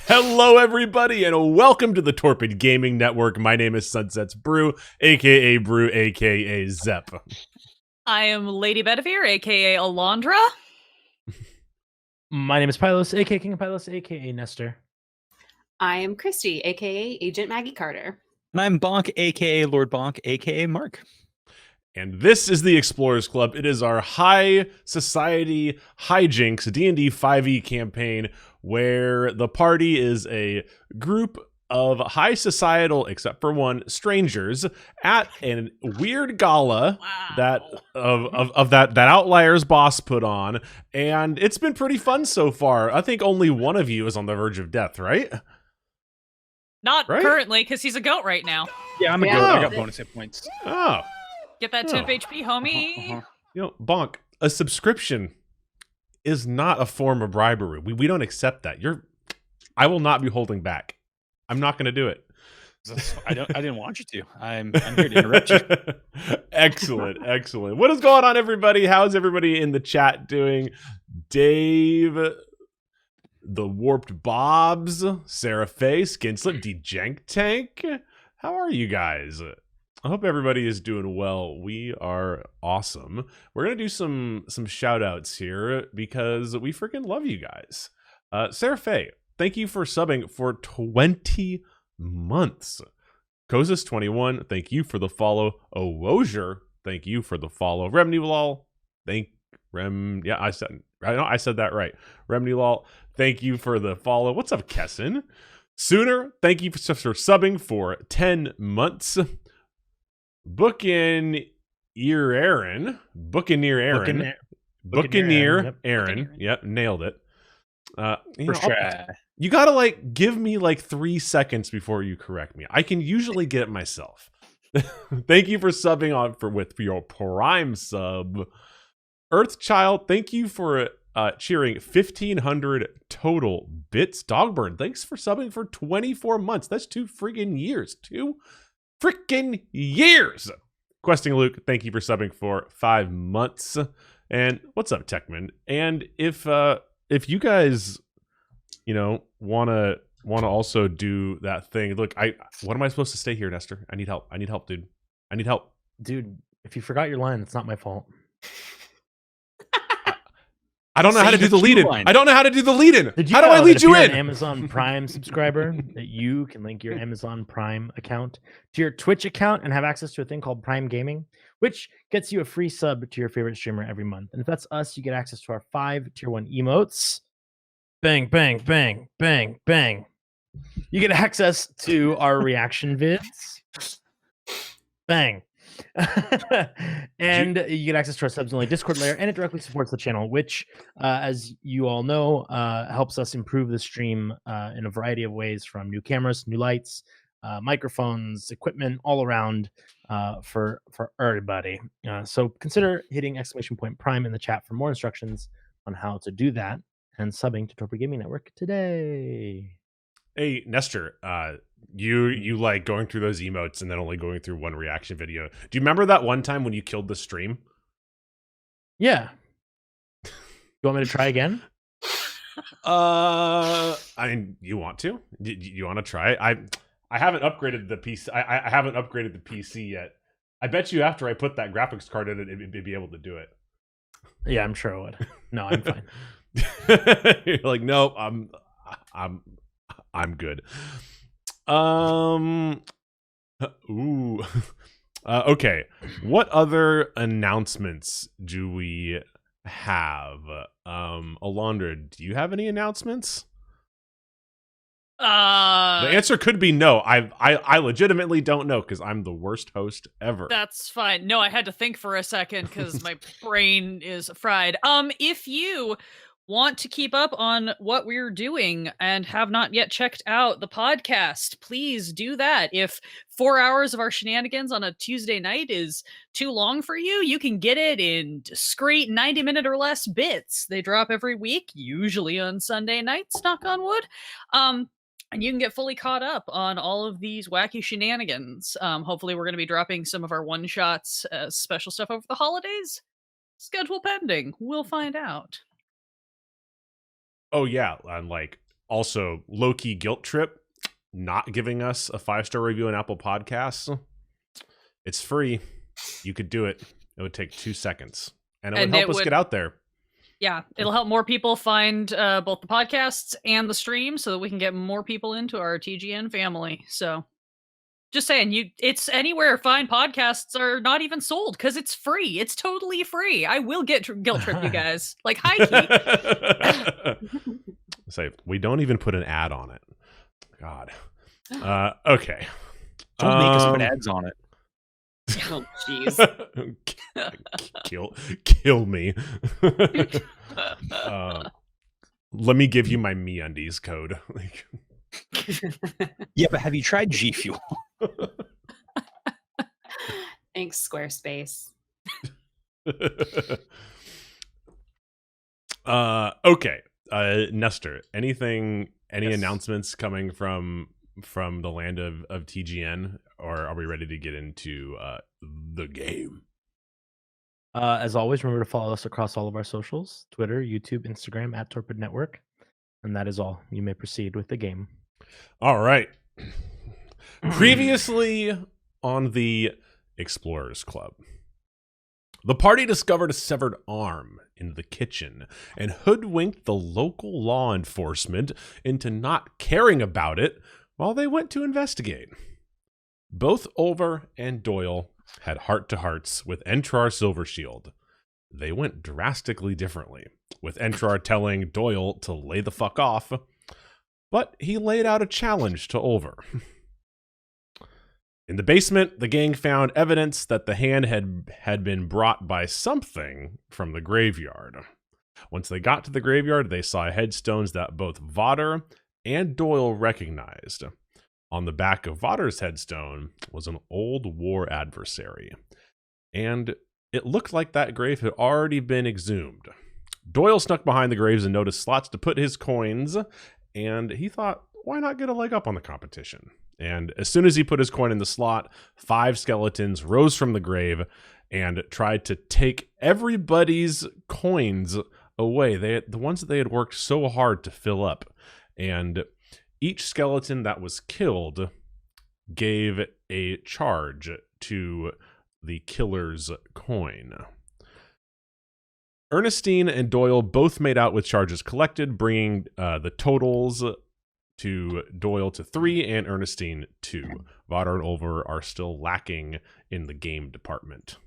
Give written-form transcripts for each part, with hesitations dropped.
Hello, everybody, and welcome to the Torpid Gaming Network. My name is Sunset's Brew, aka Zep. I am Lady Bedivere, aka Alandra. My name is Pylos, aka King of Pylos, aka Nestor. I am Christy, aka Agent Maggie Carter. And I'm Bonk, aka Lord Bonk, aka Mark. And this is the Explorers Club. It is our high society hijinks D&D5e campaign where the party is a group of high societal, except for one, strangers at a weird gala that Outliers boss put on, and it's been pretty fun so far. I think only one of you is on the verge of death, right? Not currently, because he's a goat right now. Yeah, I'm a goat. I got bonus hit points. Oh. Get that 10 HP, homie. You know, Bonk, a subscription is not a form of bribery. We don't accept that. I will not be holding back. I'm not going to do it. I didn't want you to. I'm here to interrupt you. Excellent. What is going on, everybody? How's everybody in the chat doing? Dave, the Warped Bobs, Sarah Faye, Skinslip, D-Jank Tank. How are you guys? I hope everybody is doing well. We are awesome. We're going to do some shout outs here because we freaking love you guys. Sarah Faye, thank you for subbing for 20 months. Kozis21, thank you for the follow. Owosier, thank you for the follow. Remnilal, I said that right. Remnilal, thank you for the follow. What's up, Kessin? Sooner, thank you for subbing for 10 months. Buccaneer Aaron. Yep, nailed it. You gotta give me 3 seconds before you correct me. I can usually get it myself. Thank you for subbing with your Prime sub. Earthchild, thank you for cheering 1,500 total bits. Dogburn, thanks for subbing for 24 months. That's 2 friggin' years. 2 freaking years. Questing Luke, thank you for subbing for 5 months. And what's up, Techman? And if you guys, wanna also do that thing, look, what am I supposed to stay here, Nestor? I need help, dude. I need help. Dude, if you forgot your line, it's not my fault. I don't know how to do the lead-in. How do I lead you in? If you're an Amazon Prime subscriber, that you can link your Amazon Prime account to your Twitch account and have access to a thing called Prime Gaming, which gets you a free sub to your favorite streamer every month. And if that's us, you get access to our 5 tier 1 emotes. Bang, bang, bang, bang, bang. You get access to our reaction vids. Bang. And you get access to our subs only Discord layer, and it directly supports the channel, which as you all know helps us improve the stream in a variety of ways, from new cameras, new lights, microphones, equipment, all around for everybody. So consider hitting !Prime in the chat for more instructions on how to do that, and subbing to Torpid Gaming Network today. Hey, Nestor, you like going through those emotes and then only going through one reaction video. Do you remember that one time when you killed the stream? Yeah. You want me to try again? You want to? You want to try? I haven't upgraded the PC. I haven't upgraded the PC yet. I bet you after I put that graphics card in it, it'd be able to do it. Yeah, I'm sure it would. No, I'm fine. You're like, nope, I'm good. Okay. What other announcements do we have? Alandra, do you have any announcements? The answer could be no. I legitimately don't know because I'm the worst host ever. That's fine. No, I had to think for a second because my brain is fried. If you want to keep up on what we're doing and have not yet checked out the podcast, please do that. If 4 hours of our shenanigans on a Tuesday night is too long for you, you can get it in discrete 90-minute or less bits. They drop every week, usually on Sunday nights, knock on wood. And you can get fully caught up on all of these wacky shenanigans. Hopefully we're going to be dropping some of our one-shots, special stuff over the holidays. Schedule pending. We'll find out. Oh yeah, and Also, low-key guilt trip, not giving us a 5-star review on Apple Podcasts. It's free. You could do it. It would take 2 seconds. And it would help us get out there. Yeah, it'll help more people find both the podcasts and the stream so that we can get more people into our TGN family. So just saying, it's anywhere fine podcasts are not even sold because it's free. It's totally free. I will guilt trip you guys. Like, hi, Key. Say, we don't even put an ad on it. God. Okay. Don't make us put ads on it. Oh, jeez. kill me. Let me give you my MeUndies code. Yeah, but have you tried G Fuel? Thanks, Squarespace. Okay. Nestor, any Yes. announcements coming from the land of TGN, or are we ready to get into the game? As always, remember to follow us across all of our socials: Twitter, YouTube, Instagram at Torpid Network. And that is all. You may proceed with the game. All right. Previously on the Explorers Club, the party discovered a severed arm in the kitchen and hoodwinked the local law enforcement into not caring about it while they went to investigate. Both Olver and Doyle had heart-to-hearts with Entrar Silvershield. They went drastically differently, with Entrar telling Doyle to lay the fuck off, but he laid out a challenge to Olver. In the basement, the gang found evidence that the hand had been brought by something from the graveyard. Once they got to the graveyard, they saw headstones that both Vader and Doyle recognized. On the back of Vader's headstone was an old war adversary, and it looked like that grave had already been exhumed. Doyle snuck behind the graves and noticed slots to put his coins, and he thought, why not get a leg up on the competition? And as soon as he put his coin in the slot, 5 skeletons rose from the grave and tried to take everybody's coins away. The ones that they had worked so hard to fill up. And each skeleton that was killed gave a charge to the killer's coin. Ernestine and Doyle both made out with charges collected, bringing the totals to Doyle to 3 and Ernestine 2. Vader and Olver are still lacking in the game department.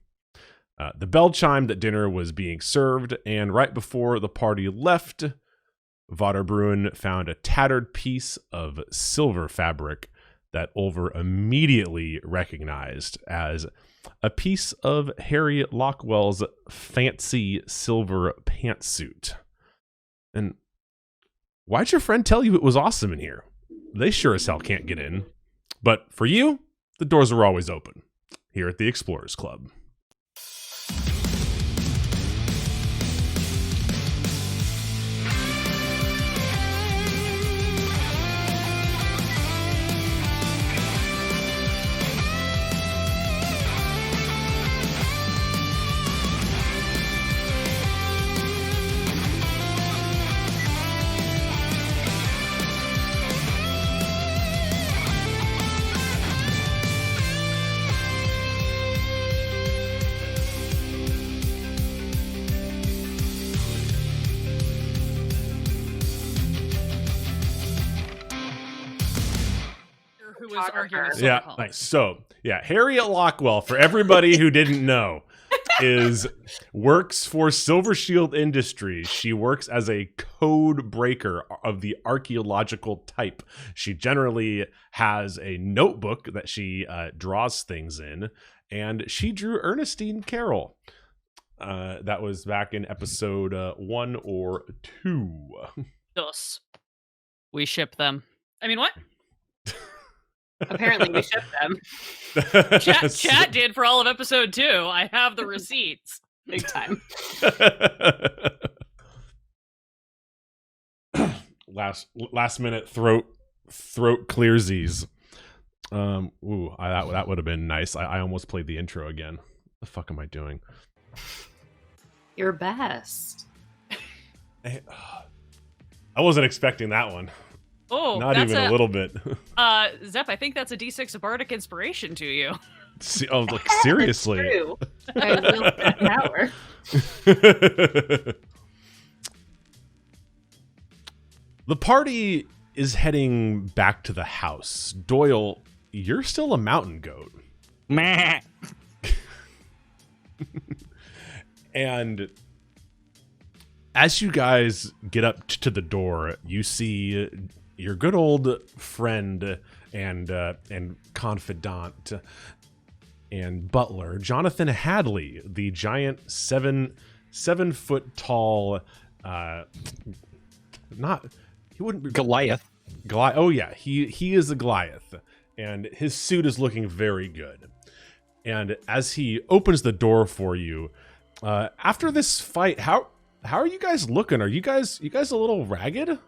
The bell chimed that dinner was being served, and right before the party left, Vader Bruin found a tattered piece of silver fabric that Olver immediately recognized as a piece of Harriet Lockwell's fancy silver pantsuit. And why'd your friend tell you it was awesome in here? They sure as hell can't get in. But for you, the doors are always open here at the Explorers Club. Who was arguing with Yeah, Silverhawk. nice. So, yeah, Harriet Lockwell, for everybody who didn't know, works for Silvershield Industries. She works as a code breaker of the archaeological type. She generally has a notebook that she draws things in, and she drew Ernestine Carroll. That was back in episode 1 or 2. Dos. We ship them. I mean, what? Apparently, we shipped them Chat did for all of episode 2. I have the receipts. big time. last minute throat clearsies. That would have been nice. I almost played the intro again. What the fuck am I doing? Your best. I wasn't expecting that one. Oh, Not that's even a little bit. Zep, I think that's a D6 of bardic inspiration to you. Oh, like seriously. True. I wield that power. The party is heading back to the house. Doyle, you're still a mountain goat. Meh. And as you guys get up to the door, you see your good old friend and confidant and butler, Jonathan Hadley, the giant 7 foot tall, he wouldn't be Goliath. Oh yeah, he is a Goliath, and his suit is looking very good. And as he opens the door for you, after this fight, how are you guys looking? Are you guys a little ragged?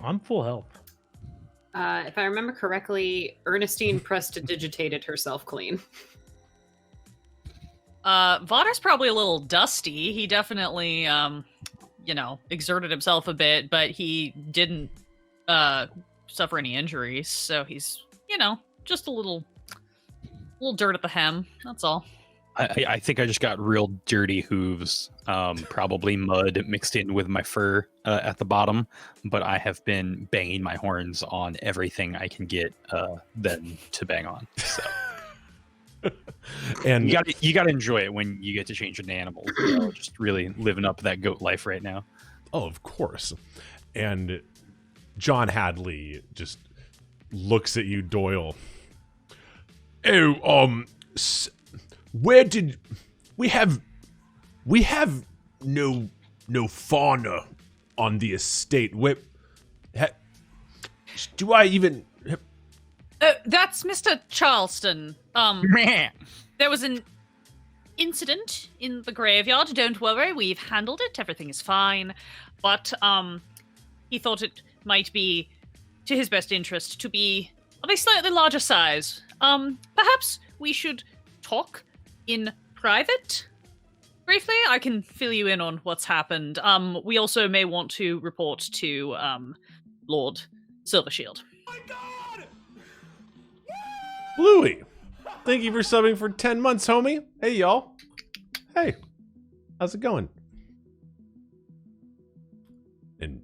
I'm full health. If I remember correctly, Ernestine prestidigitated herself clean. Vader's probably a little dusty. He definitely, exerted himself a bit, but he didn't suffer any injuries. So he's, just a little dirt at the hem. That's all. I think I just got real dirty hooves, probably mud mixed in with my fur at the bottom, but I have been banging my horns on everything I can get them to bang on. So. And you got to enjoy it when you get to change into animals. Just really living up that goat life right now. oh, of course. And John Hadley just looks at you, Doyle. Oh, where did we have no fauna on the estate? Where do I even? That's Mr. Charleston. Meh. There was an incident in the graveyard. Don't worry, we've handled it. Everything is fine. But he thought it might be to his best interest to be of a slightly larger size. Perhaps we should talk in private? Briefly, I can fill you in on what's happened. We also may want to report to Lord Silvershield. Louie, thank you for subbing for 10 months, homie. Hey, y'all. Hey, how's it going? And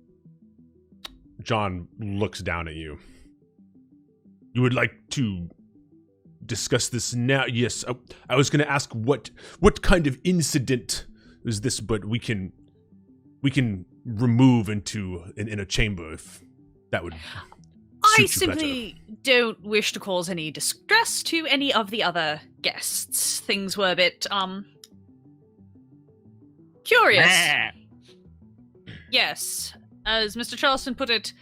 John looks down at you. You would like to discuss this now? Yes, I was going to ask what kind of incident is this, but we can remove in a chamber if that would I suit you simply don't wish to cause any distress to any of the other guests. Things were a bit, curious. Meh. Yes, as Mr. Charleston put it,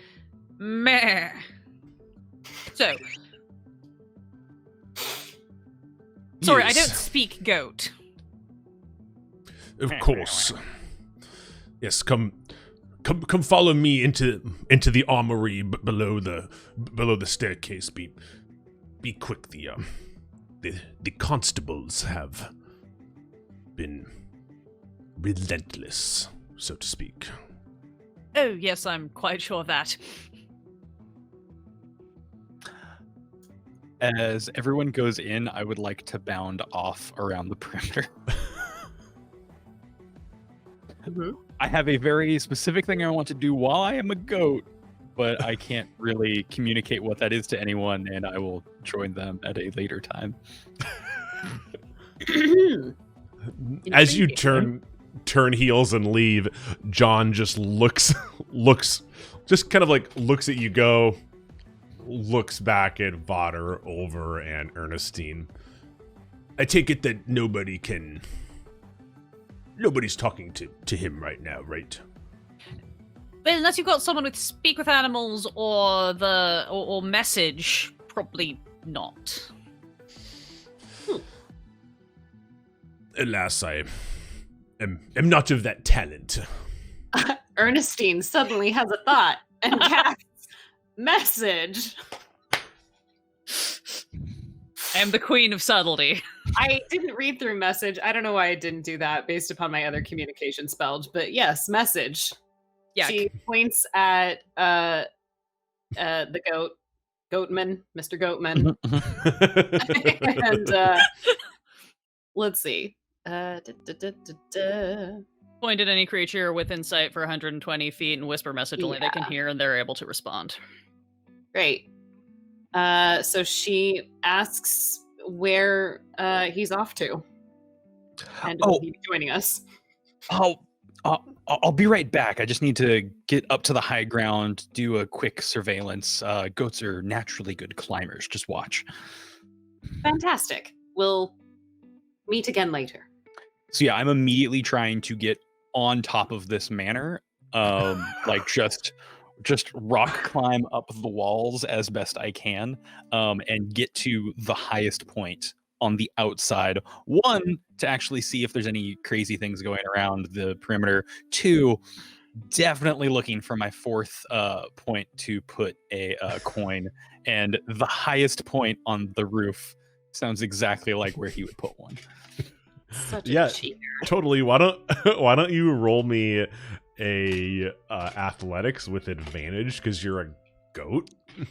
meh. So, sorry, Yes. I don't speak goat. Of course. Yes, come follow me into the armory below the staircase. Be quick. The constables have been relentless, so to speak. Oh, yes, I'm quite sure of that. As everyone goes in, I would like to bound off around the perimeter. I have a very specific thing I want to do while I am a goat, but I can't really communicate what that is to anyone, and I will join them at a later time. As you turn heels and leave, John just looks just kind of like looks at you go, looks back at Vader, Olver, and Ernestine. I take it that nobody's talking to him right now, right? Well, unless you've got someone with speak with animals or message, probably not. Alas, I am not of that talent. Ernestine suddenly has a thought and casts message. I am the queen of subtlety. I didn't read through message. I don't know why I didn't do that based upon my other communication spells, but yes, message. Yeah. She points at the Goatman, Mr. Goatman. And let's see. Point at any creature within sight for 120 feet and whisper message only they can Yeah. hear, and they're able to respond. Great. So she asks where he's off to. And will he be joining us? I'll be right back. I just need to get up to the high ground, do a quick surveillance. Goats are naturally good climbers. Just watch. Fantastic. We'll meet again later. So yeah, I'm immediately trying to get on top of this manor, like just rock climb up the walls as best I can, and get to the highest point on the outside. One, to actually see if there's any crazy things going around the perimeter. Two, definitely looking for my fourth point to put a coin. And the highest point on the roof sounds exactly like where he would put one. Such a Yeah. cheater. Totally. Why don't you roll me a athletics with advantage because you're a goat?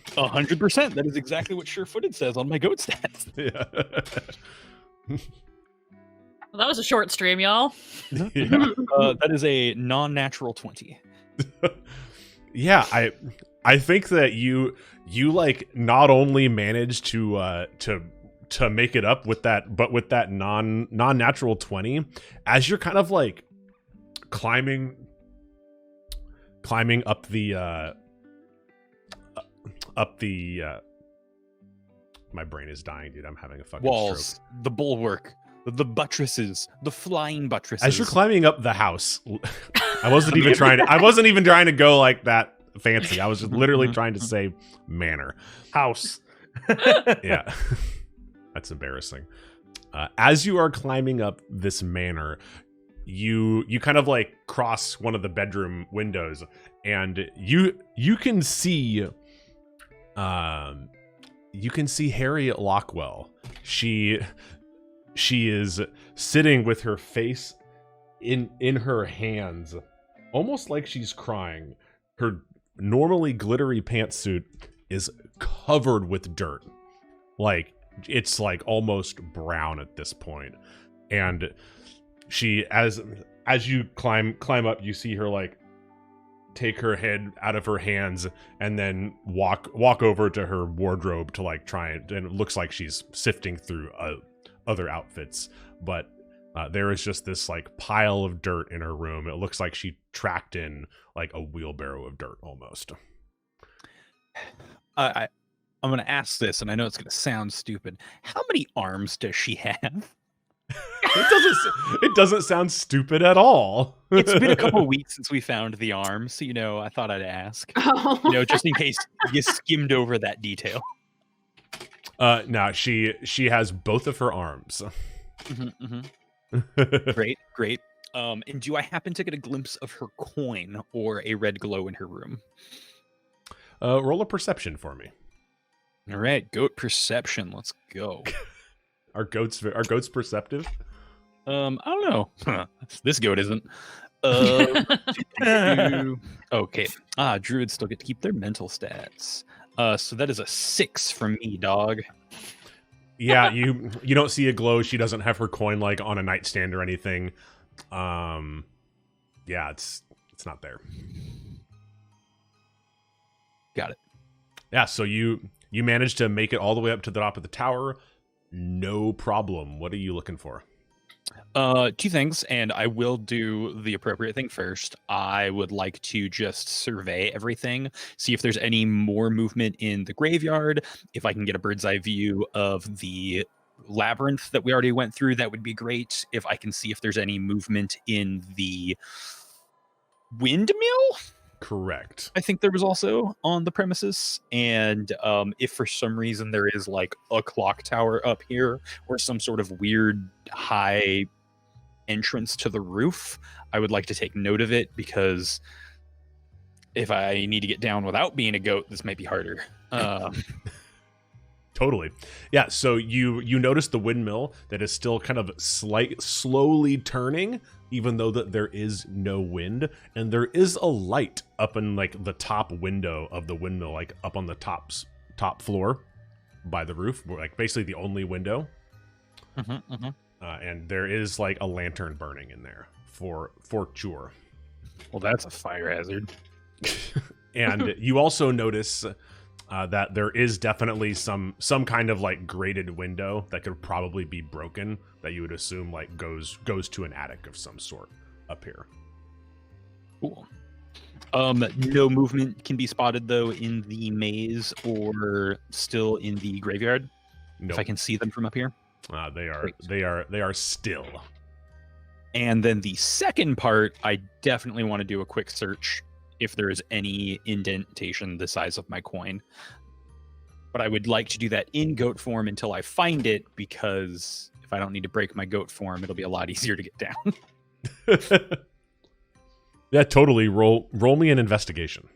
100%. That is exactly what sure-footed says on my goat stats. Yeah. Well, that was a short stream, y'all. Yeah. That is a non-natural 20. Yeah, I think that you like not only managed to make it up with that, but with that non-natural 20, as you're kind of like climbing up the my brain is dying, dude. I'm having a fucking Walls, stroke. the bulwark, the buttresses, the flying buttresses. As you're climbing up the house, I wasn't even trying to go like that fancy. I was just literally trying to say manor. House. Yeah. That's embarrassing. As you are climbing up this manor, you kind of like cross one of the bedroom windows, and you can see Harriet Lockwell. She is sitting with her face in her hands, almost like she's crying. Her normally glittery pantsuit is covered with dirt. Like, it's like almost brown at this point. And she, as you climb up, you see her like take her head out of her hands and then walk over to her wardrobe to like try and it looks like she's sifting through other outfits, but there is just this like pile of dirt in her room. It looks like she tracked in like a wheelbarrow of dirt almost. I'm going to ask this, and I know it's going to sound stupid. How many arms does she have? It doesn't sound stupid at all. It's been a couple weeks since we found the arms, so, I thought I'd ask. Just in case you skimmed over that detail. No, she has both of her arms. Great. And do I happen to get a glimpse of her coin or a red glow in her room? Roll a perception for me. All right, goat perception. Let's go. Are goats perceptive? I don't know. This goat isn't. Okay. Druids still get to keep their mental stats. So that is a 6 from me, dog. Yeah, you don't see a glow. She doesn't have her coin like on a nightstand or anything. Yeah, it's not there. Got it. Yeah, so you managed to make it all the way up to the top of the tower. No problem. What are you looking for? 2 things, and I will do the appropriate thing first. I would like to just survey everything, see if there's any more movement in the graveyard. If I can get a bird's eye view of the labyrinth that we already went through, that would be great. If I can see if there's any movement in the windmill, Correct. I think there was also on the premises. And if for some reason there is like a clock tower up here or some sort of weird high entrance to the roof, I would like to take note of it, because if I need to get down without being a goat, this might be harder. Totally. Yeah, so you notice the windmill that is still kind of slowly turning. even though that there is no wind, and there is a light up in like the top window of the windmill, like up on the top floor by the roof, like basically the only window. And there is like a lantern burning in there for sure. Well, that's a fire hazard. And you also notice that there is definitely some kind of like grated window that could probably be broken, that you would assume like goes to an attic of some sort up here. Cool. No movement can be spotted though in the maze or still in the graveyard. Nope. If I can see them from up here. They are still. And then the second part, I definitely want to do a quick search if there is any indentation the size of my coin. But I would like to do that in goat form until I find it, because if I don't need to break my goat form, it'll be a lot easier to get down. Yeah, totally. Roll me an investigation.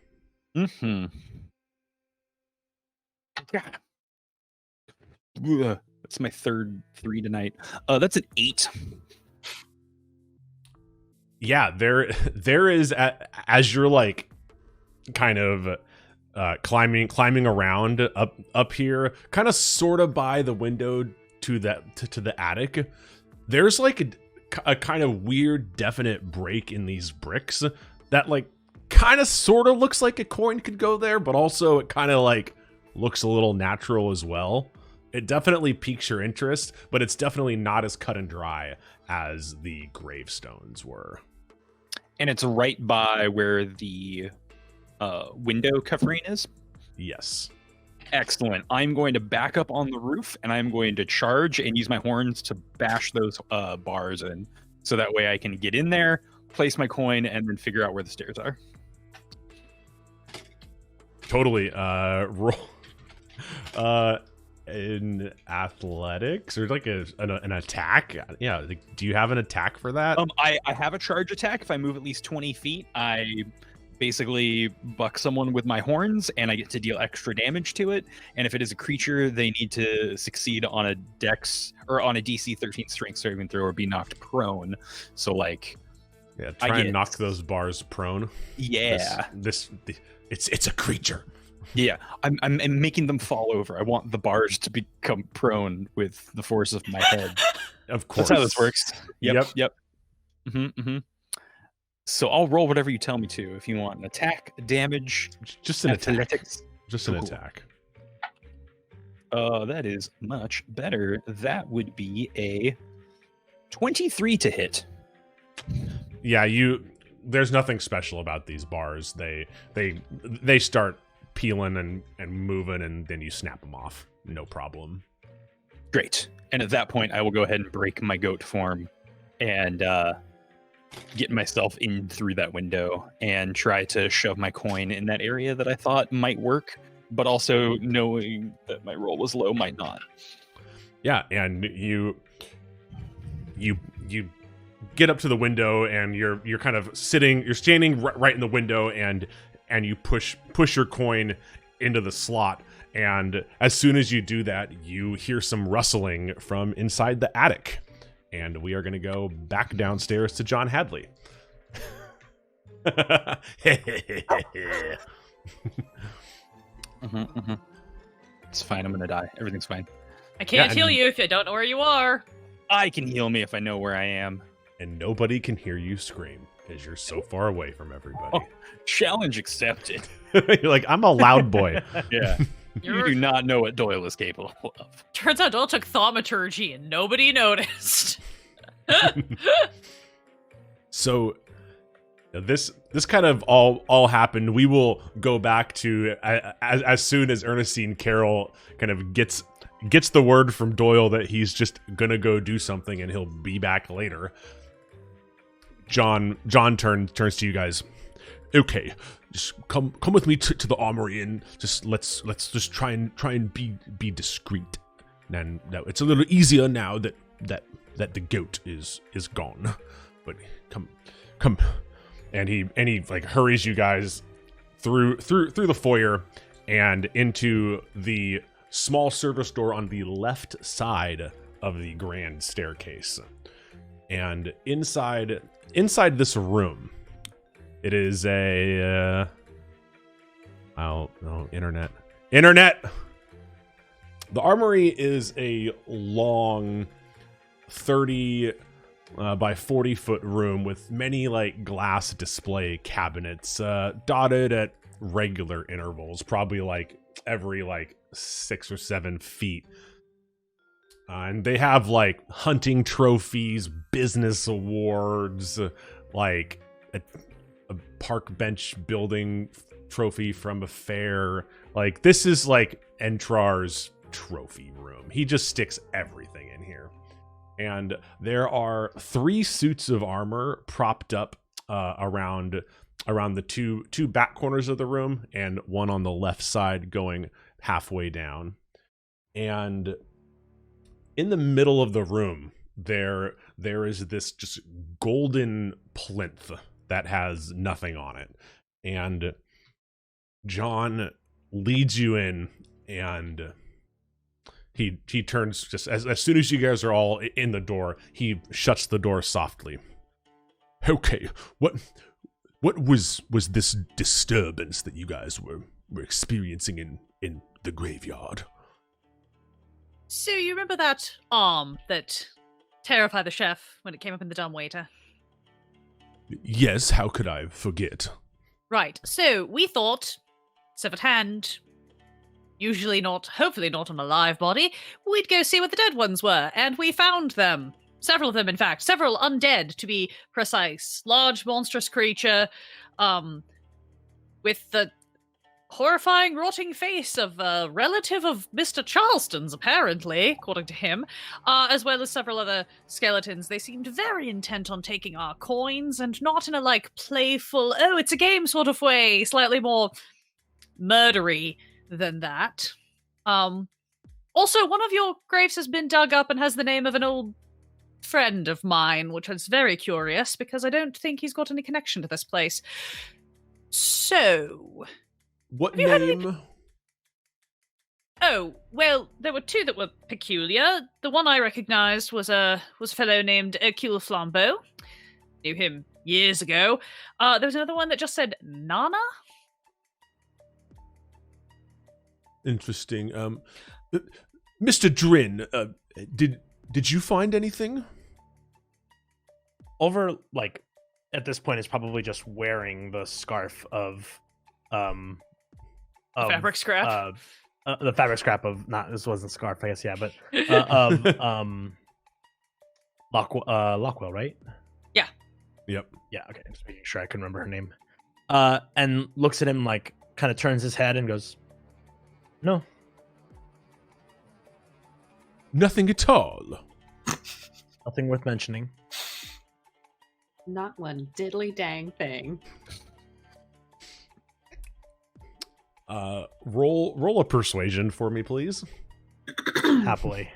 Yeah. Ugh, that's my third 3 tonight. That's an 8. Yeah, there is, as you're like kind of climbing around up here, kind of sort of by the window to the attic. There's like a kind of weird, definite break in these bricks that like kind of sort of looks like a coin could go there, but also it kind of like looks a little natural as well. It definitely piques your interest, but it's definitely not as cut and dry as the gravestones were. And it's right by where the window covering is? Yes. Excellent. I'm going to back up on the roof, and I'm going to charge and use my horns to bash those bars in. So that way I can get in there, place my coin, and then figure out where the stairs are. Totally. Roll in athletics or like an attack. Yeah. Do you have an attack for that? I have a charge attack. If I move at least 20 feet, I basically buck someone with my horns, and I get to deal extra damage to it. And if it is a creature, they need to succeed on a dex or on a DC 13 strength saving throw or be knocked prone. So like, yeah, try and knock those bars prone. Yeah, it's a creature. Yeah, I'm making them fall over. I want the bars to become prone with the force of my head. Of course. That's how this works. Yep. So I'll roll whatever you tell me to. If you want an attack, damage, just an athletics. Attack. Just an attack. That is much better. That would be a 23 to hit. Yeah, there's nothing special about these bars. They start peeling and moving, and then you snap them off. No problem. Great. And at that point, I will go ahead and break my goat form and get myself in through that window and try to shove my coin in that area that I thought might work, but also knowing that my roll was low might not. Yeah, and you get up to the window, and you're kind of standing right in the window, and you push your coin into the slot, and as soon as you do that, you hear some rustling from inside the attic, and we are going to go back downstairs to John Hadley. It's fine. I'm going to die. Everything's fine. I can't heal you if I don't know where you are. I can heal me if I know where I am. And nobody can hear you scream because you're so far away from everybody. Oh, challenge accepted. You're like, I'm a loud boy. Yeah. You do not know what Doyle is capable of. Turns out Doyle took thaumaturgy and nobody noticed. So this kind of all happened. We will go back to as soon as Ernestine Carroll kind of gets the word from Doyle that he's just gonna go do something and he'll be back later. John turns to you guys. Okay, just come with me to the armory and just let's just try and be discreet. And it's a little easier now that the goat is gone. But come, and he like hurries you guys through the foyer and into the small service door on the left side of the grand staircase. And inside inside this room, it is a internet. The armory is a long 30 by 40 foot room with many like glass display cabinets dotted at regular intervals, probably like every like 6 or 7 feet. And they have like hunting trophies, business awards, like a park bench building trophy from a fair. Like this is like Entrar's trophy room. He just sticks everything in here. And there are 3 suits of armor propped up around the two back corners of the room, and one on the left side going halfway down. And in the middle of the room, there is this just golden plinth that has nothing on it. And John leads you in, and he turns just as soon as you guys are all in the door, he shuts the door softly. Okay, what was this disturbance that you guys were experiencing in the graveyard? So you remember that arm that terrified the chef when it came up in the dumbwaiter? Yes, how could I forget? Right, so we thought, severed hand, usually not, hopefully not on a live body, we'd go see what the dead ones were, and we found them. Several of them, in fact. Several undead, to be precise. Large, monstrous creature, with the horrifying, rotting face of a relative of Mr. Charleston's, apparently, according to him, as well as several other skeletons. They seemed very intent on taking our coins, and not in a, like, playful, oh, it's a game sort of way, slightly more murdery than that. Also, one of your graves has been dug up and has the name of an old friend of mine, which was very curious, because I don't think he's got any connection to this place. So... What name? Oh, well, there were 2 that were peculiar. The one I recognized was a fellow named Hercule Flambeau. Knew him years ago. There was another one that just said Nana? Interesting. Mr. Drin, did you find anything? Olver, like, at this point is probably just wearing the scarf of fabric scrap? The fabric scrap of, not, this wasn't scarf, I guess, yeah, but Lockwell, right? Yeah. Yep. Yeah, okay, just making sure I can remember her name. And looks at him, like, kind of turns his head and goes, no. Nothing at all. Nothing worth mentioning. Not one diddly dang thing. Roll a persuasion for me, please. Happily.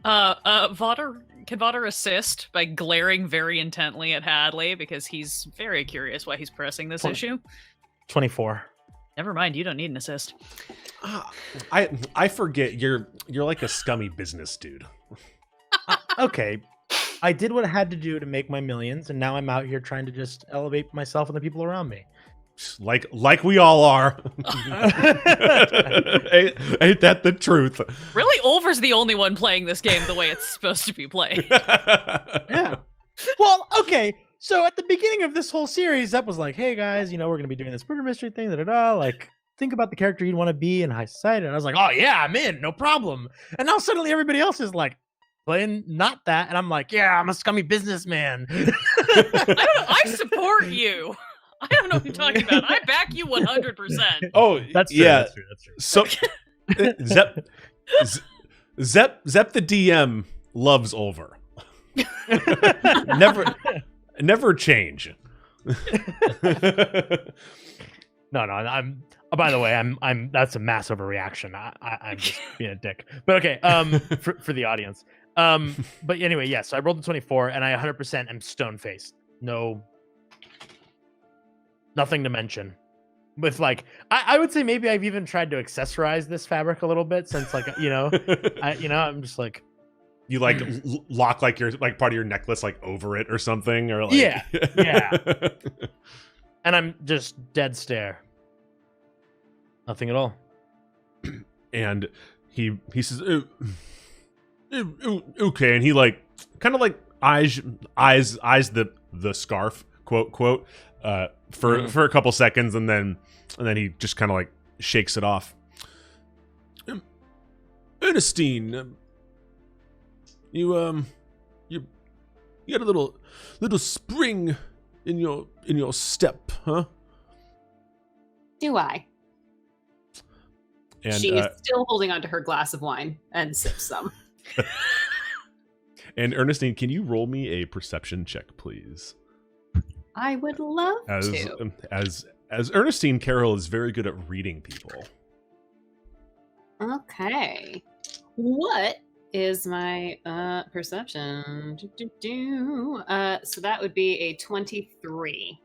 Can Vader assist by glaring very intently at Hadley, because he's very curious why he's pressing this issue? 24. Never mind, you don't need an assist. I forget you're like a scummy business dude. Okay, I did what I had to do to make my millions, and now I'm out here trying to just elevate myself and the people around me. Like we all are. Ain't that the truth? Really, Olver's the only one playing this game the way it's supposed to be played. Yeah. Well, okay. So at the beginning of this whole series, that was like, hey guys, we're going to be doing this murder mystery thing, like, think about the character you'd want to be in high society. And I was like, oh yeah, I'm in, no problem. And now suddenly everybody else is like, playing not that, and I'm like, yeah, I'm a scummy businessman. I support you. I don't know what you're talking about. I back you 100%. Oh, that's true. Yeah. That's true. So, Zep the DM loves Olver. Never change. No, I'm. Oh, by the way, I'm. That's a massive overreaction. I'm just being a dick. But okay. For the audience. But anyway, yes. So I rolled a 24, and I 100% am stone faced. No. Nothing to mention. With like, I would say maybe I've even tried to accessorize this fabric a little bit, since like I'm just like, You like lock like your like part of your necklace like over it or something, or like Yeah. And I'm just dead stare. Nothing at all. And he says, okay, and he like kind of like eyes the scarf, quote, for a couple seconds, and then he just kind of like shakes it off. Ernestine, you got a little spring in your step, huh? Do I? And she is still holding onto her glass of wine and sips some. And Ernestine, can you roll me a perception check, please? I would love to. As Ernestine, Carroll is very good at reading people. Okay. What is my perception? So that would be a 23.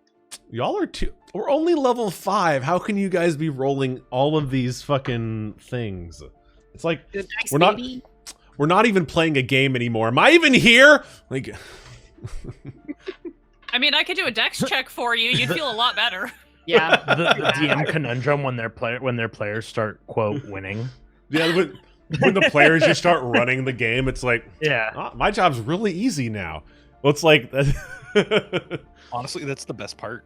Y'all are we're only level 5. How can you guys be rolling all of these fucking things? It's like Good dice, we're not even playing a game anymore. Am I even here? Like I mean, I could do a dex check for you. You'd feel a lot better. Yeah. The DM conundrum when their players start quote winning. Yeah, when the players just start running the game, it's like, Yeah. oh, my job's really easy now. Well, it's like Honestly, that's the best part.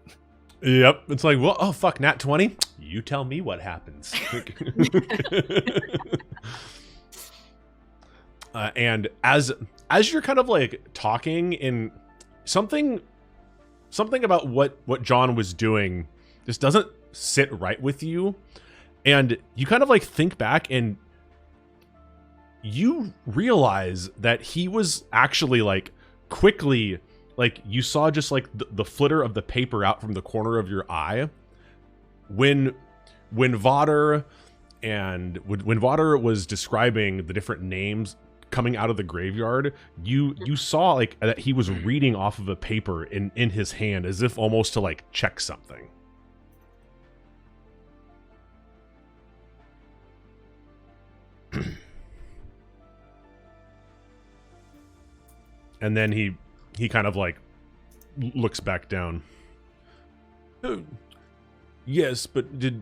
Yep. It's like, well, oh fuck, nat 20? You tell me what happens. And as you're kind of like talking in something about what John was doing just doesn't sit right with you, and you kind of like think back and you realize that he was actually like quickly, like you saw just like the flitter of the paper out from the corner of your eye when Vader was describing the different names coming out of the graveyard. You saw like that he was reading off of a paper in his hand as if almost to like check something. And then he kind of like looks back down. Oh, yes, but is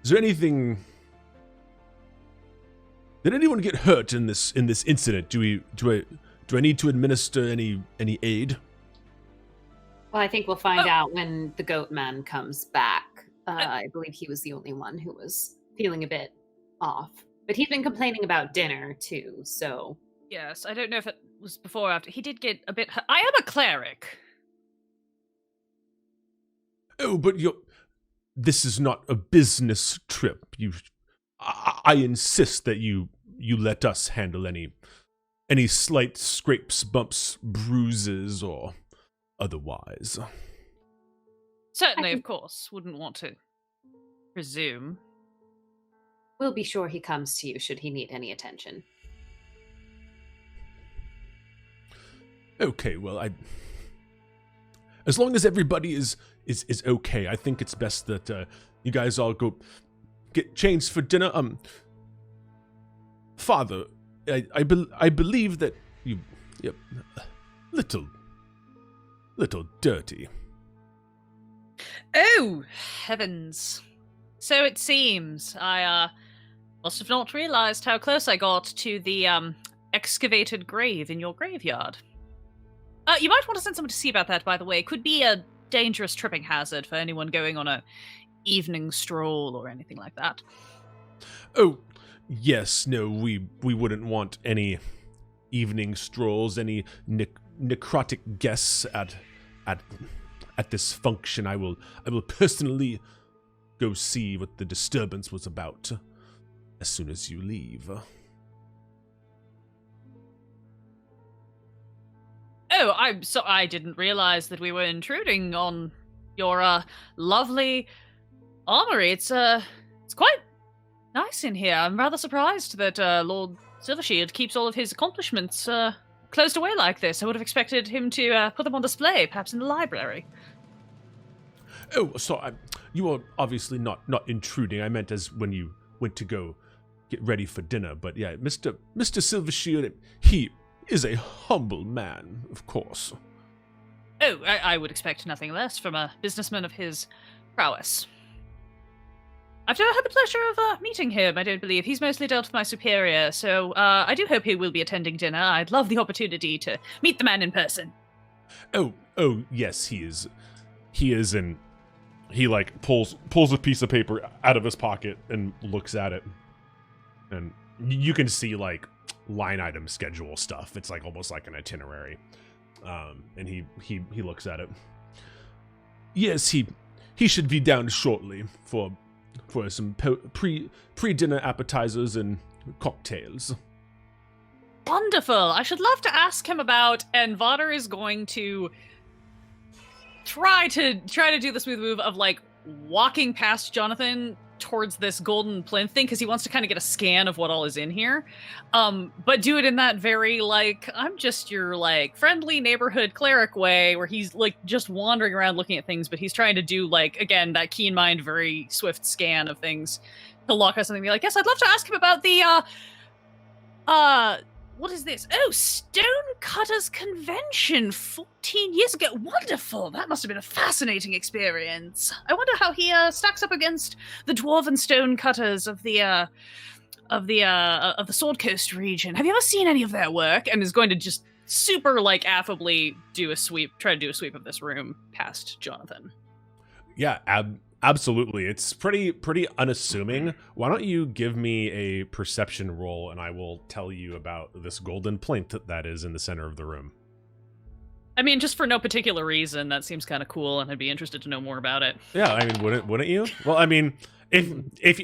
there anything? Did anyone get hurt in this incident? Do I need to administer any aid? Well, I think we'll find out when the goat man comes back. I believe he was the only one who was feeling a bit off. But he's been complaining about dinner too, so. Yes, I don't know if it was before or after. He did get a bit hurt. I am a cleric. Oh, but this is not a business trip. I insist that you let us handle any slight scrapes, bumps, bruises, or otherwise. Certainly, of course. Wouldn't want to presume. We'll be sure he comes to you should he need any attention. Okay, well, as long as everybody is okay, I think it's best that you guys all go get changed for dinner. Father, I believe that you're little dirty. Oh, heavens. So it seems. I must have not realized how close I got to the excavated grave in your graveyard. You might want to send someone to see about that, by the way. Could be a dangerous tripping hazard for anyone going on a evening stroll or anything like that. Oh, yes, no, we wouldn't want any evening strolls, any necrotic guests at this function. I will personally go see what the disturbance was about as soon as you leave. Oh, I didn't realize that we were intruding on your lovely armory. It's quite nice in here. I'm rather surprised that Lord Silvershield keeps all of his accomplishments closed away like this. I would have expected him to put them on display, perhaps in the library. Oh, so you are obviously not intruding. I meant as when you went to go get ready for dinner. But yeah, Mr. Silvershield, is a humble man, of course. Oh, I would expect nothing less from a businessman of his prowess. I've never had the pleasure of meeting him, I don't believe. He's mostly dealt with my superior, so I do hope he will be attending dinner. I'd love the opportunity to meet the man in person. Oh, yes, he is, and he like pulls a piece of paper out of his pocket and looks at it, and you can see like line item schedule stuff. It's like almost like an itinerary, and he looks at it. Yes, he should be down shortly for some pre-dinner appetizers and cocktails. Wonderful. I should love to ask him about, and Vader is going to try to do the smooth move of like walking past Jonathan towards this golden plinth thing, because he wants to kind of get a scan of what all is in here, but do it in that very like, I'm just your like friendly neighborhood cleric way, where he's like just wandering around looking at things, but he's trying to do like, again, that keen mind, very swift scan of things to lock us something and be like, yes, I'd love to ask him about the what is this? Oh, Stonecutters Convention 14 years ago. Wonderful. That must have been a fascinating experience. I wonder how he stacks up against the dwarven stonecutters of the Sword Coast region. Have you ever seen any of their work? And is going to just super like affably try to do a sweep of this room past Jonathan. Yeah, absolutely. It's pretty unassuming. Why don't you give me a perception roll, and I will tell you about this golden plinth that is in the center of the room. I mean, just for no particular reason, that seems kind of cool, and I'd be interested to know more about it. Yeah, I mean, wouldn't you? Well, I mean, if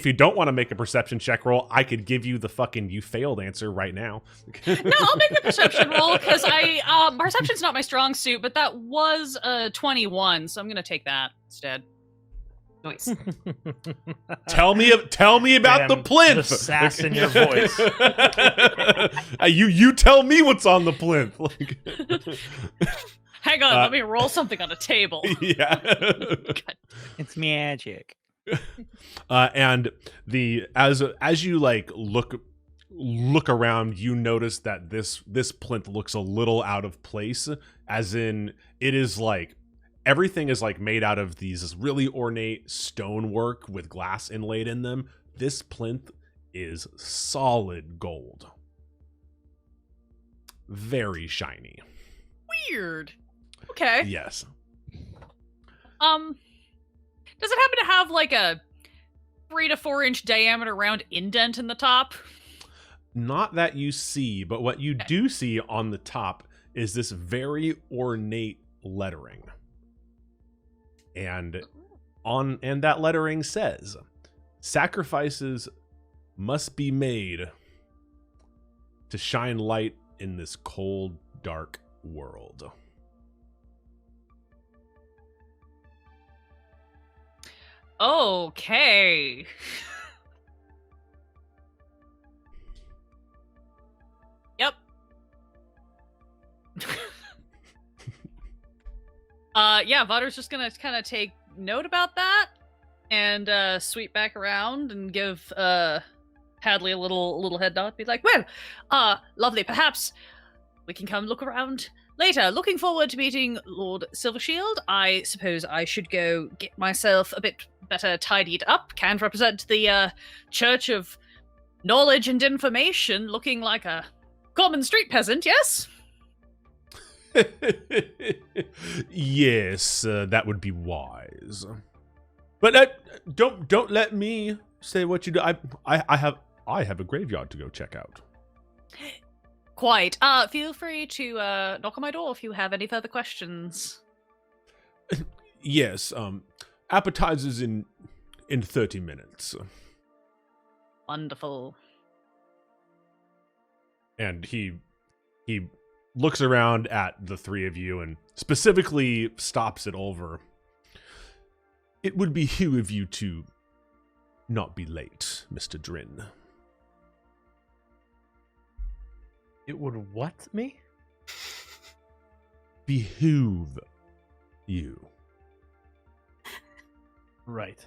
you don't want to make a perception check roll, I could give you the fucking you failed answer right now. No, I'll make the perception roll, because perception's not my strong suit, but that was a 21, so I'm gonna take that instead. Nice. Tell me about the plinth. The sass in your voice. You tell me what's on the plinth. Like, hang on, let me roll something on a table. Yeah. It's magic. And as you like look around, you notice that this plinth looks a little out of place, as in it is like everything is like made out of these really ornate stonework with glass inlaid in them. This plinth is solid gold. Very shiny. Weird. Okay. Yes. Does it happen to have like a 3 to 4 inch diameter round indent in the top? Not that you see, but what you do see on the top is this very ornate lettering. And that lettering says, sacrifices must be made to shine light in this cold, dark world. Okay. Yep. Yeah, Vader's just gonna kind of take note about that and sweep back around and give Hadley a little head nod. Be like, well, lovely. Perhaps we can come look around later. Looking forward to meeting Lord Silvershield. I suppose I should go get myself a bit better tidied up. Can represent the Church of Knowledge and Information, looking like a common street peasant, yes? Yes, that would be wise. But don't let me say what you do. I have a graveyard to go check out. Quite. Feel free to knock on my door if you have any further questions. Yes, appetizers in 30 minutes. Wonderful. And he looks around at the three of you and specifically stops at Olver. It would behoove you to not be late, Mr. Drin. It would what me? Behoove you. Right.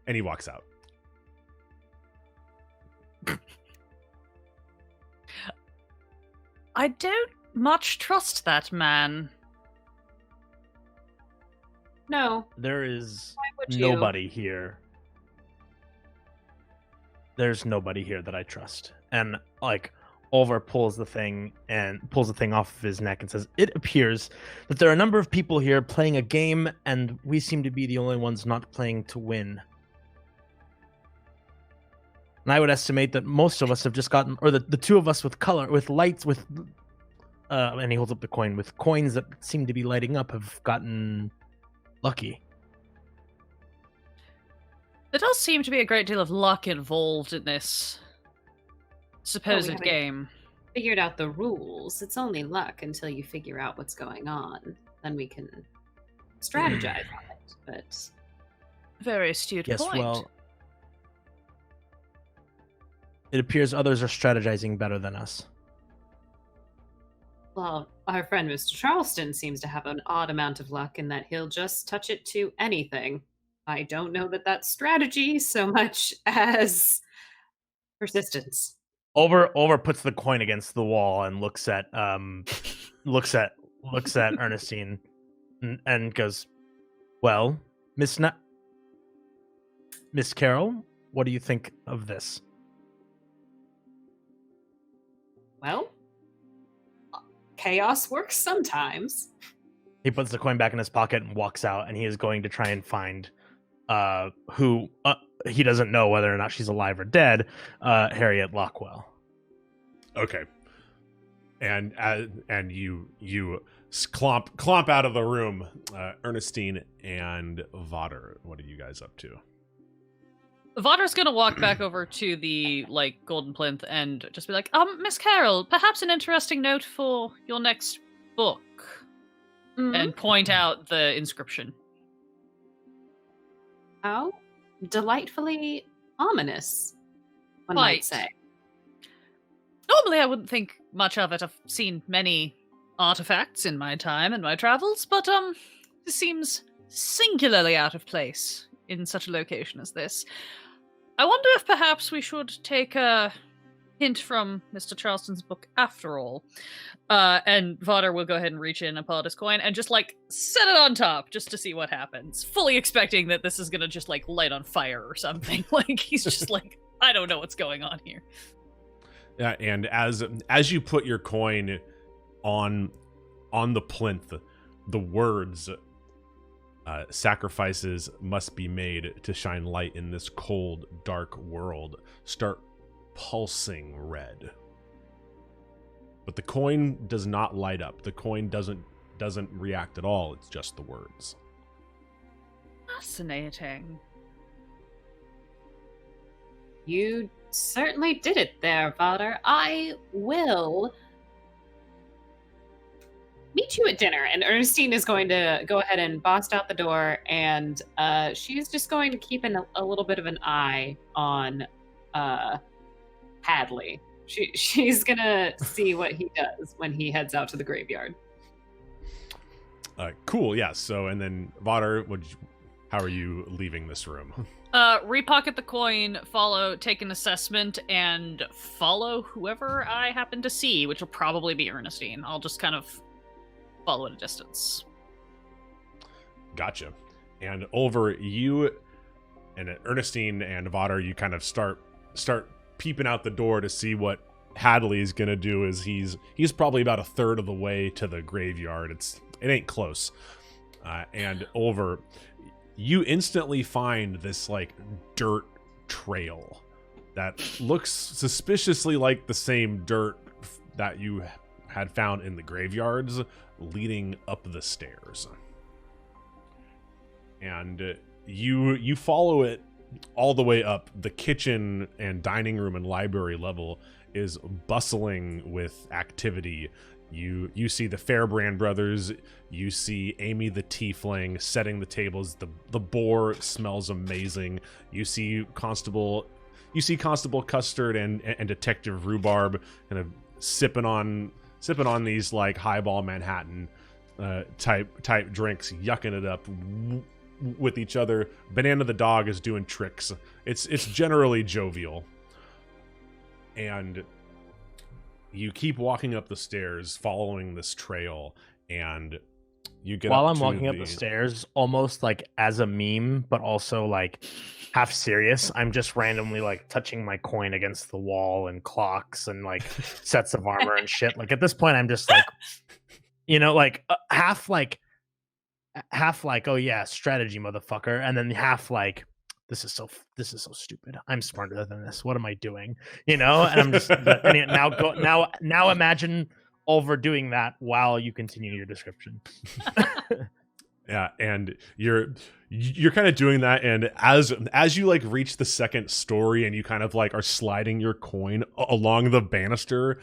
And he walks out. I don't much trust that man. No. There is Why would you? nobody here. There's nobody here that I trust. And like Olver pulls the thing off of his neck and says, "It appears that there are a number of people here playing a game, and we seem to be the only ones not playing to win. And I would estimate that most of us have just gotten, or the two of us with color, with lights, with and he holds up the coin, with coins that seem to be lighting up, have gotten lucky." There does seem to be a great deal of luck involved in this supposed haven't game. Figured out the rules. It's only luck until you figure out what's going on. Then we can strategize on it. But Very astute Yes, point. well, it appears others are strategizing better than us. well, our friend Mr. Charleston seems to have an odd amount of luck in that he'll just touch it to anything. I don't know that that's strategy so much as persistence. Olver puts the coin against the wall and looks at Ernestine and goes, "Well, Miss Carroll, what do you think of this?" Well, chaos works sometimes. He puts the coin back in his pocket and walks out, and he is going to try and find who he doesn't know whether or not she's alive or dead, Harriet Lockwell. Okay. And you clomp out of the room. Ernestine and Vader, what are you guys up to? Vader's gonna walk back over to the golden plinth and just be like, Miss Carroll, perhaps an interesting note for your next book. And point out the inscription. How delightfully ominous, one might say. Normally I wouldn't think much of it. I've seen many artifacts in my time and my travels, but this seems singularly out of place in such a location as this. I wonder if perhaps we should take a hint from Mr. Charleston's book after all. And Vader will go ahead and reach in and pull out his coin and just set it on top just to see what happens. Fully expecting that this is gonna just light on fire or something. He's just I don't know what's going on here. Yeah, and as you put your coin on the plinth, the words "sacrifices must be made to shine light in this cold, dark world" start pulsing red. But the coin does not light up. The coin doesn't react at all. It's just the words. Fascinating. You certainly did it there, Vader. I will meet you at dinner. And Ernestine is going to go ahead and bust out the door, and she's just going to keep a little bit of an eye on Hadley. She's gonna see what he does when he heads out to the graveyard. Cool, yeah. So, and then Vader, how are you leaving this room? Repocket the coin, take an assessment, and follow whoever I happen to see, which will probably be Ernestine. I'll just kind of follow at a distance. Gotcha. And Olver, you and Ernestine and Vader, you kind of start peeping out the door to see what Hadley's gonna do. Is he's probably about a third of the way to the graveyard. It ain't close. And Olver, you instantly find this dirt trail that looks suspiciously like the same dirt that you had found in the graveyards leading up the stairs. And you follow it all the way up. The kitchen and dining room and library level is bustling with activity. You see the Fairbrand brothers. You see Amy the Tiefling setting the tables. The boar smells amazing. You see Constable Custard and Detective Rhubarb kind of sipping on these highball Manhattan type drinks, yucking it up with each other. Banana the dog is doing tricks. It's generally jovial. And you keep walking up the stairs, following this trail, and you get While up I'm to walking up the stairs, almost like as a meme, but also like half serious, I'm just randomly like touching my coin against the wall and clocks and like sets of armor and shit. Like at this point, I'm just like, like half like, oh yeah, strategy, motherfucker, and then half like, this is so stupid. I'm smarter than this. What am I doing? And I'm just now imagine Olver doing that while you continue your description. Yeah, and you're kind of doing that, and as you like reach the second story and you kind of like are sliding your coin along the banister,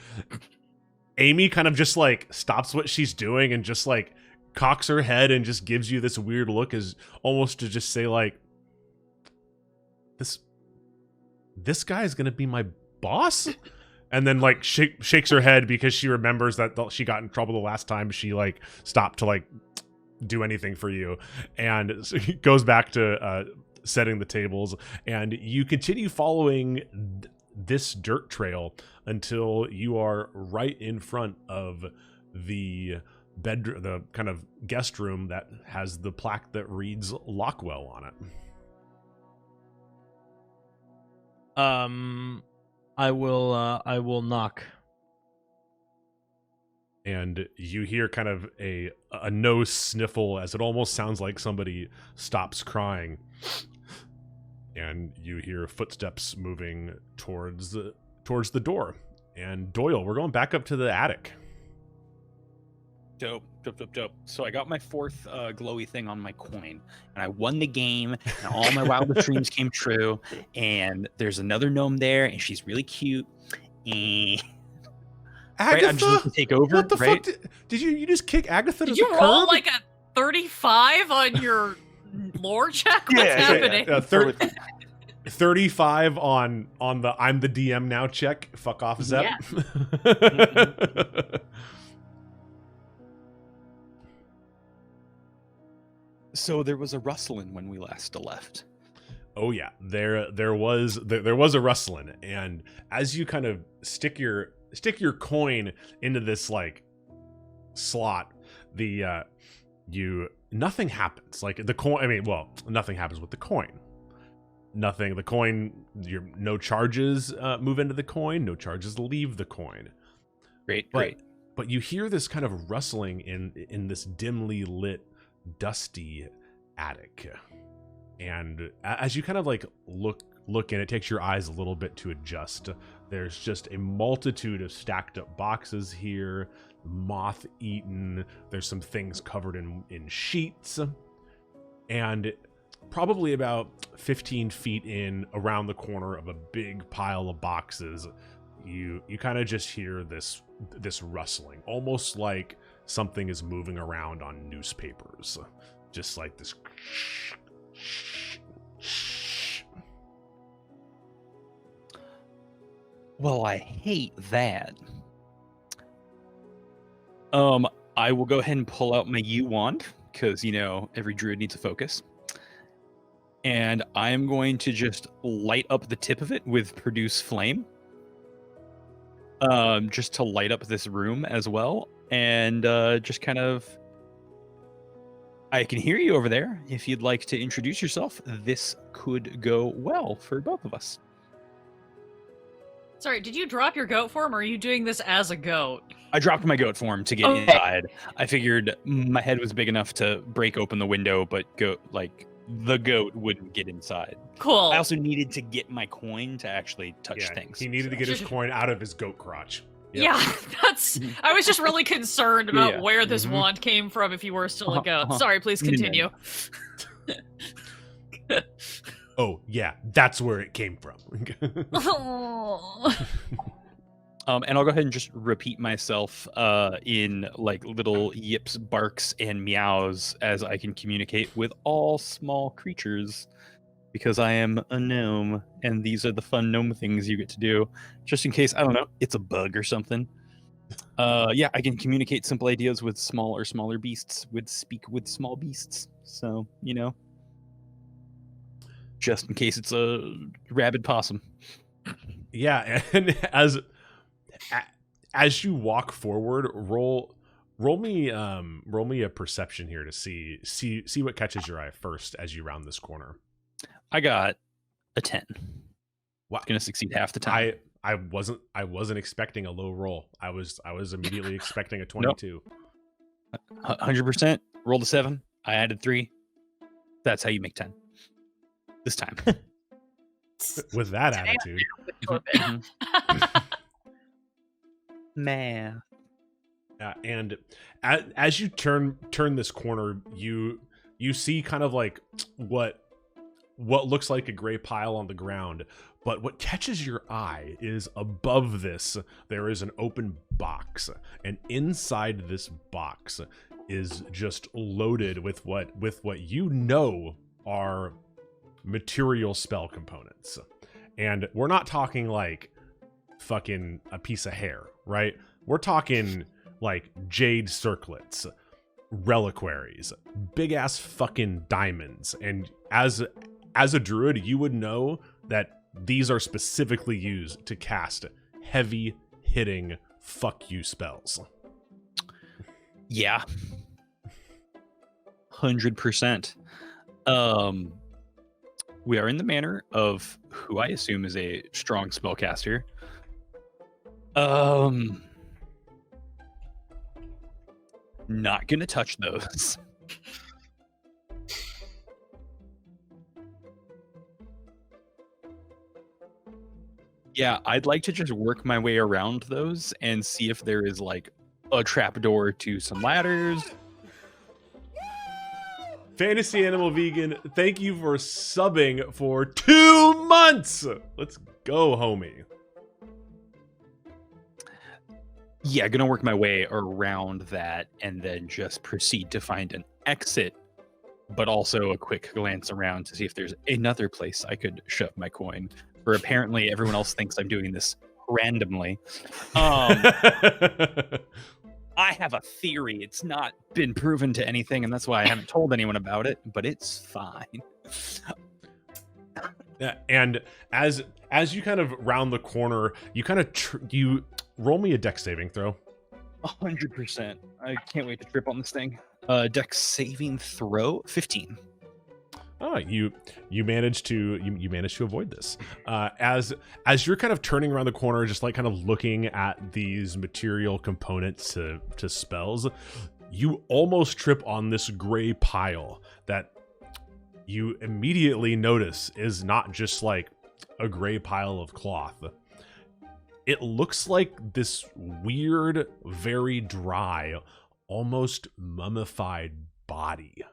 Amy kind of just like stops what she's doing and just like cocks her head and just gives you this weird look, as almost to just say like, this guy is gonna be my boss. And then like shakes her head because she remembers that she got in trouble the last time she like stopped to like do anything for you, and so goes back to setting the tables, and you continue following this dirt trail until you are right in front of the bedroom, the kind of guest room that has the plaque that reads Lockwell on it. I will knock. And you hear kind of a nose sniffle as it almost sounds like somebody stops crying. And you hear footsteps moving towards the door. And Doyle, we're going back up to the attic. Dope. So I got my fourth glowy thing on my coin, and I won the game, and all my wildest dreams came true. And there's another gnome there, and she's really cute. And Agatha? right, I'm just going to take over. What the right? fuck? Did you just kick Agatha to Did the you curb? roll like a 35 on your lore check? What's happening? 35 on the I'm the DM now check. Fuck off, Zep. Yeah. So there was a rustling when we last left. Oh yeah, there was a rustling, and as you kind of stick your coin into this like slot, nothing happens. Like the coin, nothing happens with the coin. Nothing. The coin, no charges move into the coin. No charges leave the coin. Great. But you hear this kind of rustling in this dimly lit, dusty attic, and as you kind of like look in, it takes your eyes a little bit to adjust. There's just a multitude of stacked up boxes here, moth eaten. There's some things covered in sheets, and probably about 15 feet in, around the corner of a big pile of boxes, you kind of just hear this rustling, almost like something is moving around on newspapers, just like this. Well, I hate that. I will go ahead and pull out my U wand, because every druid needs a focus. And I'm going to just light up the tip of it with produce flame. Just to light up this room as well. And just kind of, I can hear you over there. If you'd like to introduce yourself, this could go well for both of us. Sorry, did you drop your goat form, or are you doing this as a goat? I dropped my goat form to get inside. I figured my head was big enough to break open the window, but the goat wouldn't get inside. Cool. I also needed to get my coin to actually touch things. He needed to get his coin out of his goat crotch. Yep. Yeah, I was just really concerned about where this wand came from if you were still a goat. Sorry, please continue. Oh, yeah, that's where it came from. And I'll go ahead and just repeat myself in like little yips, barks, and meows as I can communicate with all small creatures, because I am a gnome, and these are the fun gnome things you get to do, just in case, I don't know, it's a bug or something. Yeah, I can communicate simple ideas with small or smaller beasts, speak with small beasts, so, just in case it's a rabid possum. Yeah, and as you walk forward, roll me a perception here to see what catches your eye first as you round this corner. I got a 10. Wow. It's gonna succeed half the time. I wasn't expecting a low roll. I was immediately expecting a 22. 100%. Rolled a 7. I added 3. That's how you make 10. This time. With that attitude. Man. And as you turn this corner, you see kind of like what looks like a gray pile on the ground. But what catches your eye is above this, there is an open box. And inside this box is just loaded with what you know are material spell components. And we're not talking like fucking a piece of hair, right? We're talking like jade circlets, reliquaries, big ass fucking diamonds. And as a druid, you would know that these are specifically used to cast heavy hitting fuck you spells. Yeah. 100%. We are in the manor of who I assume is a strong spellcaster. Not gonna touch those. Yeah, I'd like to just work my way around those and see if there is like a trapdoor to some ladders. Fantasy Animal Vegan, thank you for subbing for 2 months. Let's go, homie. Yeah, gonna work my way around that and then just proceed to find an exit, but also a quick glance around to see if there's another place I could shove my coin. For apparently everyone else thinks I'm doing this randomly. I have a theory. It's not been proven to anything, and that's why I haven't told anyone about it, but it's fine. Yeah, and as you kind of round the corner, you kind of you roll me a dex saving throw. 100%. I can't wait to trip on this thing. Dex saving throw 15. Oh, you managed to avoid this. As you're kind of turning around the corner, just like kind of looking at these material components to spells, you almost trip on this gray pile that you immediately notice is not just like a gray pile of cloth. It looks like this weird, very dry, almost mummified body.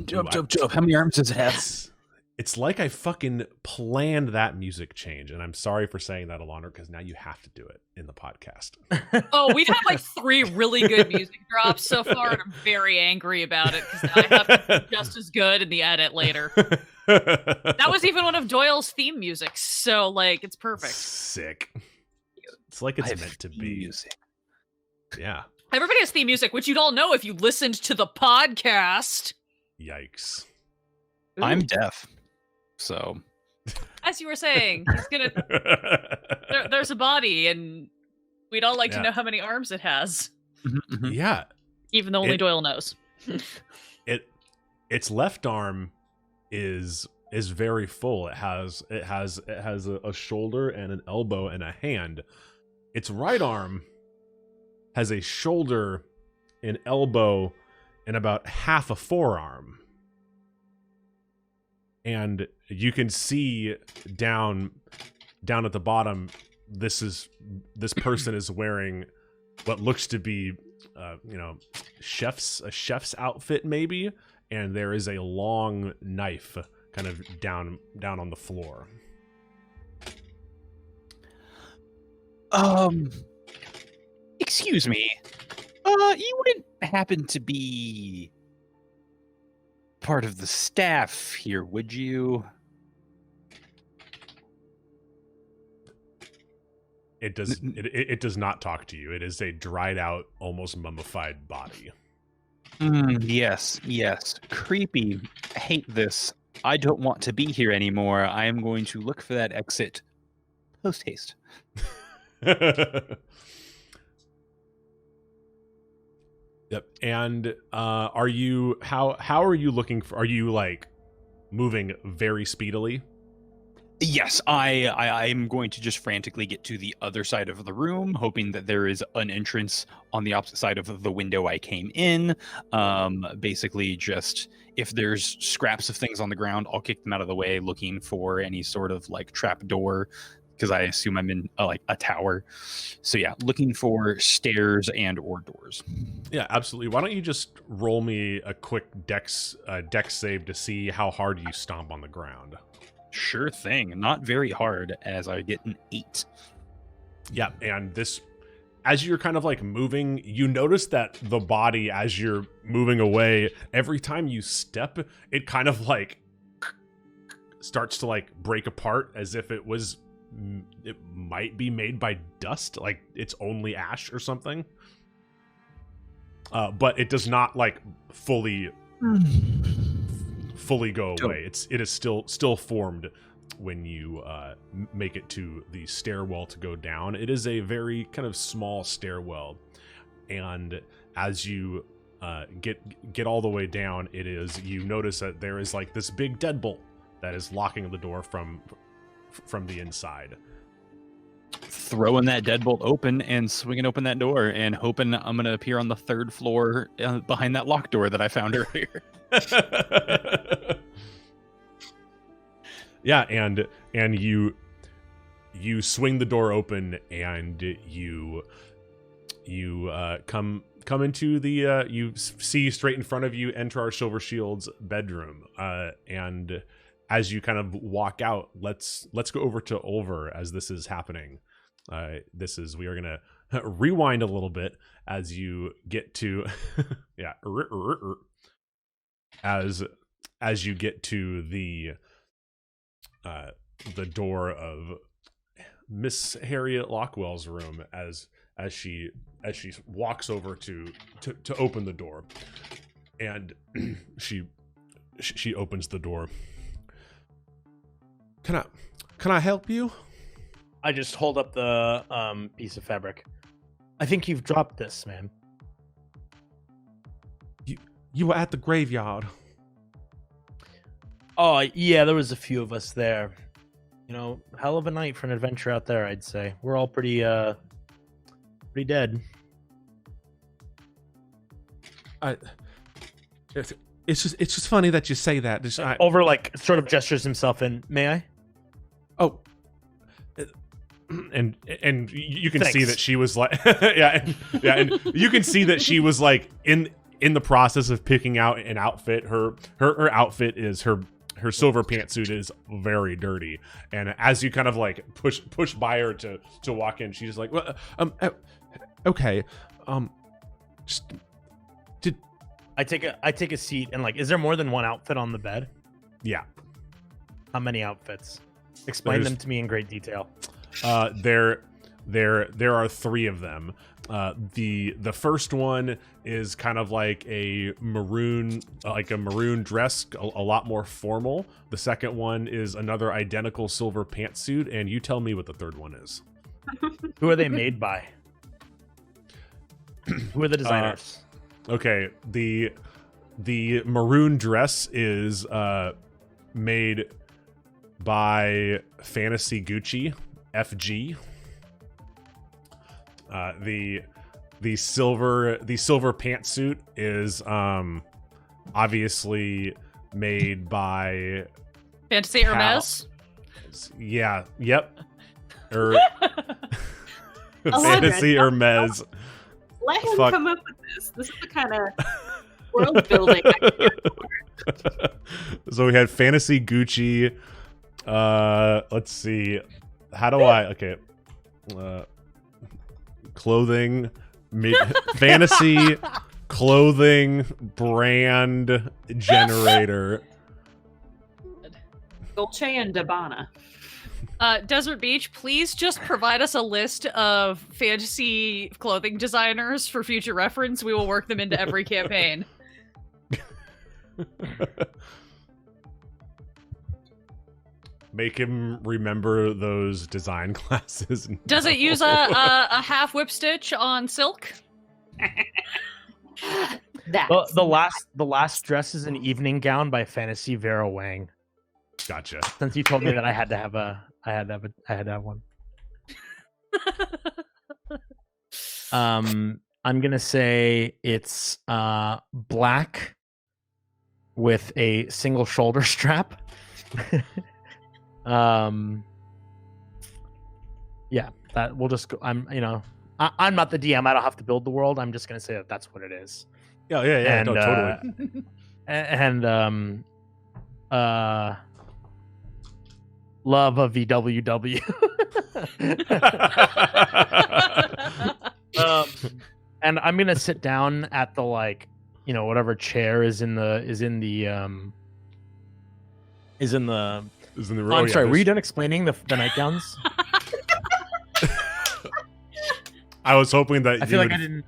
Dope. How many arms does it have? It's like I fucking planned that music change, and I'm sorry for saying that, Alandra, because now you have to do it in the podcast. Oh, we've had like 3 really good music drops so far, and I'm very angry about it because I have to do just as good in the edit later. That was even one of Doyle's theme music, so like it's perfect. Sick. It's like it's meant to be. Music. Yeah. Everybody has theme music, which you'd all know if you listened to the podcast. Yikes. I'm deaf, so. As you were saying, he's gonna. There's a body, and we'd all like to know how many arms it has. Yeah. Even though only Doyle knows. Its left arm is very full. It has a shoulder and an elbow and a hand. Its right arm has a shoulder, an elbow, and about half a forearm. And you can see down at the bottom, this person is wearing what looks to be a chef's outfit maybe, and there is a long knife kind of down on the floor. Excuse me. You wouldn't happen to be part of the staff here, would you? It does not talk to you. It is a dried out, almost mummified body. Yes. Creepy. I hate this. I don't want to be here anymore. I am going to look for that exit post haste. Yep. And are you how are you looking for? Are you like moving very speedily? Yes, I'm going to just frantically get to the other side of the room, hoping that there is an entrance on the opposite side of the window I came in. Basically, just if there's scraps of things on the ground, I'll kick them out of the way, looking for any sort of like trap door, because I assume I'm in like a tower. So yeah, looking for stairs and or doors. Yeah, absolutely. Why don't you just roll me a quick dex save to see how hard you stomp on the ground? Sure thing. Not very hard, as I get an 8. Yeah, and this, as you're kind of like moving, you notice that the body, as you're moving away, every time you step, it kind of like starts to like break apart as if it might be made by dust, like it's only ash or something. But it does not like fully go away. It is still formed when you make it to the stairwell to go down. It is a very kind of small stairwell, and as you get all the way down, you notice that there is like this big deadbolt that is locking the door from the inside. Throwing that deadbolt open and swinging open that door and hoping I'm going to appear on the 3rd floor behind that locked door that I found earlier. Yeah, and you swing the door open and you come into the you see straight in front of you, enter our Silvershield's bedroom, and as you kind of walk out, let's go over to Olver as this is happening. We are gonna rewind a little bit as you get to yeah, as you get to the door of Miss Harriet Lockwell's room, as she walks over to open the door, and she opens the door. Can I help you? I just hold up the piece of fabric. I think you've dropped this, man. You were at the graveyard. Oh, yeah, there was a few of us there. You know, hell of a night for an adventure out there, I'd say. We're all pretty dead. It's just funny that you say that. Over like sort of gestures himself in. May I? Oh. And you can see Thanks. that she was like and you can see that she was like in the process of picking out an outfit. Her outfit is her silver pantsuit is very dirty, and as you kind of like push by her to walk in, she's like, well, okay, just did I take a seat and like, is there more than one outfit on the bed? Yeah. How many outfits? Explain them to me in great detail. There are 3 of them. The first one is kind of like a maroon dress, a lot more formal. The second one is another identical silver pantsuit, and you tell me what the third one is. Who are they made by? Who are the designers? Okay, the maroon dress is made by Fantasy Gucci FG. The silver pantsuit is obviously made by Fantasy Hermes. Yeah, yep. Fantasy Hermes. Let him Fuck. come up with this. This is the kind of world building I can get for. So we had Fantasy Gucci. Let's see. How do I? Okay. Clothing. Fantasy clothing brand generator. Dolce and Gabbana. Desert Beach, please just provide us a list of fantasy clothing designers for future reference. We will work them into every campaign. Make him remember those design classes. Does it use a half whip stitch on silk? That's The last dress is an evening gown by Fantasy Vera Wang. Gotcha. Since you told me that I had to have one. I'm gonna say it's black with a single shoulder strap. Yeah, that we'll just go. I'm not the DM. I don't have to build the world. I'm just gonna say that that's what it is. Yeah, And, no, totally. Love of VWW. And I'm gonna sit down at the whatever chair is in the. Is in the Oh, room. I'm sorry. Were you done explaining the nightgowns? I was hoping that I feel like I didn't.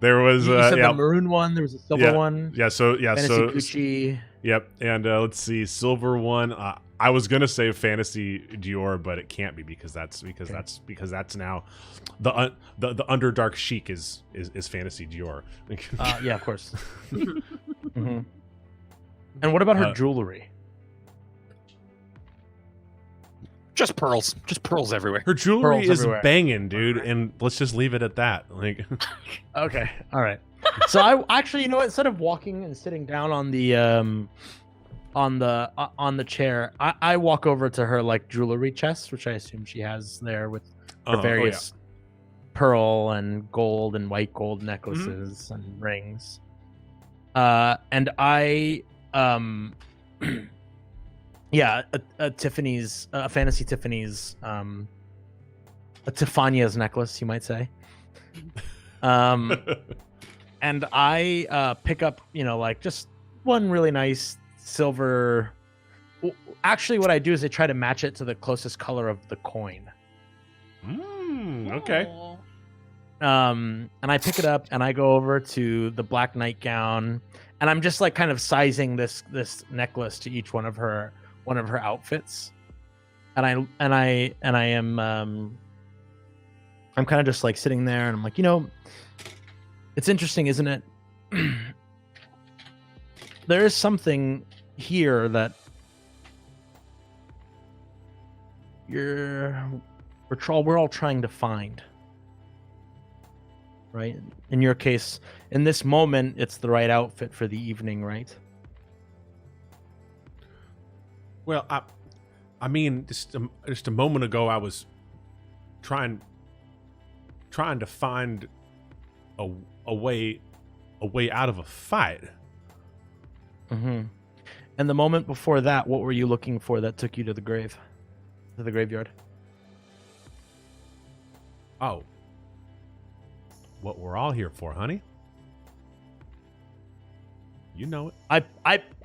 There was You said the maroon one. There was a silver one. Fantasy Gucci. Yep, and let's see, silver one. I was gonna say Fantasy Dior, but it can't be because that's now the Underdark Chic is Fantasy Dior. Yeah, of course. Mm-hmm. And what about her jewelry? Just pearls everywhere. Her jewelry Pearls is everywhere. banging, dude, and let's just leave it at that. Like, Okay, all right. So I actually, instead of walking and sitting down on the chair, I walk over to her jewelry chest, which I assume she has there with her various pearl and gold and white gold necklaces and rings. And I a Tiffany's, a Fantasy Tiffany's, a Tiffany's necklace, you might say. And I pick up, just one really nice silver. Actually, what I do is I try to match it to the closest color of the coin. Okay. Aw. And I pick it up and I go over to the black nightgown, and I'm just kind of sizing this necklace to each one of her outfits. And I am I'm kind of just sitting there, and I'm like, it's interesting, isn't it? There is something here that we're all trying to find. Right? In your case, in this moment, it's the right outfit for the evening, right? Well, I mean, just a moment ago, I was trying to find a way out of a fight. Mm-hmm. And the moment before that, what were you looking for that took you to the graveyard? Oh, what we're all here for, honey. You know it.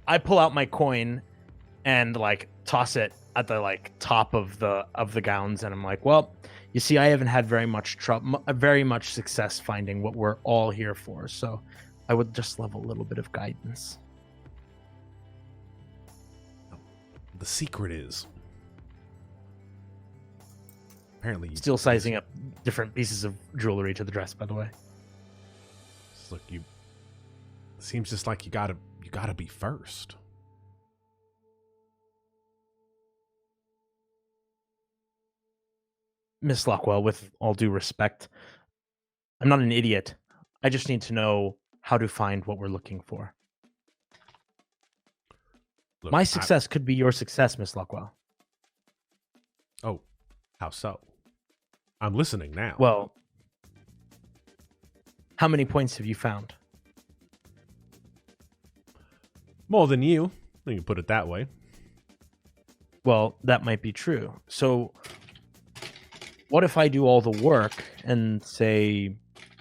I pull out my coin and toss it at the top of the gowns, and I'm like, well, you see, I haven't had very much success finding what we're all here for, so I would just love a little bit of guidance. The secret is apparently Still sizing up different pieces of jewelry to the dress, by the way. Look, seems just like you gotta be first. Miss Lockwell, with all due respect, I'm not an idiot. I just need to know how to find what we're looking for. Look, My success could be your success, Miss Lockwell. Oh, how so? I'm listening now. Well, how many points have you found? More than you. You can put it that way. Well, that might be true. So, what if I do all the work and say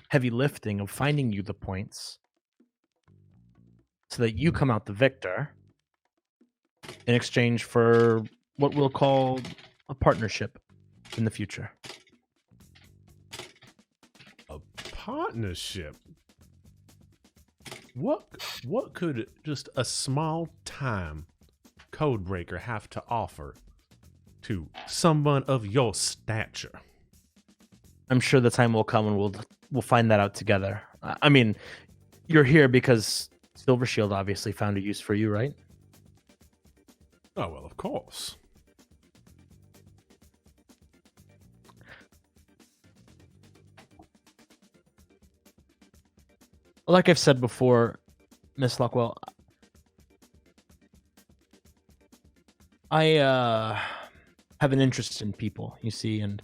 heavy lifting of finding you the points so that you come out the victor in exchange for what we'll call a partnership in the future? A partnership? What could just a small time code breaker have to offer to someone of your stature. I'm sure the time will come and we'll find that out together. I mean, you're here because Silvershield obviously found a use for you, right? Oh, well, of course. Like I've said before, Miss Luckwell, I have an interest in people, you see, and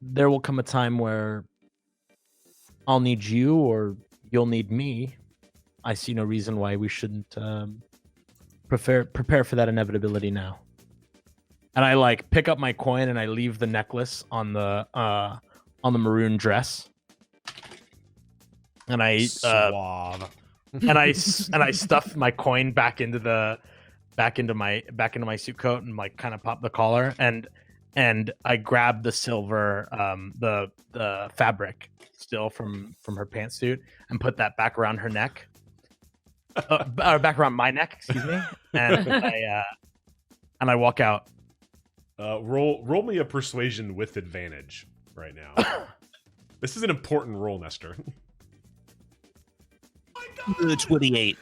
there will come a time where I'll need you or you'll need me. I see no reason why we shouldn't prepare for that inevitability now. And I like pick up my coin and I leave the necklace on the maroon dress. And I Suave. and I stuff my coin back into my suit coat and like kind of pop the collar and I grab the silver the fabric still from her pantsuit and put that back around her neck. Back around my neck, excuse me. And I walk out. Roll me a persuasion with advantage right now. This is an important roll, Nestor. 28.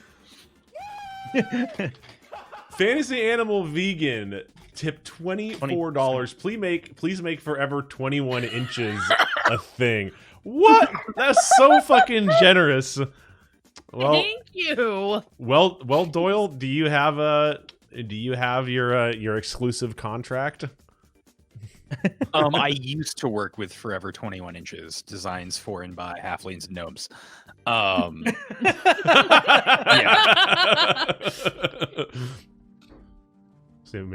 Fantasy Animal Vegan tip $24. Please make Forever 21 inches a thing. What? That's so fucking generous. Well, Thank you. Well, Doyle, do you have your exclusive contract? I used to work with Forever 21 Inches, designs for and by halflings and gnomes. Yeah. So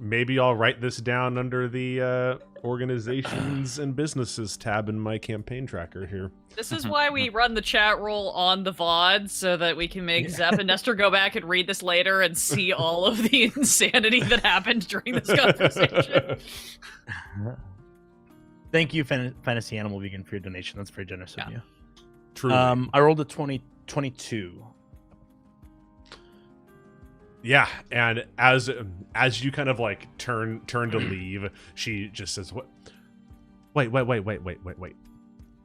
maybe I'll write this down under the organizations and businesses tab in my campaign tracker here. This is why we run the chat roll on the VOD, so that we can make Zep and Nestor go back and read this later and see all of the insanity that happened during this conversation. Thank you, Fantasy Animal Vegan, for your donation. That's very generous of you. True. I rolled a 22. Yeah, and as you kind of like turn to leave, she just says, "What? Wait.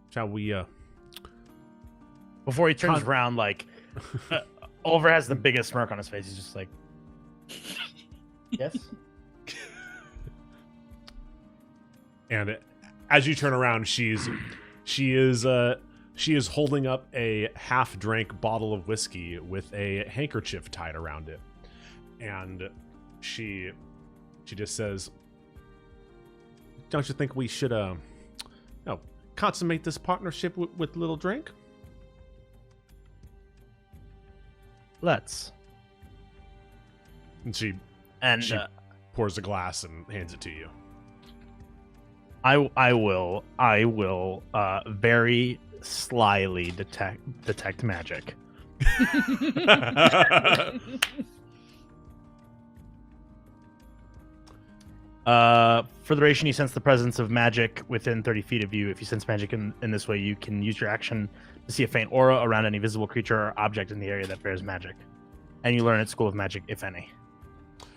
Shall we Before he turns around, like Olver has the biggest smirk on his face. He's just like, "Yes." And as you turn around, she is holding up a half-drank bottle of whiskey with a handkerchief tied around it. And she just says, "Don't you think we should consummate this partnership with Little Drink?" Let's. And she And pours a glass and hands it to you. I will very slyly detect magic. For the duration, you sense the presence of magic within 30 feet of you. If you sense magic in this way, you can use your action to see a faint aura around any visible creature or object in the area that bears magic. And you learn at School of Magic, if any.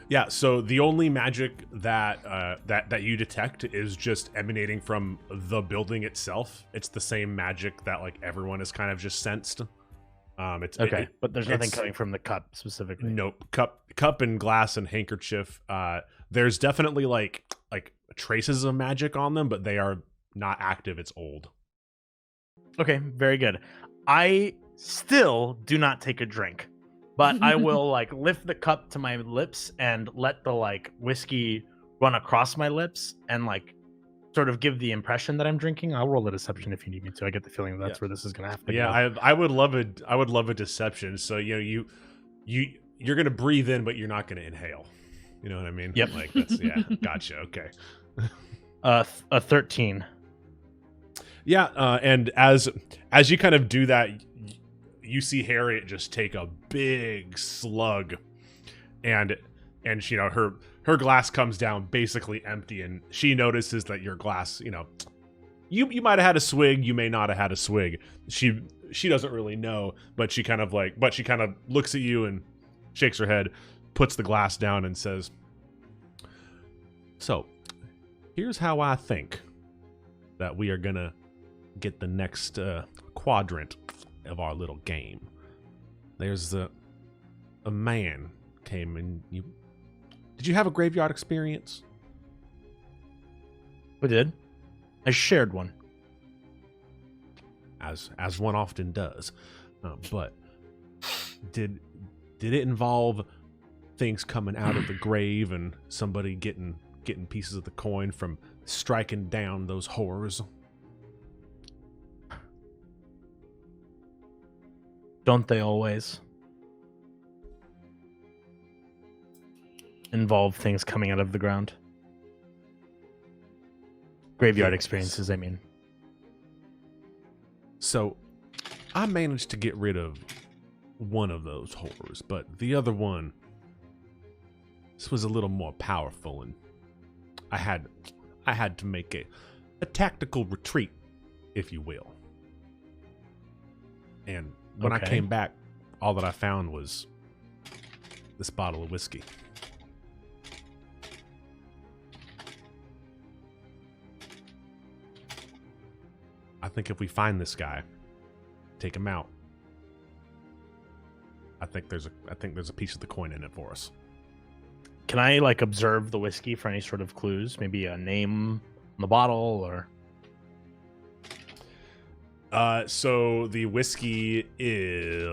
Yeah, so the only magic that you detect is just emanating from the building itself. It's the same magic that like everyone has kind of just sensed. But there's nothing coming from the cup specifically. Nope. Cup and glass and handkerchief. There's definitely like traces of magic on them, but they are not active. It's old. Okay, very good. I still do not take a drink, but I will like lift the cup to my lips and let the like whiskey run across my lips and like sort of give the impression that I'm drinking. I'll roll a deception if you need me to. I get the feeling that's where this is gonna have to go. I would love a deception. So you're gonna breathe in, but you're not gonna inhale. You know what I mean? Yep. Like that's gotcha. Okay. A 13. Yeah, and as you kind of do that, you see Harriet just take a big slug, and her glass comes down basically empty, and she notices that your glass, you might have had a swig, you may not have had a swig. She doesn't really know, but she kind of looks at you and shakes her head, puts the glass down, and says, So, here's how I think that we are gonna get the next quadrant of our little game. There's a man came and you. Did you have a graveyard experience? We did. I shared one. As one often does, but did it involve things coming out of the grave and somebody getting pieces of the coin from striking down those horrors? Don't they always involve things coming out of the ground? Graveyard Yes. experiences, I mean. So, I managed to get rid of one of those horrors, but the other one, this was a little more powerful, and I had to make a tactical retreat, if you will. And when I Okay. came back, all that I found was this bottle of whiskey. I think if we find this guy, take him out, I think there's a piece of the coin in it for us. Can I like observe the whiskey for any sort of clues? Maybe a name on the bottle or So the whiskey is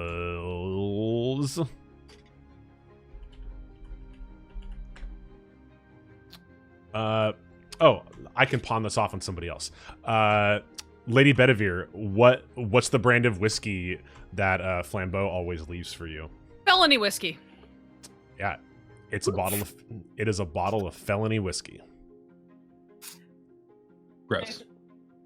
oh, I can pawn this off on somebody else. Lady Bedivere, what's the brand of whiskey that Flambeau always leaves for you? Felony whiskey. Yeah, it is a bottle of felony whiskey. Gross.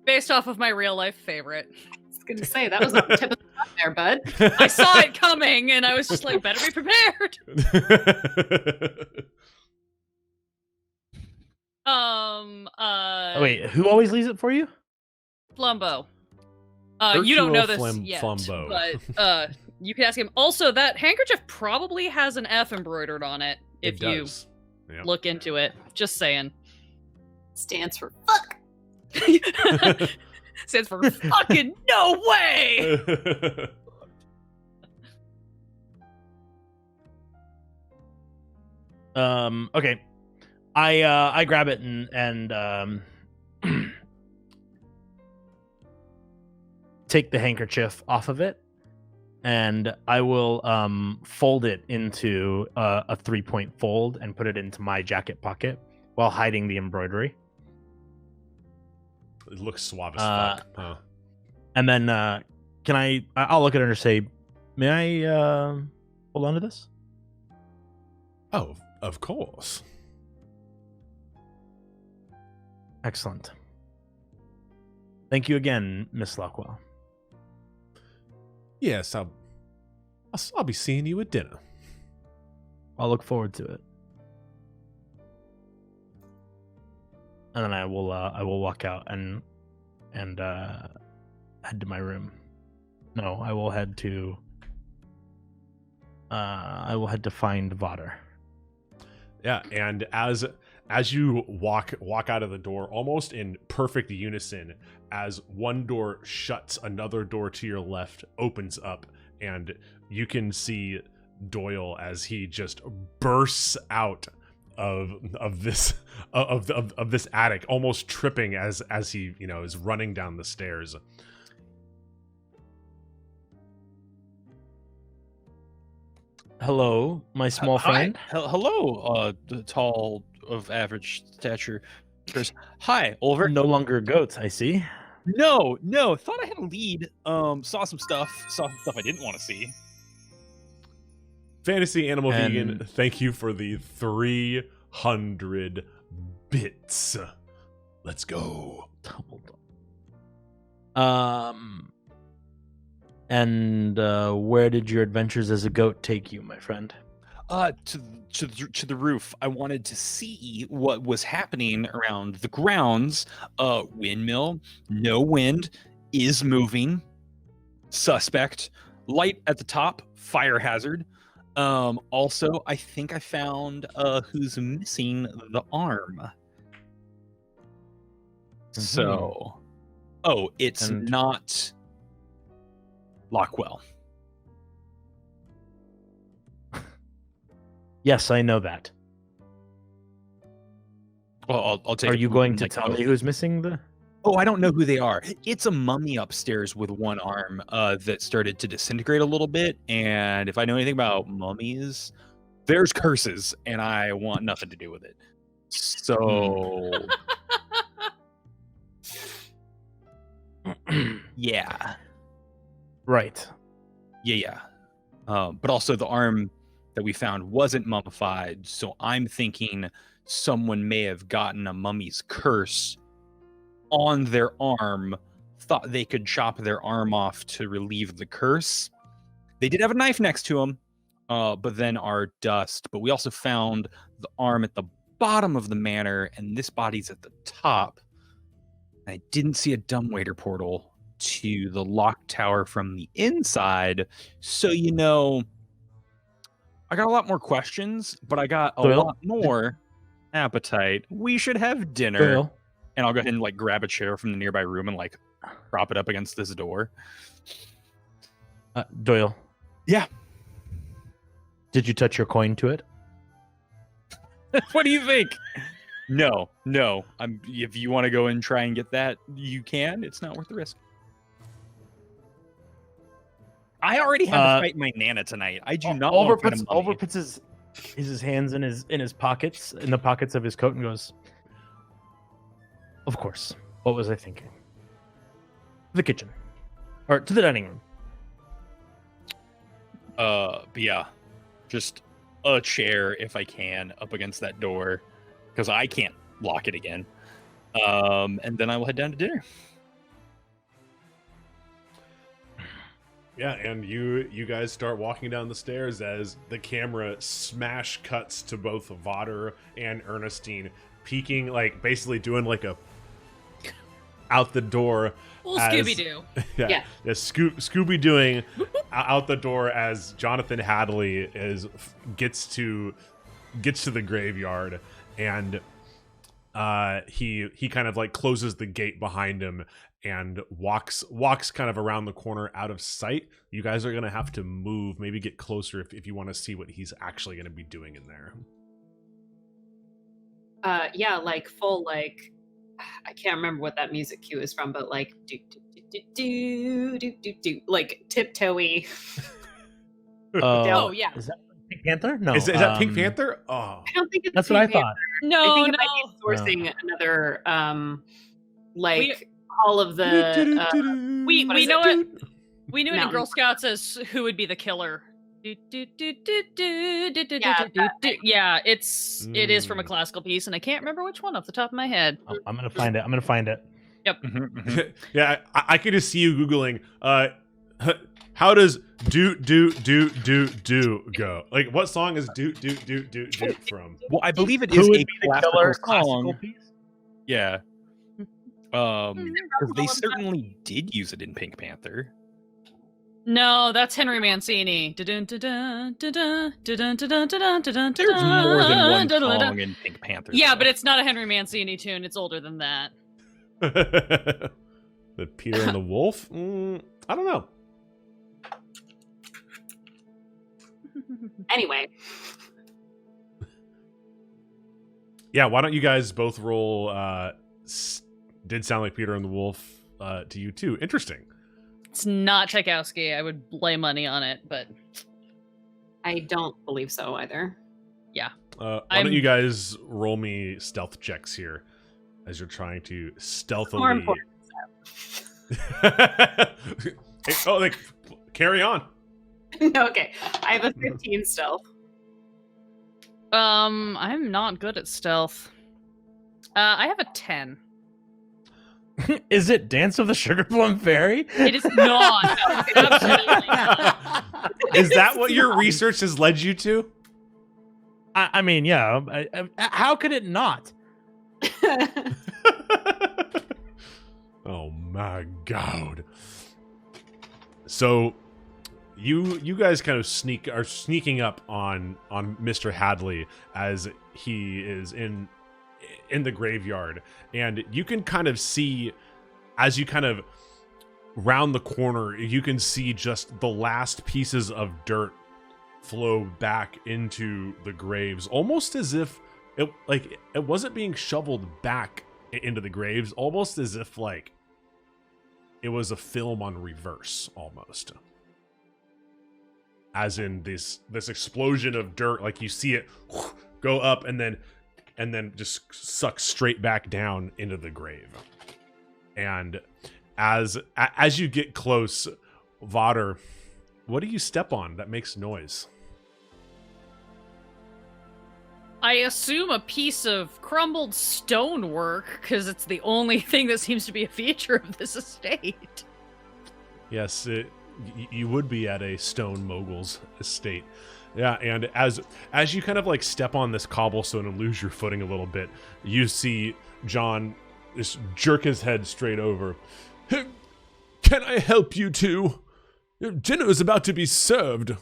Based off of my real life favorite. I was gonna say that was on the tip of the tongue there, bud. I saw it coming and I was just like, better be prepared. wait, who always leaves it for you? Flumbo. You don't know this Hercule yet, Flambeau. but you can ask him. Also, that handkerchief probably has an F embroidered on it if It you does. Yep. look into it. Just saying. Stands for fuck. Stands for fucking no way. Okay. I grab it and take the handkerchief off of it, and I will fold it into a 3-point fold and put it into my jacket pocket while hiding the embroidery. It looks suave as fuck. Huh. And then I'll look at her and say, may I hold on to this? Oh, of course. Excellent. Thank you again, Miss Lockwell. Yes, I'll be seeing you at dinner. I'll look forward to it. And then I will walk out and head to my room. No, I will head to find Vader. Yeah, and as you walk out of the door, almost in perfect unison, as one door shuts, another door to your left opens up, and you can see Doyle as he just bursts out of this attic, almost tripping as he is running down the stairs. Hello, my small friend. Hello, the tall of average stature. Hi, Olver. No longer goats, I see. No. Thought I had a lead. Saw some stuff I didn't want to see. Fantasy Animal And- Vegan, thank you for the 300 bits. Let's go. And where did your adventures as a goat take you, my friend? To the roof. I wanted to see what was happening around the grounds. Windmill, no wind, is moving. Suspect. Light at the top, fire hazard. Also, I think I found who's missing the arm. So, oh, it's And- not Lockwell. Yes, I know that. Well, I'll take. Are it you from, going to like, tell oh, me who's missing the? Oh, I don't know who they are. It's a mummy upstairs with one arm that started to disintegrate a little bit. And if I know anything about mummies, there's curses, and I want nothing to do with it. So, yeah. Right. Yeah. But also the arm that we found wasn't mummified, so I'm thinking someone may have gotten a mummy's curse on their arm, thought they could chop their arm off to relieve the curse. They did have a knife next to them, but then are dust. But we also found the arm at the bottom of the manor, and this body's at the top. I didn't see a dumbwaiter portal to the lock tower from the inside, so I got a lot more questions, but I got a Doyle? lot more appetite. We should have dinner. Doyle, And I'll go ahead and like grab a chair from the nearby room and like prop it up against this door. Doyle. Yeah. Did you touch your coin to it? What do you think? No. If you want to go and try and get that, you can. It's not worth the risk. I already had to fight my Nana tonight. I do not Olver want to fight a mummy. Olver puts his hands in his pockets, in the pockets of his coat, and goes, "Of course. What was I thinking? The kitchen, or to the dining room." But yeah, just a chair if I can up against that door because I can't lock it again. And then I will head down to dinner. Yeah, and you guys start walking down the stairs as the camera smash cuts to both Vader and Ernestine peeking, like basically doing like a out the door. Well, as- Scooby Doo. Yeah. Scooby doing out the door as Jonathan Hadley gets to the graveyard, and he kind of like closes the gate behind him and walks kind of around the corner out of sight. You guys are gonna have to move, maybe get closer if you want to see what he's actually gonna be doing in there. Yeah, like full like I can't remember what that music cue is from, but like do do do do do do do like tiptoey. Oh yeah. Is that Pink Panther? No. Is that Pink Panther? Oh, I don't think it's That's what I Pink Panther. thought. I No, think it no. might be sourcing another like all of the We what is know it? it. We knew it in Mountain. Girl Scouts as who would be the killer. Yeah, it is from a classical piece, and I can't remember which one off the top of my head. Oh, I'm gonna find it. yeah. I could just see you googling. How does do go? Like, what song is do from? Well, I believe it Who is would a be the killer classical classical song. piece? Yeah. 'Cause they certainly did use it in Pink Panther. No, that's Henry Mancini. There's There's more than one song in Pink Panther. Yeah, though. but it's not a Henry Mancini tune. It's older than that. The Peter and the Wolf? I don't know. Anyway, Yeah, why don't you guys both roll? Did sound like Peter and the Wolf to you too. Interesting. It's not Tchaikovsky. I would lay money on it, but I don't believe so either. Why don't you guys roll me stealth checks here as you're trying to More stealthily. important. Oh, like carry on. No, okay. I have a 15 stealth. I'm not good at stealth. I have a 10. Is it Dance of the Sugar Plum Fairy? It is not. No, it's absolutely not. Is that what your research has led you to? I mean, yeah. How could it not? Oh my god. So you guys kind of are sneaking up on Mr. Hadley as he is in in the graveyard, and you can kind of see as you kind of round the corner, you can see just the last pieces of dirt flow back into the graves, almost as if it wasn't being shoveled back into the graves, almost as if like it was a film on reverse, almost. As in this explosion of dirt, like you see it go up and then just suck straight back down into the grave. And as you get close, Vader, what do you step on that makes noise? I assume a piece of crumbled stonework, because it's the only thing that seems to be a feature of this estate. Yes, you would be at a stone mogul's estate. Yeah, and as you kind of like step on this cobblestone and lose your footing a little bit, you see John just jerk his head straight over. Can I help you two? Your dinner is about to be served.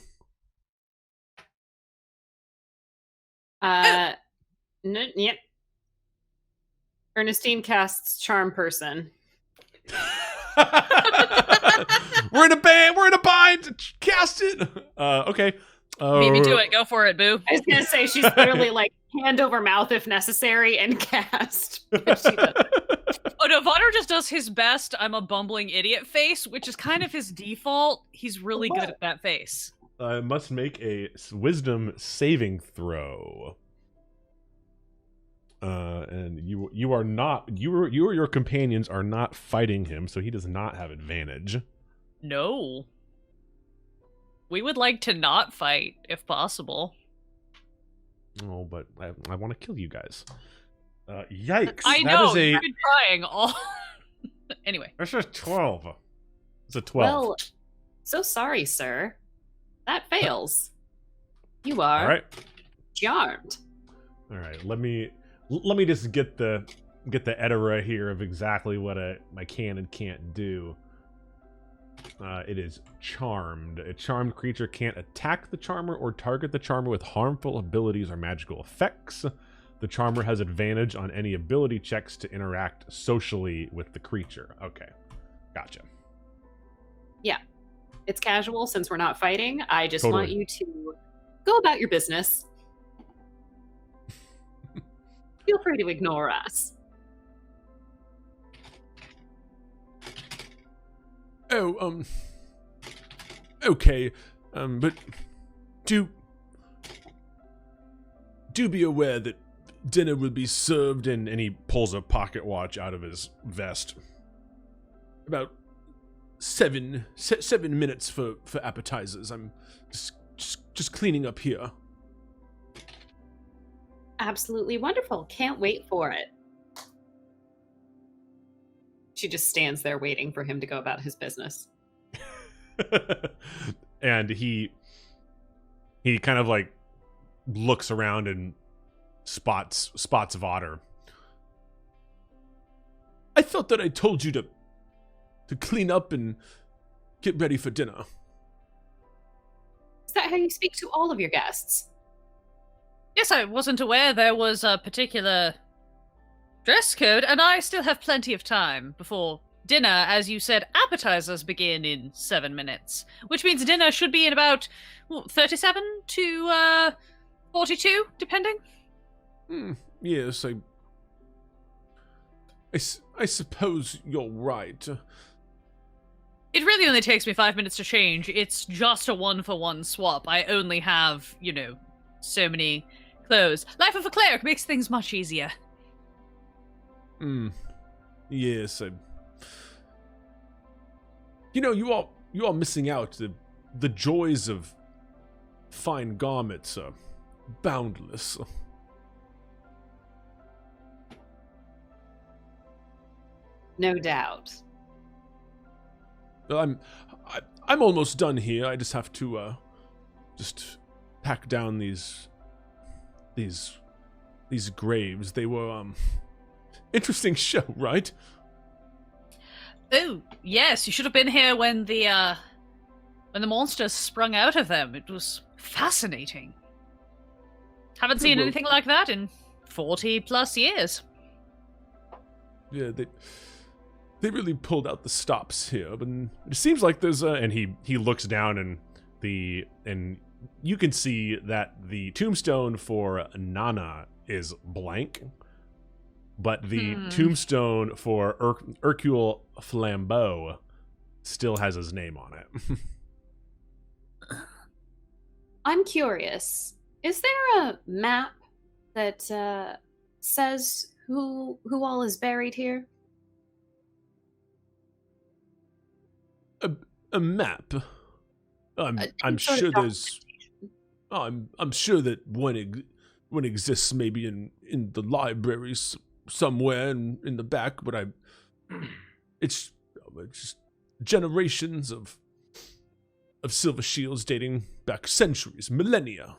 Yep. Ernestine casts Charm Person. We're in a bind. Cast it. Okay. Beat me to it. Go for it, boo. I was gonna say she's literally like hand over mouth if necessary and cast. Oh no, Vader just does his best I'm a bumbling idiot face, which is kind of his default. He's really good at that face. I must make a wisdom saving throw. And you are not, you or your companions are not fighting him, so he does not have advantage. No. We would like to not fight, if possible. Oh, but I want to kill you guys. Yikes. I know, you've been trying all... Anyway. That's just 12. It's a 12. Well, so sorry, sir. That fails. You are all right. charmed. All right, let me just get the edera here of exactly what my cannon can't do. It is charmed. A charmed creature can't attack the charmer or target the charmer with harmful abilities or magical effects. The charmer has advantage on any ability checks to interact socially with the creature. Okay, gotcha. Yeah, it's casual since we're not fighting. I just Totally. want you to go about your business. Feel free to ignore us. Oh, okay, but do be aware that dinner will be served in, and he pulls a pocket watch out of his vest. About 7 minutes for appetizers. I'm just cleaning up here. Absolutely wonderful. Can't wait for it. She just stands there waiting for him to go about his business. And he kind of like looks around and spots Vader. I thought that I told you to clean up and get ready for dinner. Is that how you speak to all of your guests? Yes, I wasn't aware there was a particular dress code, and I still have plenty of time before dinner. As you said, appetizers begin in 7 minutes, which means dinner should be in about 37 to 42, depending. Yes, I suppose you're right. It really only takes me 5 minutes to change. It's just a 1-for-1 swap. I only have, so many clothes. Life of a cleric makes things much easier. Yes, you all missing out. The joys of fine garments are boundless. No doubt. I'm almost done here. I just have to just pack down these graves. They were interesting show, right? Oh, yes, you should have been here when the monsters sprung out of them. It was fascinating. Haven't seen anything like that in 40 plus years. Yeah, they really pulled out the stops here, but it seems like there's a, and he looks down and you can see that the tombstone for Nana is blank, but the tombstone for Hercule Flambeau still has his name on it. I'm curious. Is there a map that says who all is buried here? A map. I'm sure there's. I'm sure that one exists maybe in the libraries somewhere in the back, but it's just generations of silver shields dating back centuries, millennia.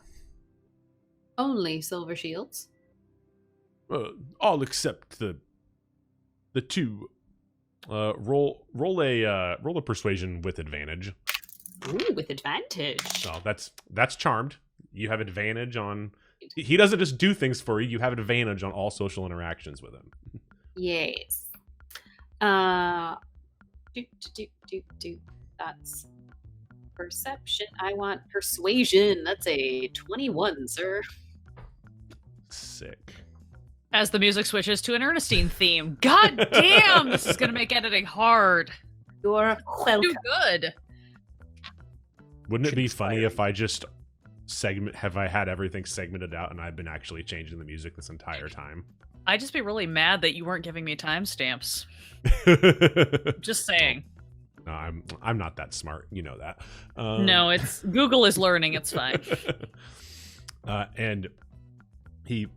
Only silver shields? All except the two. Roll a persuasion with advantage. Ooh, with advantage. Oh, that's charmed. You have advantage on. He doesn't just do things for you. You have advantage on all social interactions with him. Yes. That's perception. I want persuasion. That's a 21, sir. Sick. As the music switches to an Ernestine theme. God damn, this is gonna make editing hard. You're welcome. Too good. Wouldn't it be funny if I just I had everything segmented out and I've been actually changing the music this entire time? I'd just be really mad that you weren't giving me timestamps. Just saying. No, I'm not that smart. You know that. No, it's Google is learning. It's fine. And he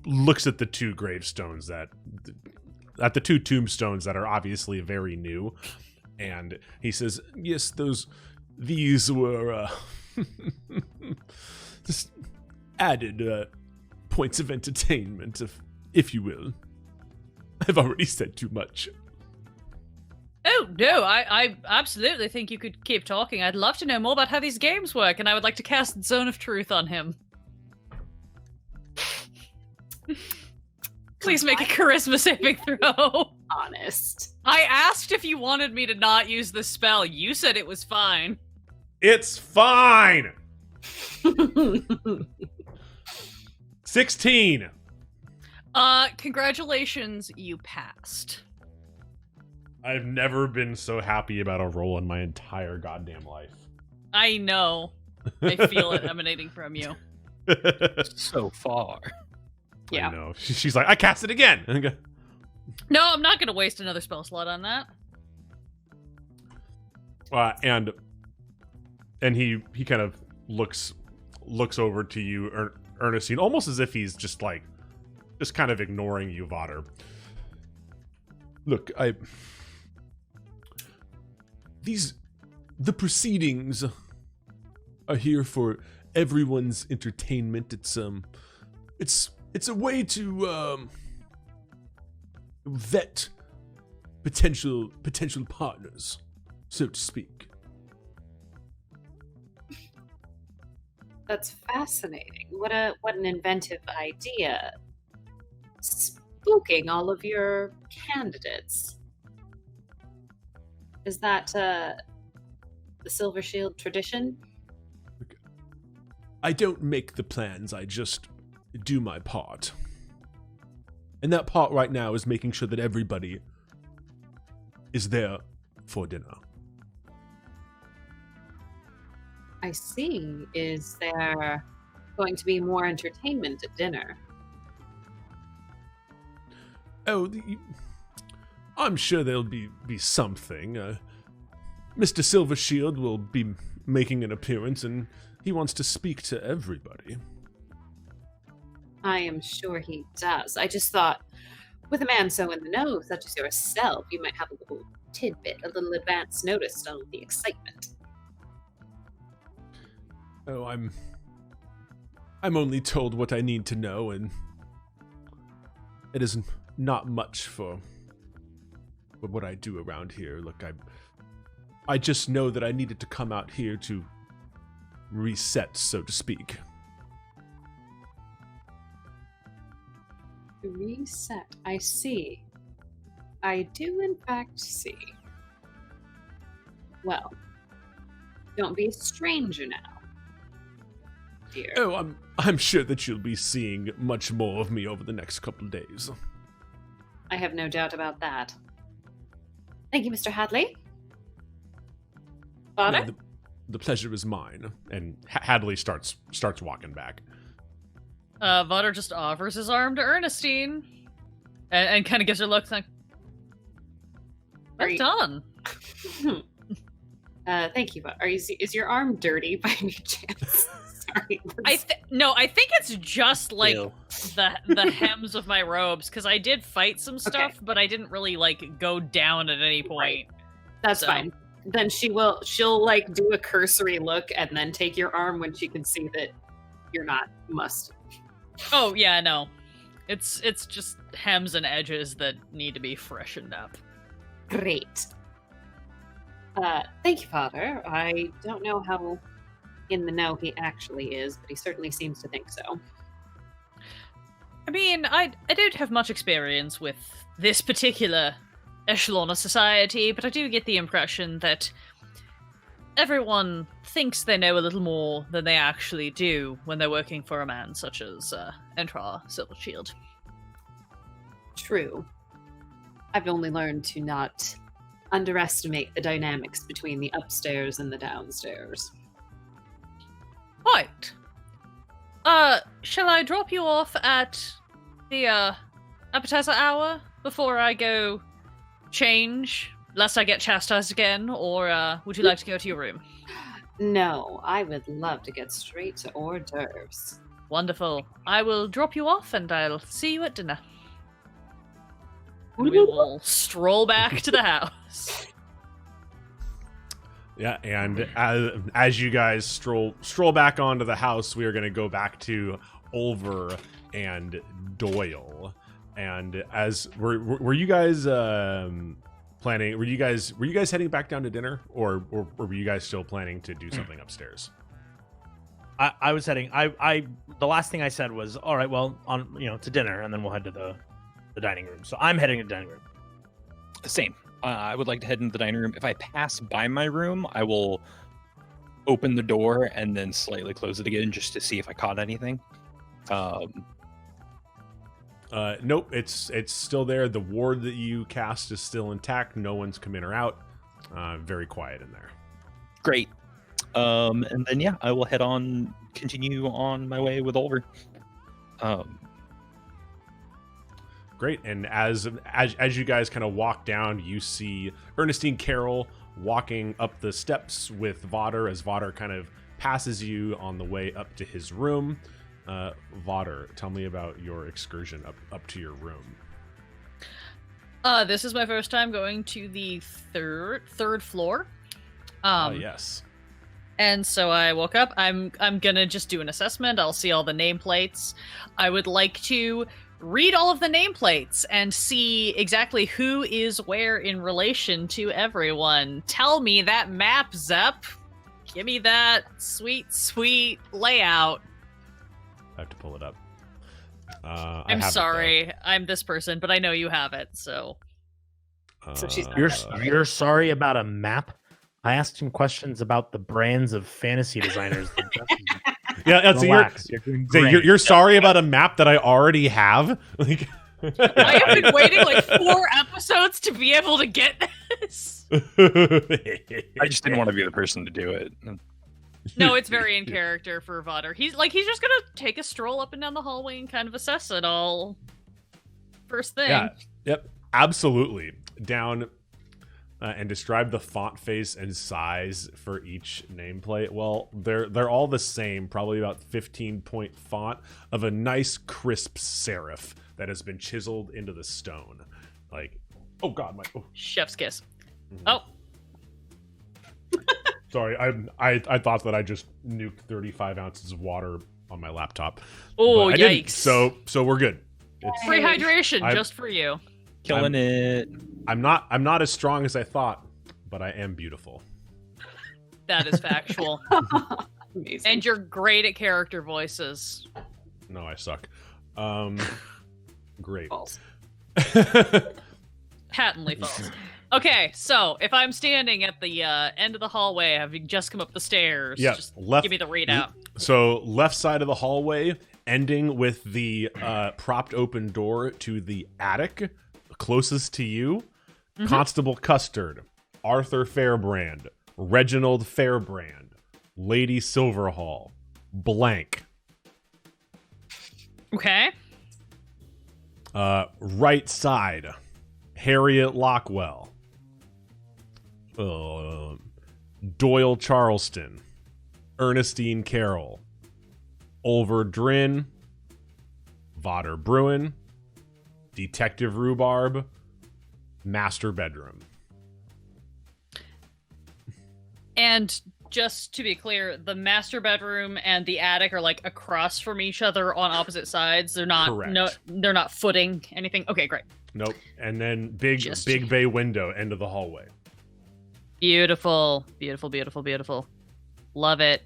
looks at the two gravestones at the two tombstones that are obviously very new, and he says, "Yes, these were just added points of entertainment, if you will. I've already said too much." Oh, no, I absolutely think you could keep talking. I'd love to know more about how these games work, and I would like to cast Zone of Truth on him. Please make a charisma saving throw. Honest. I asked if you wanted me to not use the spell. You said it was fine. It's fine! 16! Congratulations, you passed. I've never been so happy about a roll in my entire goddamn life. I know. I feel it emanating from you. So far. Yeah. I know. She's like, I cast it again! No, I'm not going to waste another spell slot on that. And he kind of looks over to you, Ernestine, almost as if he's just kind of ignoring you, Vader. Look, the proceedings are here for everyone's entertainment. It's a way to vet potential partners, so to speak. That's fascinating. What an inventive idea. Spooking all of your candidates. Is that the Silvershield tradition? I don't make the plans, I just do my part. And that part right now is making sure that everybody is there for dinner. I see. Is there going to be more entertainment at dinner? Oh, I'm sure there'll be something. Mr. Silvershield will be making an appearance, and he wants to speak to everybody. I am sure he does. I just thought, with a man so in the know, such as yourself, you might have a little tidbit, a little advance notice on the excitement. Oh, I'm only told what I need to know, and it is not much for what I do around here. Look, I just know that I needed to come out here to reset, so to speak. Reset. I see. I do in fact see. Well, don't be a stranger now, dear. Oh, I'm sure that you'll be seeing much more of me over the next couple of days. I have no doubt about that. Thank you, Mr. Hadley. Father? No, the pleasure is mine. And Hadley starts walking back. Vader just offers his arm to Ernestine and kind of gives her a look like, well done. Thank you. Is your arm dirty by any chance? Sorry. I think it's just like the hems of my robes, because I did fight some stuff, but I didn't really like go down at any point. Right. That's fine. Then she'll like do a cursory look and then take your arm when she can see that you're not must. Oh yeah, no. It's just hems and edges that need to be freshened up. Great. Thank you, Father. I don't know how in the know he actually is, but he certainly seems to think so. I mean, I don't have much experience with this particular echelon of society, but I do get the impression that everyone thinks they know a little more than they actually do when they're working for a man such as Entra Silvershield. True. I've only learned to not underestimate the dynamics between the upstairs and the downstairs. Right. Shall I drop you off at the appetizer hour before I go change, lest I get chastised again, or would you like to go to your room? No, I would love to get straight to hors d'oeuvres. Wonderful. I will drop you off and I'll see you at dinner. And we will stroll back to the house. Yeah, and as you guys stroll back onto the house, we are going to go back to Olver and Doyle. And as were you guys planning? Were you guys heading back down to dinner, or were you guys still planning to do something upstairs? I was heading. The last thing I said was, all right, well, to dinner, and then we'll head to the dining room. So I'm heading to the dining room. Same. I would like to head into the dining room. If I pass by my room, I will open the door and then slightly close it again just to see if I caught anything. Nope, it's still there. The ward that you cast is still intact. No one's come in or out. Very quiet in there. Great. And then I will continue on my way with Olver. Great, and as you guys kind of walk down, you see Ernestine Carroll walking up the steps with Vader as Vader kind of passes you on the way up to his room. Vader, tell me about your excursion up to your room. This is my first time going to the third floor. Yes. And so I woke up. I'm gonna just do an assessment. I'll see all the nameplates. I would like to read all of the nameplates and see exactly who is where in relation to everyone. Tell me that map, Zep. Give me that sweet layout. I have to pull it up. I'm sorry, I'm this person, but I know you have it, so. So she's not You're sorry about a map? I asked him questions about the brands of fantasy designers. Yeah, that's you're sorry about a map that I already have. Like, I have been waiting like 4 episodes to be able to get this. I just didn't want to be the person to do it. No, it's very in character for Vader. He's just gonna take a stroll up and down the hallway and kind of assess it all first thing. Yeah, yep, absolutely. Down and describe the font face and size for each nameplate. Well, they're all the same, probably about 15-point font of a nice crisp serif that has been chiseled into the stone. Like, oh god, Chef's kiss. Mm-hmm. Oh. Sorry, I thought that I just nuked 35 ounces of water on my laptop. Oh, yikes! didn't, so we're good. It's free hydration just for you. Killing it. I'm not as strong as I thought, but I am beautiful. That is factual. Amazing. And you're great at character voices. No, I suck. Great. False. Patently false. Okay, so if I'm standing at the end of the hallway, having just come up the stairs, Yeah, just left. give me the readout. So left side of the hallway, ending with the propped open door to the attic, closest to you. Constable Custard, Arthur Fairbrand, Reginald Fairbrand, Lady Silverhall, blank. Okay. Right side, Harriet Lockwell, Doyle Charleston, Ernestine Carroll, Olver Drin, Vader Bruin, Detective Rhubarb, Master Bedroom. And just to be clear, the master bedroom and the attic are like across from each other on opposite sides. They're not Correct. they're not footing anything. Okay, great. Nope. And then big Just- bay window, end of the hallway. Beautiful. Beautiful, beautiful, beautiful. Love it.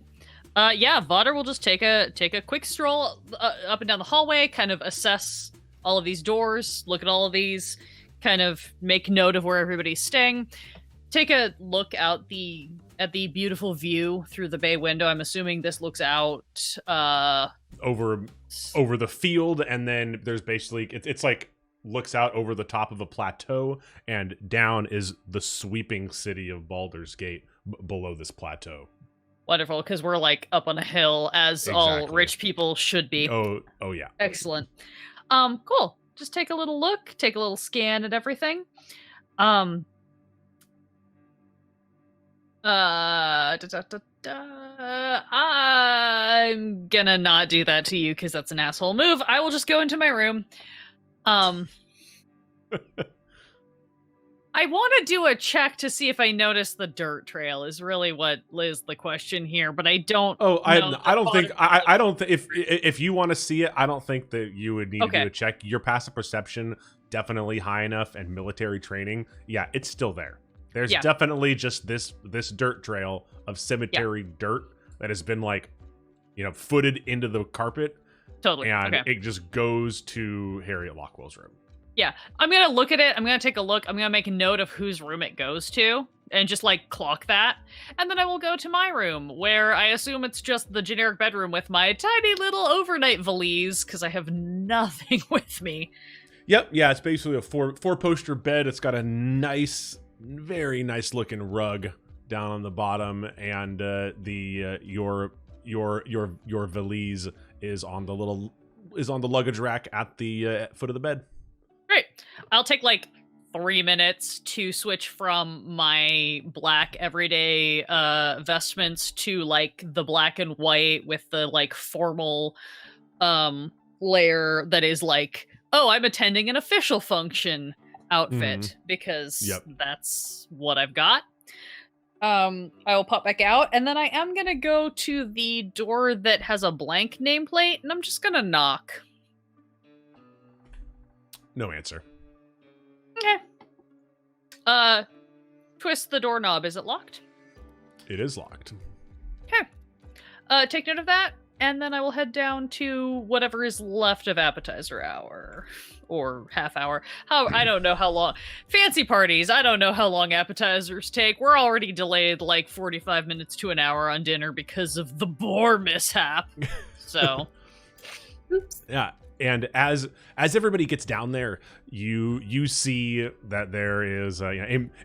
Yeah, Vader will just take a quick stroll up and down the hallway, kind of assess all of these doors, look at all of these, kind of make note of where everybody's staying. Take a look at the beautiful view through the bay window. I'm assuming this looks out Over the field, and then there's basically it's like looks out over the top of a plateau, and down is the sweeping city of Baldur's Gate below this plateau. wonderful, because we're like up on a hill, as all Exactly. rich people should be. Oh yeah. Excellent. Cool. Just take a little look, take a little scan at everything. I'm gonna not do that to you because that's an asshole move. I will just go into my room. I want to do a check to see if I notice the dirt trail is really what is the question here, but I don't. Oh, I know don't the think bottom- I don't think if you want to see it, I don't think that you would need to Okay. do a check. Your passive perception definitely high enough, and military training, yeah, it's still there. There's Yeah. definitely just this dirt trail of cemetery dirt that has been like, footed into the carpet, Totally. and Okay. it just goes to Harriet Lockwell's room. Yeah, I'm gonna look at it. I'm gonna take a look. I'm gonna make a note of whose room it goes to, and just like clock that. And then I will go to my room, where I assume it's just the generic bedroom with my tiny little overnight valise, because I have nothing with me. Yep, yeah, it's basically a four poster bed. It's got a nice, very nice looking rug down on the bottom, and your valise is on the luggage rack at the foot of the bed. Great. I'll take like 3 minutes to switch from my black everyday vestments to like the black and white with the like formal layer that is like, oh, I'm attending an official function outfit, because Yep. that's what I've got. I will pop back out, and then I am gonna go to the door that has a blank nameplate, and I'm just gonna knock. No answer. Okay. Twist the doorknob. Is it locked? It is locked. Take note of that, and then I will head down to whatever is left of appetizer hour. Or half hour. I don't know how long. Fancy parties, I don't know how long appetizers take. We're already delayed like 45 minutes to an hour on dinner because of the boar mishap. So, Oops. Yeah, and as everybody gets down there, you see that there is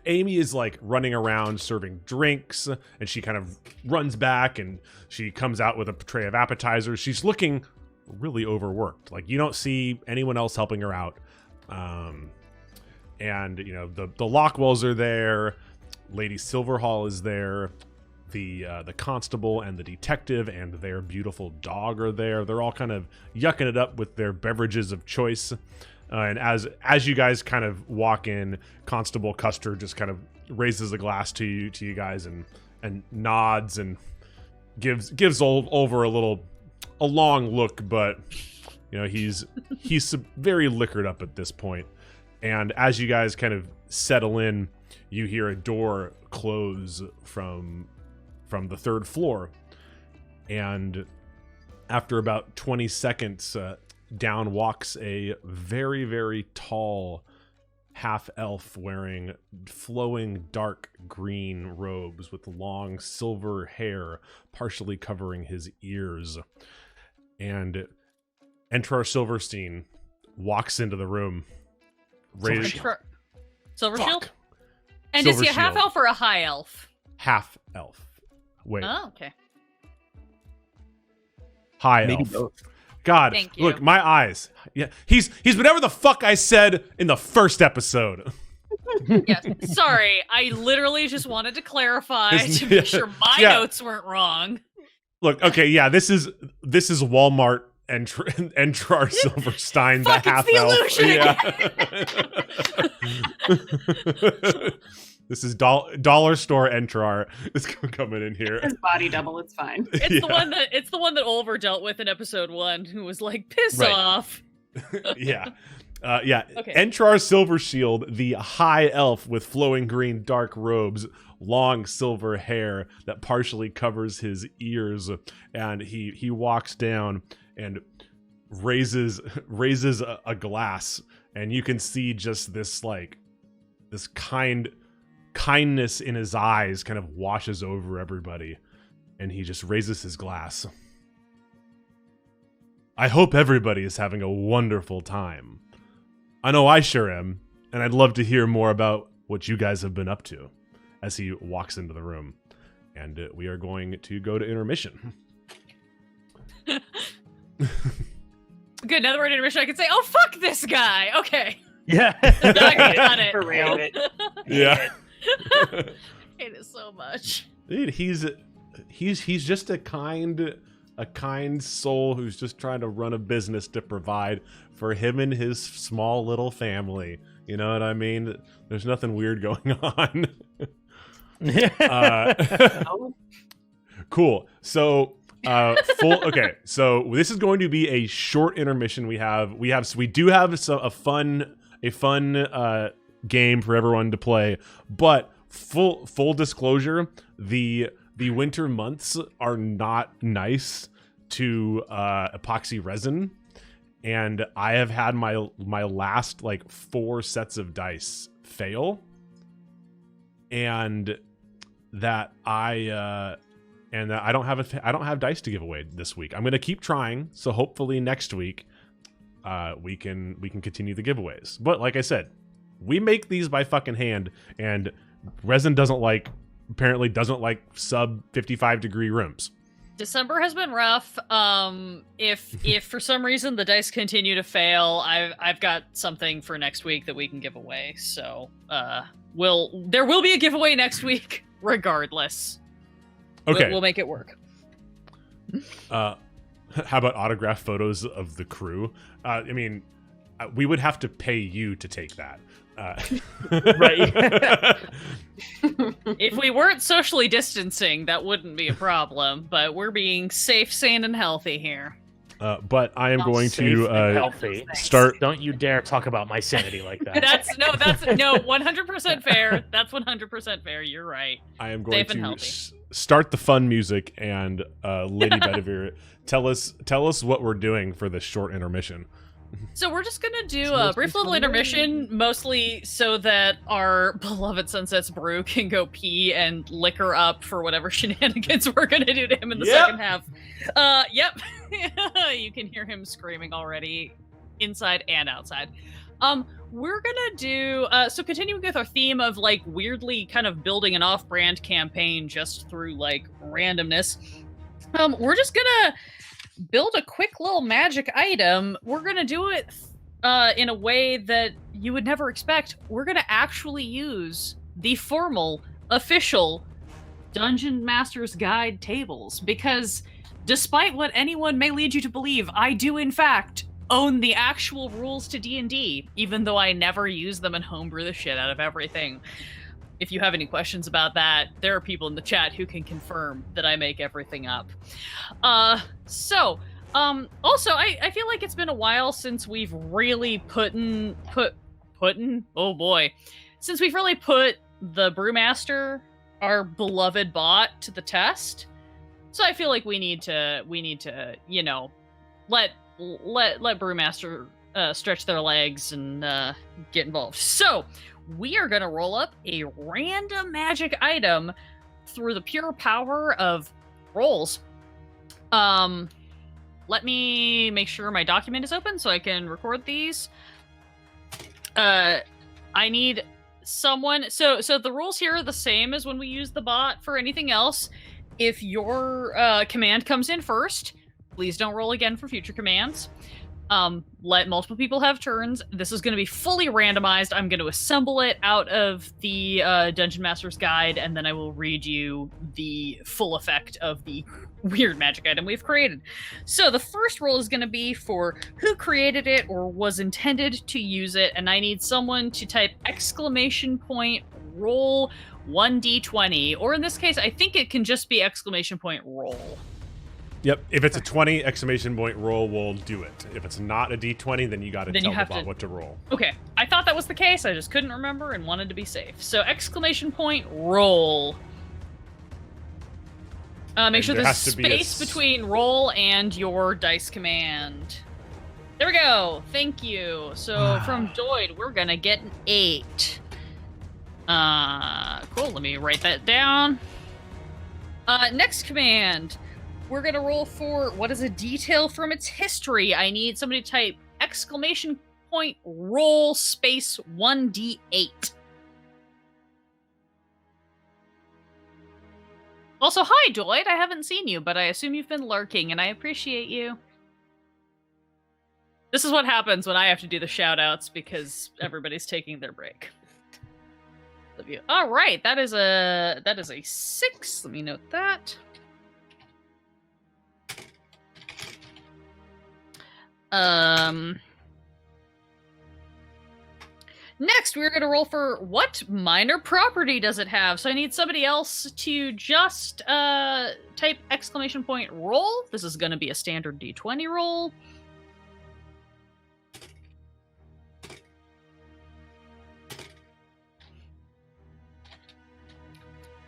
Amy is like running around serving drinks, and she kind of runs back and she comes out with a tray of appetizers. She's looking really overworked. Like, you don't see anyone else helping her out. And the Lockwells are there, Lady Silverhall is there, the constable and the detective and their beautiful dog are there. They're all kind of yucking it up with their beverages of choice. And as you guys kind of walk in, Constable Custer just kind of raises a glass to you guys and nods and gives Olver a long look, but he's very liquored up at this point. And as you guys kind of settle in, you hear a door close from the third floor, and after about 20 seconds, down walks a very, very tall half elf wearing flowing dark green robes with long silver hair partially covering his ears. And Entrar Silverstein walks into the room. Silvershield? And is he a half elf or a high elf? Half elf. Wait. Oh, okay. High Maybe elf. both. God, Thank you. look, my eyes. Yeah, he's whatever the fuck I said in the first episode. Yes. Sorry, I literally just wanted to clarify His- to make sure my yeah. notes weren't wrong. Look, okay, yeah, this is Walmart Entrar Silverstein, the Fuck, it's half the elf. Yeah. This is dollar store Entrar is coming in here. His body double, it's fine. It's the one that Olver dealt with in episode 1, who was like, piss Right. off. Yeah. Yeah. Okay. Entrar Silvershield, the high elf with flowing green dark robes, long silver hair that partially covers his ears, and he walks down and raises a glass, and you can see just this kindness in his eyes kind of washes over everybody, and he just raises his glass. I hope everybody is having a wonderful time. I know I sure am, and I'd love to hear more about what you guys have been up to, as he walks into the room. And we are going to go to intermission. Good, now that we're in intermission, I can say, oh, fuck this guy. Okay. Yeah. Got it. For real. Yeah. I hate it so much. Dude, he's just a kind soul who's just trying to run a business to provide for him and his small little family. You know what I mean? There's nothing weird going on. Cool. So okay. So this is going to be a short intermission. We do have a fun game for everyone to play, but full disclosure, the winter months are not nice to epoxy resin, and I have had my last 4 sets of dice fail, and that I don't have dice to give away this week. I'm gonna keep trying, so hopefully next week we can continue the giveaways. But like I said, we make these by fucking hand, and resin apparently doesn't like sub 55 degree rooms. December has been rough. If for some reason the dice continue to fail, I've got something for next week that we can give away. So there will be a giveaway next week regardless. Okay. We'll make it work. How about autograph photos of the crew? I mean, we would have to pay you to take that. Right. If we weren't socially distancing, that wouldn't be a problem. But we're being safe, sane, and healthy here. But I am going Safe to and healthy. start. Don't you dare talk about my sanity like that. That's 100% fair. That's 100% fair. You're right. I am going Safe and to healthy. start the fun music, and Lady Bedivere, tell us what we're doing for this short intermission. So we're just gonna do a brief little intermission, mostly so that our beloved Sunset's brew can go pee and liquor up for whatever shenanigans we're gonna do to him in the second half. Yep. You can hear him screaming already, inside and outside. We're gonna do so continuing with our theme of weirdly kind of building an off-brand campaign just through randomness. We're just gonna build a quick little magic item. We're gonna do it in a way that you would never expect. We're gonna actually use the formal, official Dungeon Master's Guide tables, because despite what anyone may lead you to believe, I do in fact own the actual rules to D&D, even though I never use them and homebrew the shit out of everything. If you have any questions about that, there are people in the chat who can confirm that I make everything up. Also, I feel like it's been a while since we've really since we've really put the Brewmaster, our beloved bot, to the test. So I feel like we need to, let Brewmaster stretch their legs and get involved. So we are going to roll up a random magic item through the pure power of rolls. Let me make sure my document is open so I can record these. I need someone. So the rules here are the same as when we use the bot for anything else. If your command comes in first, please don't roll again for future commands. Let multiple people have turns. This is going to be fully randomized. I'm going to assemble it out of the Dungeon Master's Guide, and then I will read you the full effect of the weird magic item we've created. So the first roll is going to be for who created it or was intended to use it, and I need someone to type !roll 1d20, or in this case, I think it can just be !roll. Yep. If it's a 20 !roll, we'll do it. If it's not a d20, then you got to tell the bot what to roll. Okay. I thought that was the case. I just couldn't remember and wanted to be safe. So !roll. Make sure there's a space between roll and your dice command. There we go. Thank you. So from Doyle, we're gonna get an 8. Cool. Let me write that down. Next command. We're going to roll for what is a detail from its history. I need somebody to type !roll space 1d8. Also, hi, Doyle. I haven't seen you, but I assume you've been lurking, and I appreciate you. This is what happens when I have to do the shout-outs because everybody's taking their break. Love you. All right, that is a 6. Let me note that. Next, we're going to roll for what minor property does it have? So I need somebody else to just type !roll. This is going to be a standard d20 roll.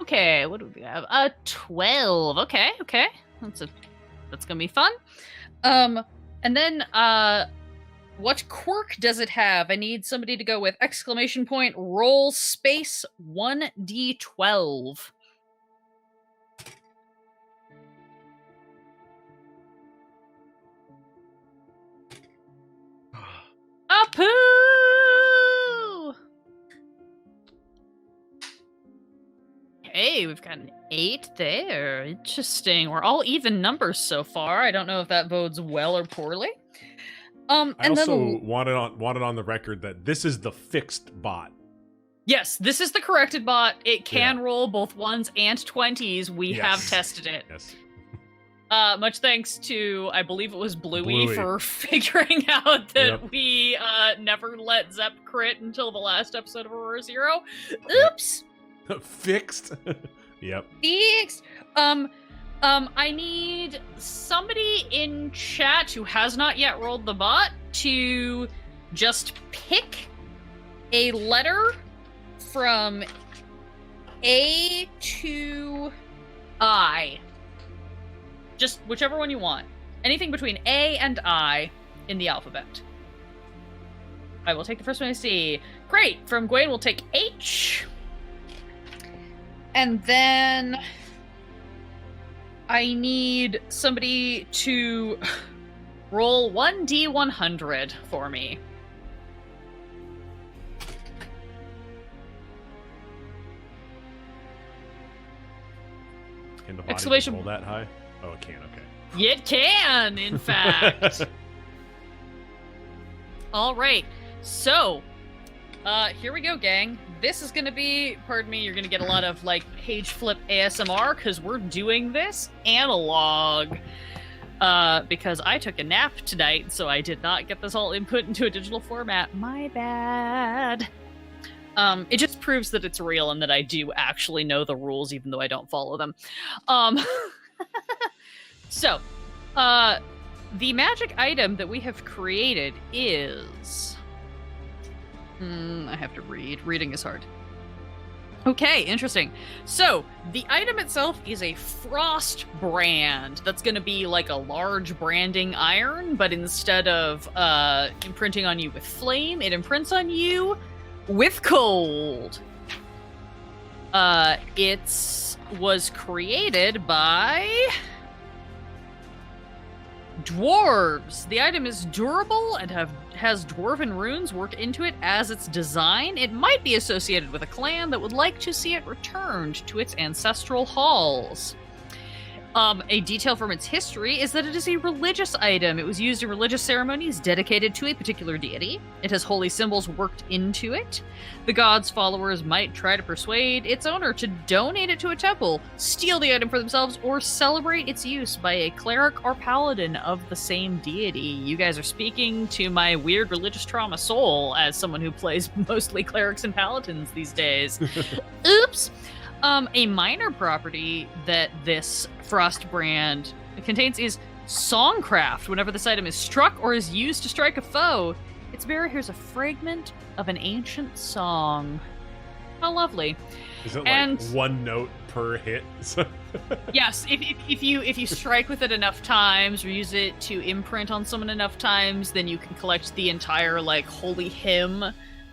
Okay, what do we have? 12. Okay. That's going to be fun. And then, what quirk does it have? I need somebody to go with !roll space 1d12. Apoo! Okay, we've got an 8 there. Interesting. We're all even numbers so far. I don't know if that bodes well or poorly. I also wanted on the record that this is the fixed bot. Yes, this is the corrected bot. It can roll both 1s and 20s. We have tested it. Yes. Much thanks to, I believe it was Bluey. For figuring out that we never let Zep crit until the last episode of Aurora Zero. Oops. Fixed. Yep. Fixed. I need somebody in chat who has not yet rolled the bot to just pick a letter from A to I. Just whichever one you want. Anything between A and I in the alphabet. I will take the first one I see. Great. From Gwen, we'll take H. And then I need somebody to roll 1d100 for me. Can the body roll that high? Oh, it can, okay. It can, in fact. All right. So, here we go, gang. This is going to be, pardon me, you're going to get a lot of, page flip ASMR, because we're doing this analog. Because I took a nap tonight, so I did not get this all input into a digital format. My bad. It just proves that it's real and that I do actually know the rules, even though I don't follow them. So, the magic item that we have created is... I have to read. Reading is hard. Okay, interesting. So, the item itself is a frost brand. That's going to be like a large branding iron, but instead of imprinting on you with flame, it imprints on you with cold. It was created by dwarves. The item is durable and has dwarven runes worked into it as its design. It might be associated with a clan that would like to see it returned to its ancestral halls. A detail from its history is that it is a religious item. It was used in religious ceremonies dedicated to a particular deity. It has holy symbols worked into it. The god's followers might try to persuade its owner to donate it to a temple, steal the item for themselves, or celebrate its use by a cleric or paladin of the same deity. You guys are speaking to my weird religious trauma soul as someone who plays mostly clerics and paladins these days. Oops! A minor property that this frost brand contains is songcraft. Whenever this item is struck or is used to strike a foe, its bearer hears a fragment of an ancient song. How lovely. Is it like one note per hit? Yes, if you strike with it enough times or use it to imprint on someone enough times, then you can collect the entire like holy hymn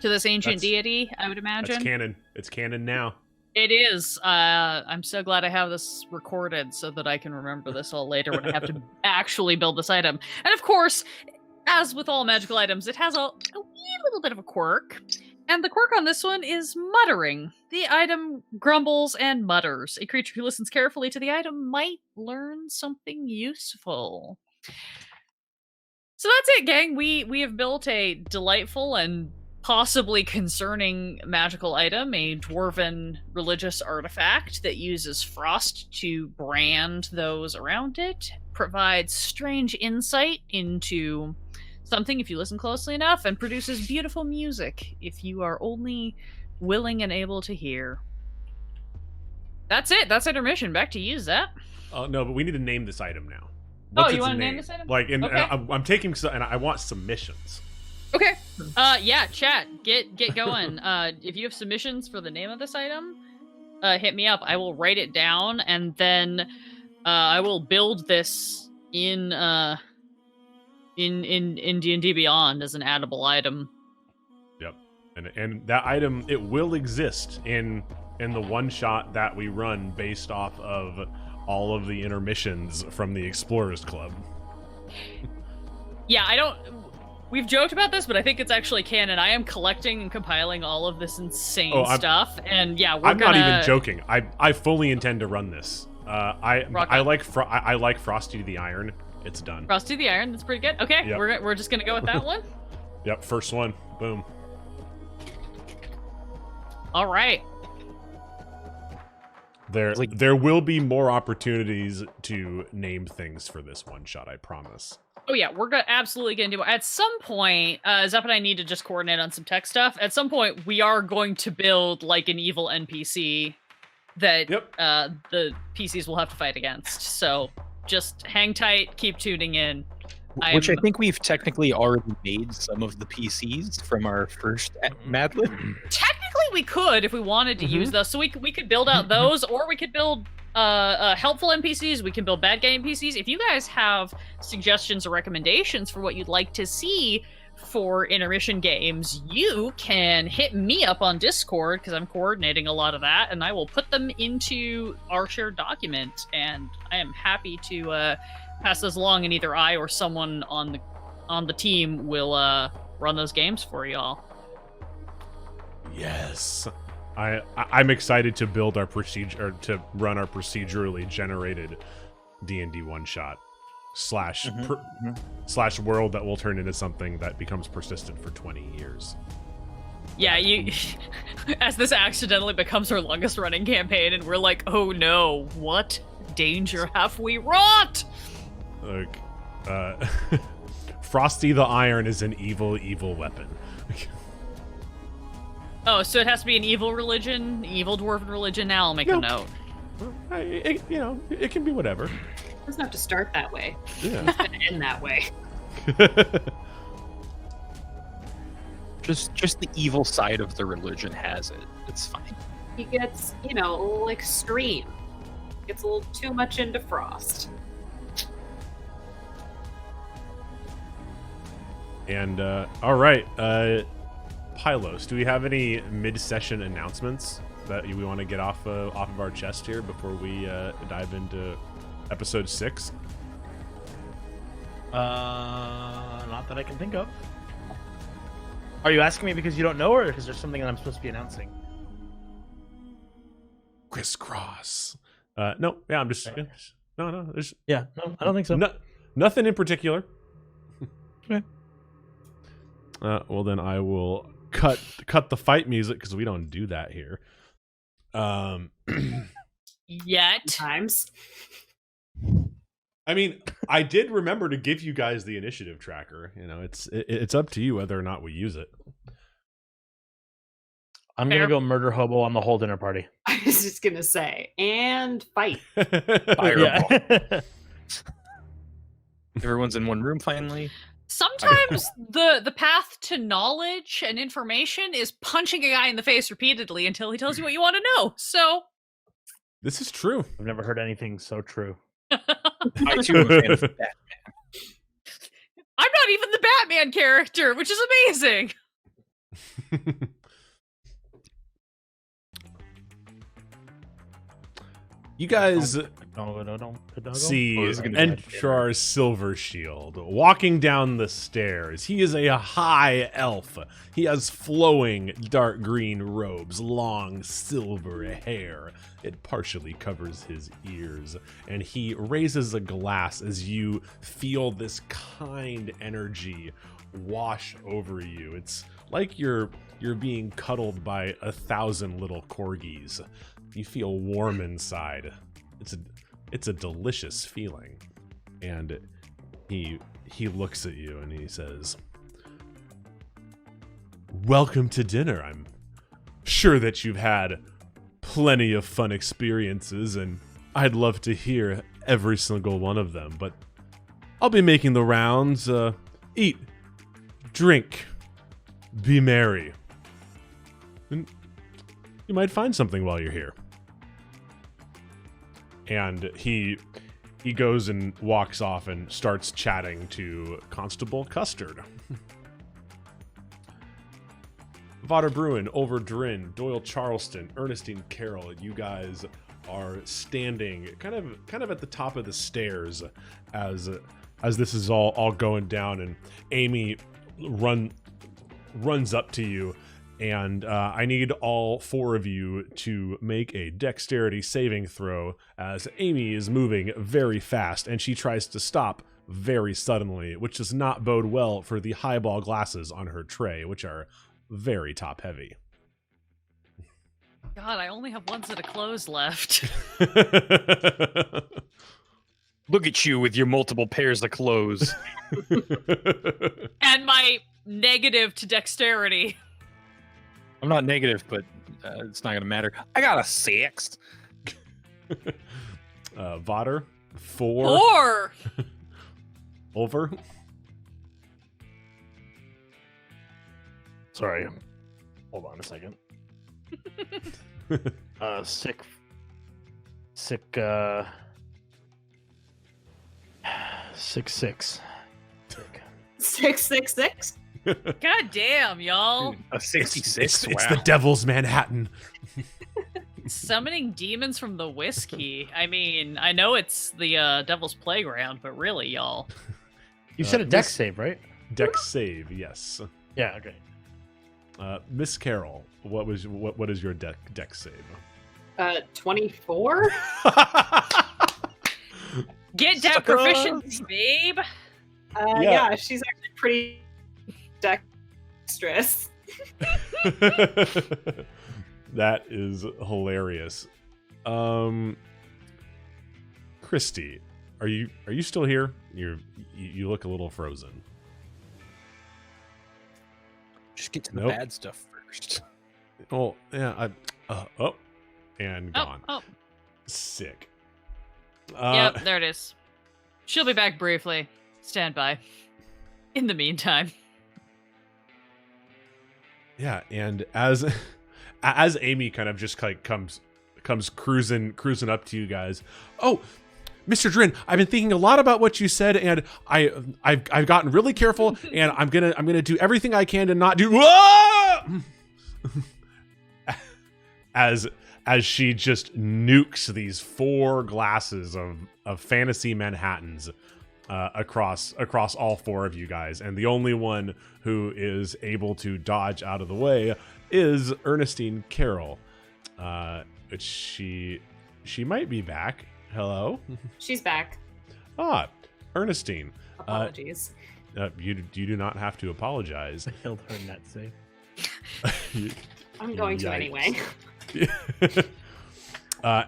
to this ancient deity, I would imagine. That's canon. It's canon now. It is. I'm so glad I have this recorded so that I can remember this all later when I have to actually build this item. And of course, as with all magical items, it has a wee little bit of a quirk. And the quirk on this one is muttering. The item grumbles and mutters. A creature who listens carefully to the item might learn something useful. So that's it, gang. We have built a delightful and possibly concerning magical item, a dwarven religious artifact that uses frost to brand those around it, provides strange insight into something if you listen closely enough, and produces beautiful music if you are only willing and able to hear. That's it. That's intermission. Back to you, Zep. Oh, no, but we need to name this item now. You want to name this item? Like, Okay. I'm taking, and I want submissions. Okay. Yeah, chat. Get going. If you have submissions for the name of this item, hit me up. I will write it down, and then I will build this in D&D Beyond as an addable item. Yep. And that item, it will exist in the one shot that we run based off of all of the intermissions from the Explorers Club. Yeah, we've joked about this, but I think it's actually canon. I am collecting and compiling all of this insane stuff, and yeah, I'm not even joking. I fully intend to run this. I like Frosty the Iron. It's done. Frosty the Iron. That's pretty good. Okay, yep. We're just gonna go with that one. Yep, first one. Boom. All right. There will be more opportunities to name things for this one shot, I promise. Oh yeah, we're absolutely gonna do it. At some point, Zep and I need to just coordinate on some tech stuff. At some point, we are going to build like an evil NPC that the PCs will have to fight against. So just hang tight, keep tuning in. Which I think we've technically already made some of the PCs from our first Mad Lib. Technically, we could if we wanted to use those. So we could build out those, or we could build helpful NPCs. We can build bad guy NPCs. If you guys have suggestions or recommendations for what you'd like to see for intermission games, you can hit me up on Discord because I'm coordinating a lot of that, and I will put them into our shared document. And I am happy to pass those along, and either I or someone on the team will run those games for y'all. Yes. I'm excited to build our to run our procedurally generated D&D one shot slash world that will turn into something that becomes persistent for 20 years. Yeah, as this accidentally becomes our longest running campaign, and we're like, oh no, what danger have we wrought? Like, Frosty the Iron is an evil weapon. Oh, so it has to be an evil religion, evil dwarven religion. Now I'll make a note. It can be whatever. It doesn't have to start that way. Yeah. It's going to end that way. Just the evil side of the religion has it. It's fine. he gets, a little extreme. Gets a little too much into frost. And all right, Pylos, do we have any mid-session announcements that we want to get off of our chest here before we dive into episode 6? Not that I can think of. Are you asking me because you don't know, or because there's something that I'm supposed to be announcing? Crisscross. No, yeah, I'm just no. There's No, I don't think so. nothing in particular. Okay. Well, then I will cut the fight music because we don't do that here. Yet. Times. I mean, I did remember to give you guys the initiative tracker. It's up to you whether or not we use it. I'm Fair. gonna go murder hobo on the whole dinner party. I was just gonna say, and fight. Fireball. Yeah. Everyone's in one room finally. Sometimes the path to knowledge and information is punching a guy in the face repeatedly until he tells you what you want to know. So This is true. I've never heard anything so true. I too am a fan of Batman. I'm not even the Batman character, which is amazing. You guys see Oh, this is gonna be Entrar Silvershield walking down the stairs. He is a high elf. He has flowing dark green robes, long silver hair. It partially covers his ears, and he raises a glass as you feel this kind energy wash over you. It's like you're being cuddled by 1,000 little corgis. You feel warm inside. It's a delicious feeling. And he looks at you and he says, "Welcome to dinner. I'm sure that you've had plenty of fun experiences, and I'd love to hear every single one of them, but I'll be making the rounds. Eat, drink, be merry. And you might find something while you're here." And he goes and walks off and starts chatting to Constable Custard. Vader, Bruin, Olver, Drin, Doyle, Charleston, Ernestine, Carroll. You guys are standing kind of at the top of the stairs as this is all going down, and Amy runs up to you. And I need all 4 of you to make a dexterity saving throw as Amy is moving very fast and she tries to stop very suddenly, which does not bode well for the highball glasses on her tray, which are very top heavy. God, I only have one set of clothes left. Look at you with your multiple pairs of clothes. And my negative to dexterity. I'm not negative, but it's not going to matter. I got a 6. Vader, 4. Or Over. Sorry. Hold on a second. Sick. 6'6". 666. God damn, y'all. A 66. It's Wow. the Devil's Manhattan. Summoning demons from the whiskey. I mean, I know it's the Devil's Playground, but really, y'all. You said a dex Miss- save, right? Dex save, yes. Yeah. Okay. Miss Carroll, what is your dex save? 24. Get that proficiency, babe. Yeah, she's actually pretty dexterous. That is hilarious. Christy, are you still here? You look a little frozen. Just get to the Nope. bad stuff first. Oh yeah, and gone. Oh. Sick. Yep, there it is. She'll be back briefly. Stand by. In the meantime. Yeah, and as as Amy kind of just like comes cruising up to you guys. Oh, Mr. Drin, I've been thinking a lot about what you said, and I've gotten really careful, and I'm gonna do everything I can to not do. As she just nukes these 4 glasses of fantasy Manhattans across all 4 of you guys, and the only one who is able to dodge out of the way is Ernestine Carroll. She might be back. Hello. She's back. Ernestine. Apologies. You do not have to apologize. I failed her net save. I'm going to anyway.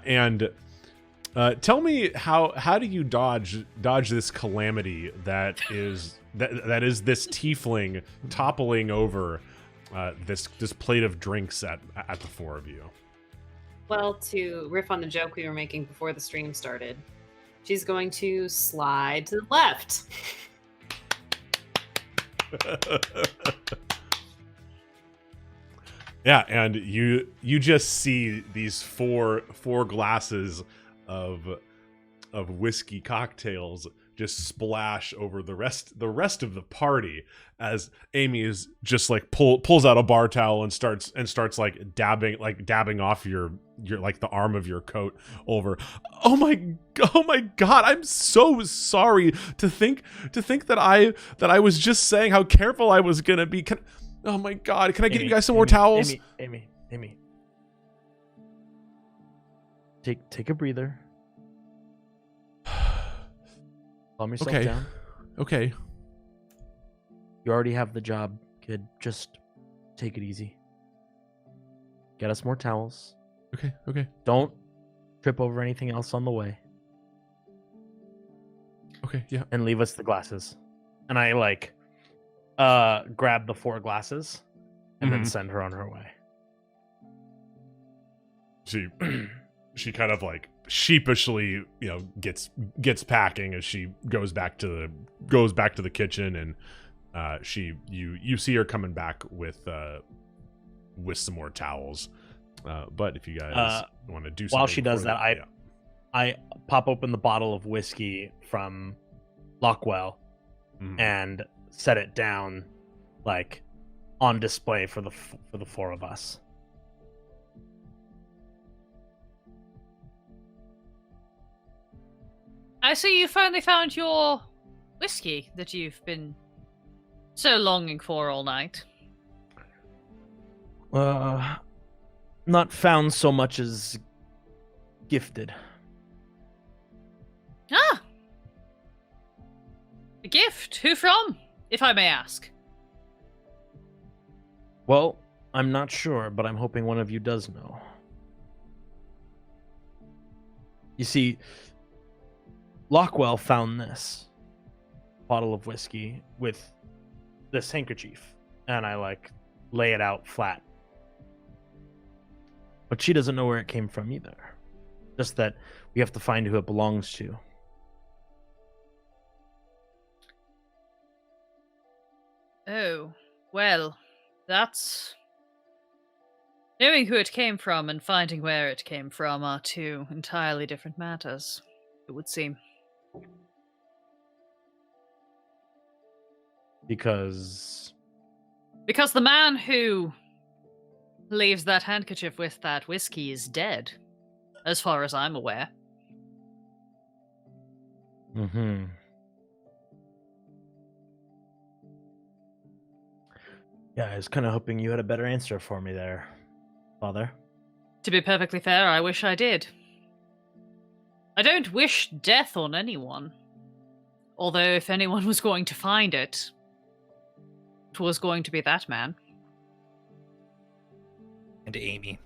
And tell me how do you dodge this calamity that is this tiefling toppling over this plate of drinks at the 4 of you? Well, to riff on the joke we were making before the stream started, she's going to slide to the left. Yeah, and you just see these four glasses of whiskey cocktails just splash over the rest of the party as Amy is just like pulls out a bar towel and starts like dabbing off your like the arm of your coat over. Oh my god, I'm so sorry to think that I was just saying how careful I was gonna be. Oh my god, can I get you guys some more towels? Amy. Take a breather. Calm yourself down. Okay. You already have the job, kid. Just take it easy. Get us more towels. Okay. Don't trip over anything else on the way. Okay, yeah. And leave us the glasses. And I grab the 4 glasses and then send her on her way. She kind of like sheepishly, gets packing as she goes back to the kitchen, and you see her coming back with some more towels. But if you guys want to do something while she does that, yeah. I pop open the bottle of whiskey from Lockwell and set it down like on display for the 4 of us. I see you finally found your whiskey that you've been so longing for all night. Not found so much as gifted. Ah! A gift? Who from, if I may ask? Well, I'm not sure, but I'm hoping one of you does know. You see, Lockwell found this bottle of whiskey with this handkerchief, and I lay it out flat. But she doesn't know where it came from either. Just that we have to find who it belongs to. Oh, well, that's... Knowing who it came from and finding where it came from are 2 entirely different matters, it would seem. Because the man who leaves that handkerchief with that whiskey is dead, as far as I'm aware. Mm-hmm. Yeah, I was kind of hoping you had a better answer for me there, Father. To be perfectly fair, I wish I did. I don't wish death on anyone. Although if anyone was going to find it, it was going to be that man. And Amy.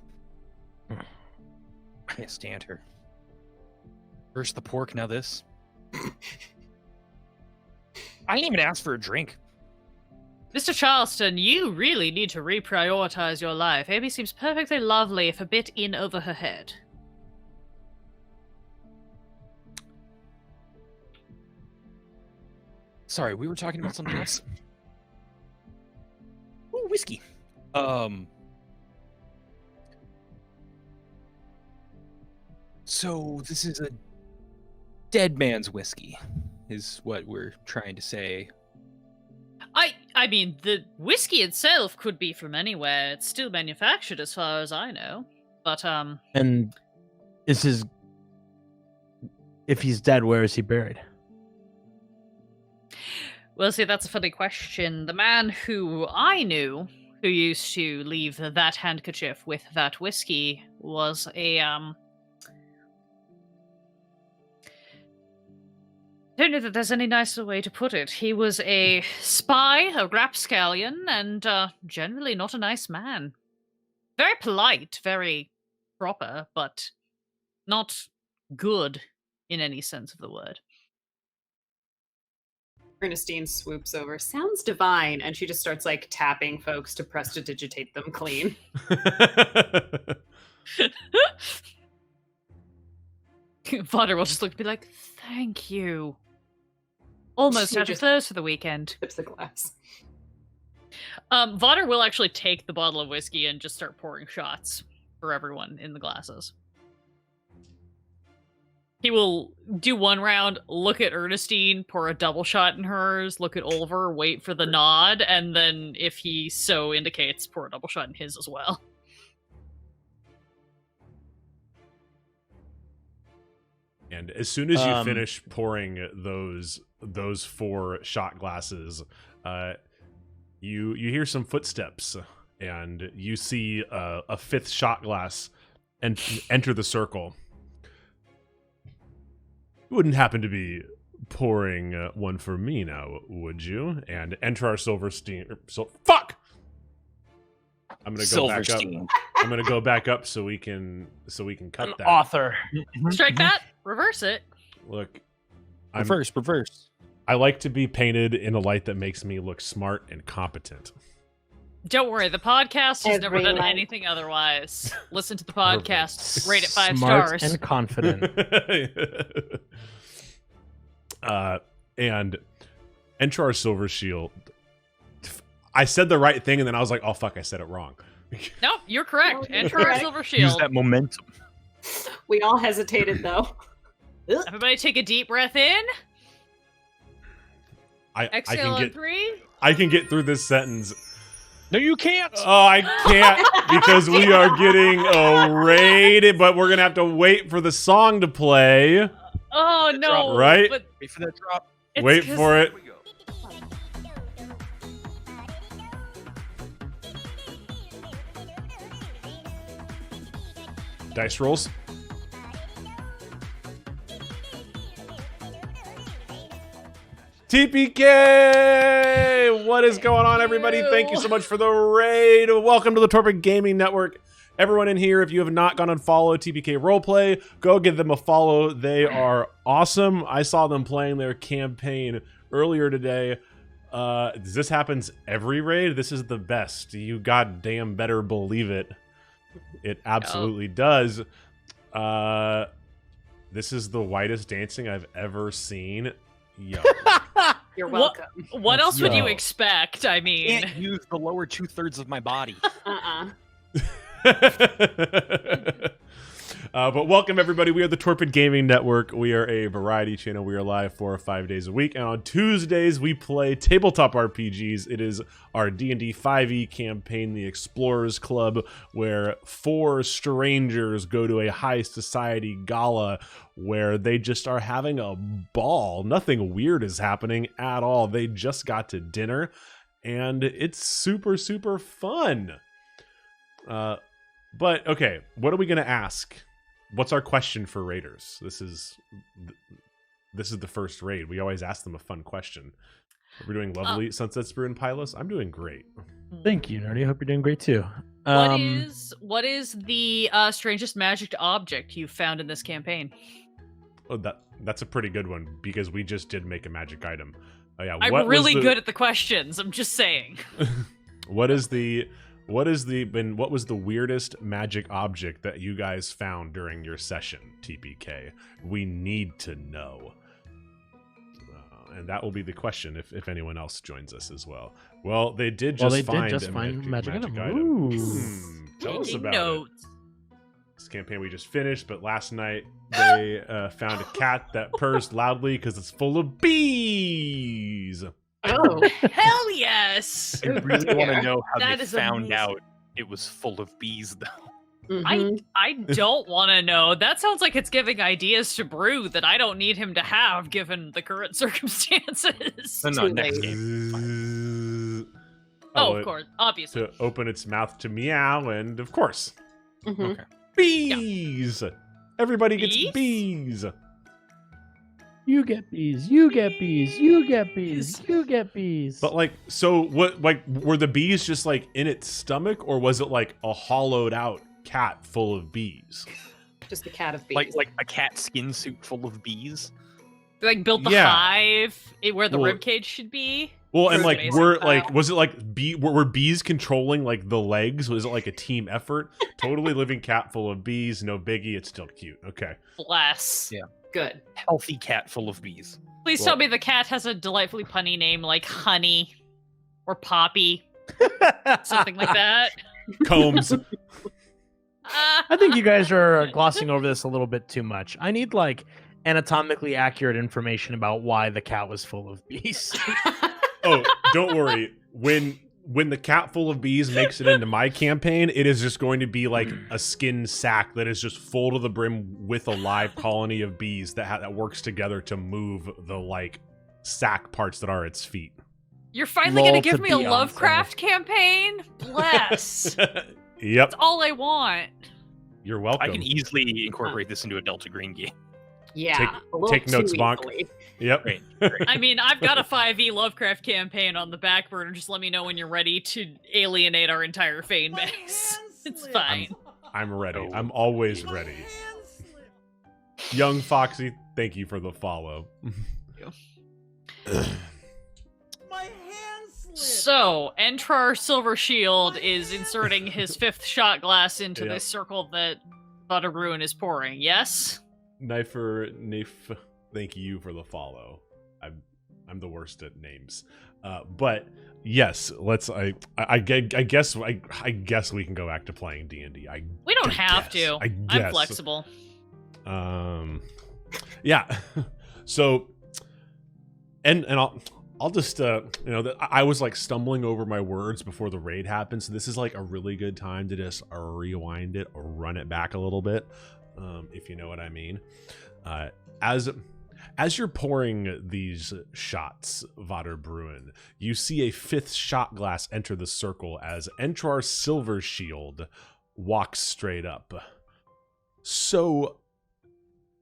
Can't stand her. First the pork, now this. I didn't even ask for a drink. Mr. Charleston, you really need to reprioritize your life. Amy seems perfectly lovely, if a bit in over her head. Sorry, we were talking about something else. Ooh, whiskey. So this is a dead man's whiskey, is what we're trying to say. I mean, the whiskey itself could be from anywhere. It's still manufactured as far as I know. But, And is his... If he's dead, where is he buried? well, see, that's a funny question. The man who I knew, who used to leave that handkerchief with that whiskey, was a, I don't know that there's any nicer way to put it. He was a spy, a rapscallion, and generally not a nice man. Very polite, very proper, but not good in any sense of the word. Ernestine swoops over. Sounds divine, and she just starts like tapping folks to prestidigitate them clean. Vader will just look and be like, thank you. Almost She out of just- thirst for the weekend. Tips the glass. Vader will actually take the bottle of whiskey and just start pouring shots for everyone in the glasses. He will do one round, look at Ernestine, pour a double shot in hers, look at Olver, wait for the nod, and then, if he so indicates, pour a double shot in his as well. And as soon as you finish pouring those 4 shot glasses, you hear some footsteps, and you see a 5th shot glass enter the circle. You wouldn't happen to be pouring one for me now, would you? And enter our Silverstein. Fuck! I'm gonna go back up. Silverstein. I'm gonna go back up so we can cut that. Author. Strike that, reverse it. Look, Reverse. I like to be painted in a light that makes me look smart and competent. Don't worry, the podcast has never Every done light. anything otherwise. Listen to the podcast, rate it 5 Smart stars. and confident. And enter our Silvershield. I said the right thing, and then I was like, "Oh fuck, I said it wrong." Nope, you're correct. No, you're Enter our correct. silver Use shield. that momentum. We all hesitated though. Everybody take a deep breath in. I Exhale can on 3. I can get through this sentence. No, you can't. Oh, I can't because we are getting a raid, but we're gonna have to wait for the song to play. Oh no! Right? But Wait for that drop. it's Wait 'cause- for it. Dice rolls. TPK! What is going on, everybody? Thank you so much for the raid. Welcome to the Torpid Gaming Network. Everyone in here, if you have not gone and followed TPK Roleplay, go give them a follow. They are awesome. I saw them playing their campaign earlier today. This happens every raid. This is the best. You goddamn better believe it. It absolutely does. This is the whitest dancing I've ever seen. Yo. You're What- welcome. What else would you Yo. expect? I mean, Can't use the lower 2/3 of my body. But welcome everybody. We are the Torpid Gaming Network. We are a variety channel. We are live 4 or 5 days a week, and on Tuesdays we play tabletop RPGs. It is our D&D5e campaign, the Explorers Club, where 4 strangers go to a high society gala where they just are having a ball. Nothing weird is happening at all. They just got to dinner, and it's super, super fun. But okay, what are we gonna ask? What's our question for raiders? This is the first raid. We always ask them a fun question. We're doing lovely Sunset's Bruin Pylos. I'm doing great. Thank you, Nerdy. Hope you're doing great too. what is the strangest magic object you found in this campaign? Oh, that's a pretty good one because we just did make a magic item. Oh yeah, I'm really good at the questions. I'm just saying. What was the weirdest magic object that you guys found during your session, TPK? We need to know. And that will be the question if anyone else joins us as well. Well, they did just find a magic item. item. Ooh. Tell us Taking about notes. this campaign we just finished, but last night they found a cat that purrs loudly because it's full of bees. Oh, Hell yes! I really want to know how That they is found amazing. out it was full of bees, though. mhm. I don't want to know. That sounds like it's giving ideas to Brew that I don't need him to have given the current circumstances. No, Too next late. Oh, game. Oh, of course, obviously. To open its mouth to meow, and of course, Mhm. Okay. bees. Everybody gets Bees? bees. You get bees. You get bees. You get bees. You get bees. But like, so what? Like, were the bees just like in its stomach, or was it like a hollowed out cat full of bees? Just the cat of bees. Like a cat skin suit full of bees. Like built the Yeah. hive where the Well- rib cage should be. Well, and Sure, like, amazing. were like, was it like were bees controlling like the legs? Was it like a team effort? Totally living cat full of bees, no biggie. It's still cute. Okay. Bless. Yeah. Good. Healthy cat full of bees. Please Well- tell me the cat has a delightfully punny name like Honey or Poppy, something like that. Combs. I think you guys are glossing over this a little bit too much. I need like anatomically accurate information about why the cat was full of bees. Oh, don't worry. When the cat full of bees makes it into my campaign, it is just going to be like a skin sack that is just full to the brim with a live colony of bees that works together to move the like sack parts that are its feet. You're finally Lol gonna to give me a Beyonce. Lovecraft campaign? Bless. Yep, That's all I want. you're welcome. I can easily incorporate this into a Delta Green game. Yeah. Take- a little take notes, too Bonk. easily. Yep. Great. I mean, I've got a 5e Lovecraft campaign on the back burner. Just let me know when you're ready to alienate our entire fan base. It's fine. I'm ready. Oh. I'm always ready. Young Foxy, thank you for the follow. So, Entrar Silvershield is inserting his 5th shot glass into Yep. this circle that Butter Bruin is pouring, yes? Knifer, thank you for the follow. I'm the worst at names, but yes, let's. I guess we can go back to playing D&D. We don't I have guess. to. I I'm guess. flexible. Yeah. So, and I'll just I was like stumbling over my words before the raid happened, so this is like a really good time to just rewind it or run it back a little bit, if you know what I mean. As you're pouring these shots, Vader Bruin, you see a 5th shot glass enter the circle as Entrar Silvershield walks straight up. So,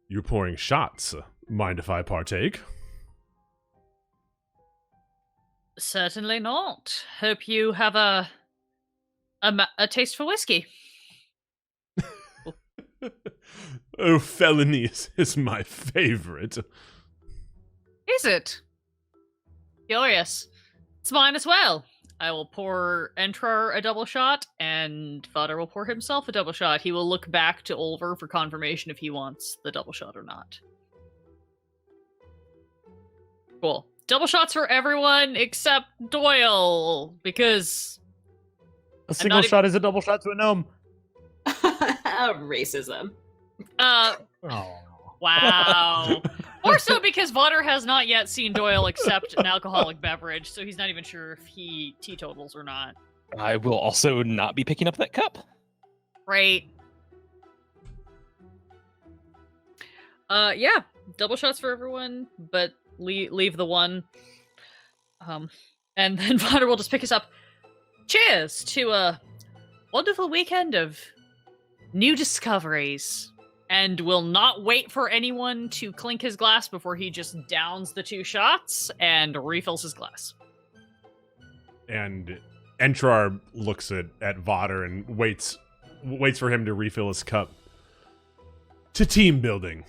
you're pouring shots. Mind if I partake? Certainly not. Hope you have a taste for whiskey. Oh, felonies is my favorite. Is it? Curious. It's mine as well. I will pour Entrar a double shot, and Vader will pour himself a double shot. He will look back to Olver for confirmation if he wants the double shot or not. Cool. Double shots for everyone except Doyle, because A single not shot is a double shot to a gnome. Racism. Oh. wow. More so because Vader has not yet seen Doyle accept an alcoholic beverage, so he's not even sure if he teetotals or not. I will also not be picking up that cup. Right. Yeah, double shots for everyone, but leave the one. And then Vader will just pick us up. Cheers to a wonderful weekend of new discoveries. And will not wait for anyone to clink his glass before he just downs the 2 shots and refills his glass. And Entrar looks at Vader and waits for him to refill his cup. To team building.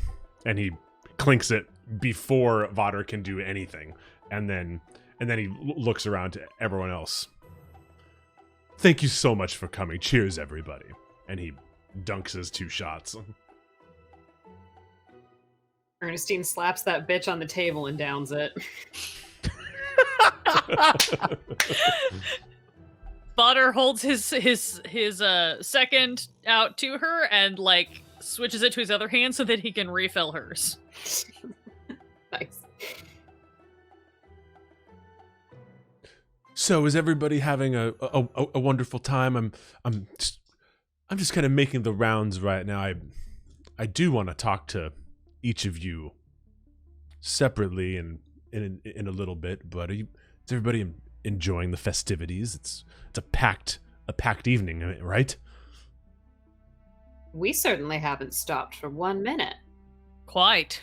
And he clinks it before Vader can do anything. And then he looks around to everyone else. Thank you so much for coming. Cheers, everybody. And he dunks his 2 shots. Ernestine slaps that bitch on the table and downs it. Baldur holds his second out to her and like switches it to his other hand so that he can refill hers. Nice. So is everybody having a wonderful time? I'm just kind of making the rounds right now. I do want to talk to each of you separately and in a little bit, but is everybody enjoying the festivities? It's a packed evening, right? We certainly haven't stopped for 1 minute. Quite.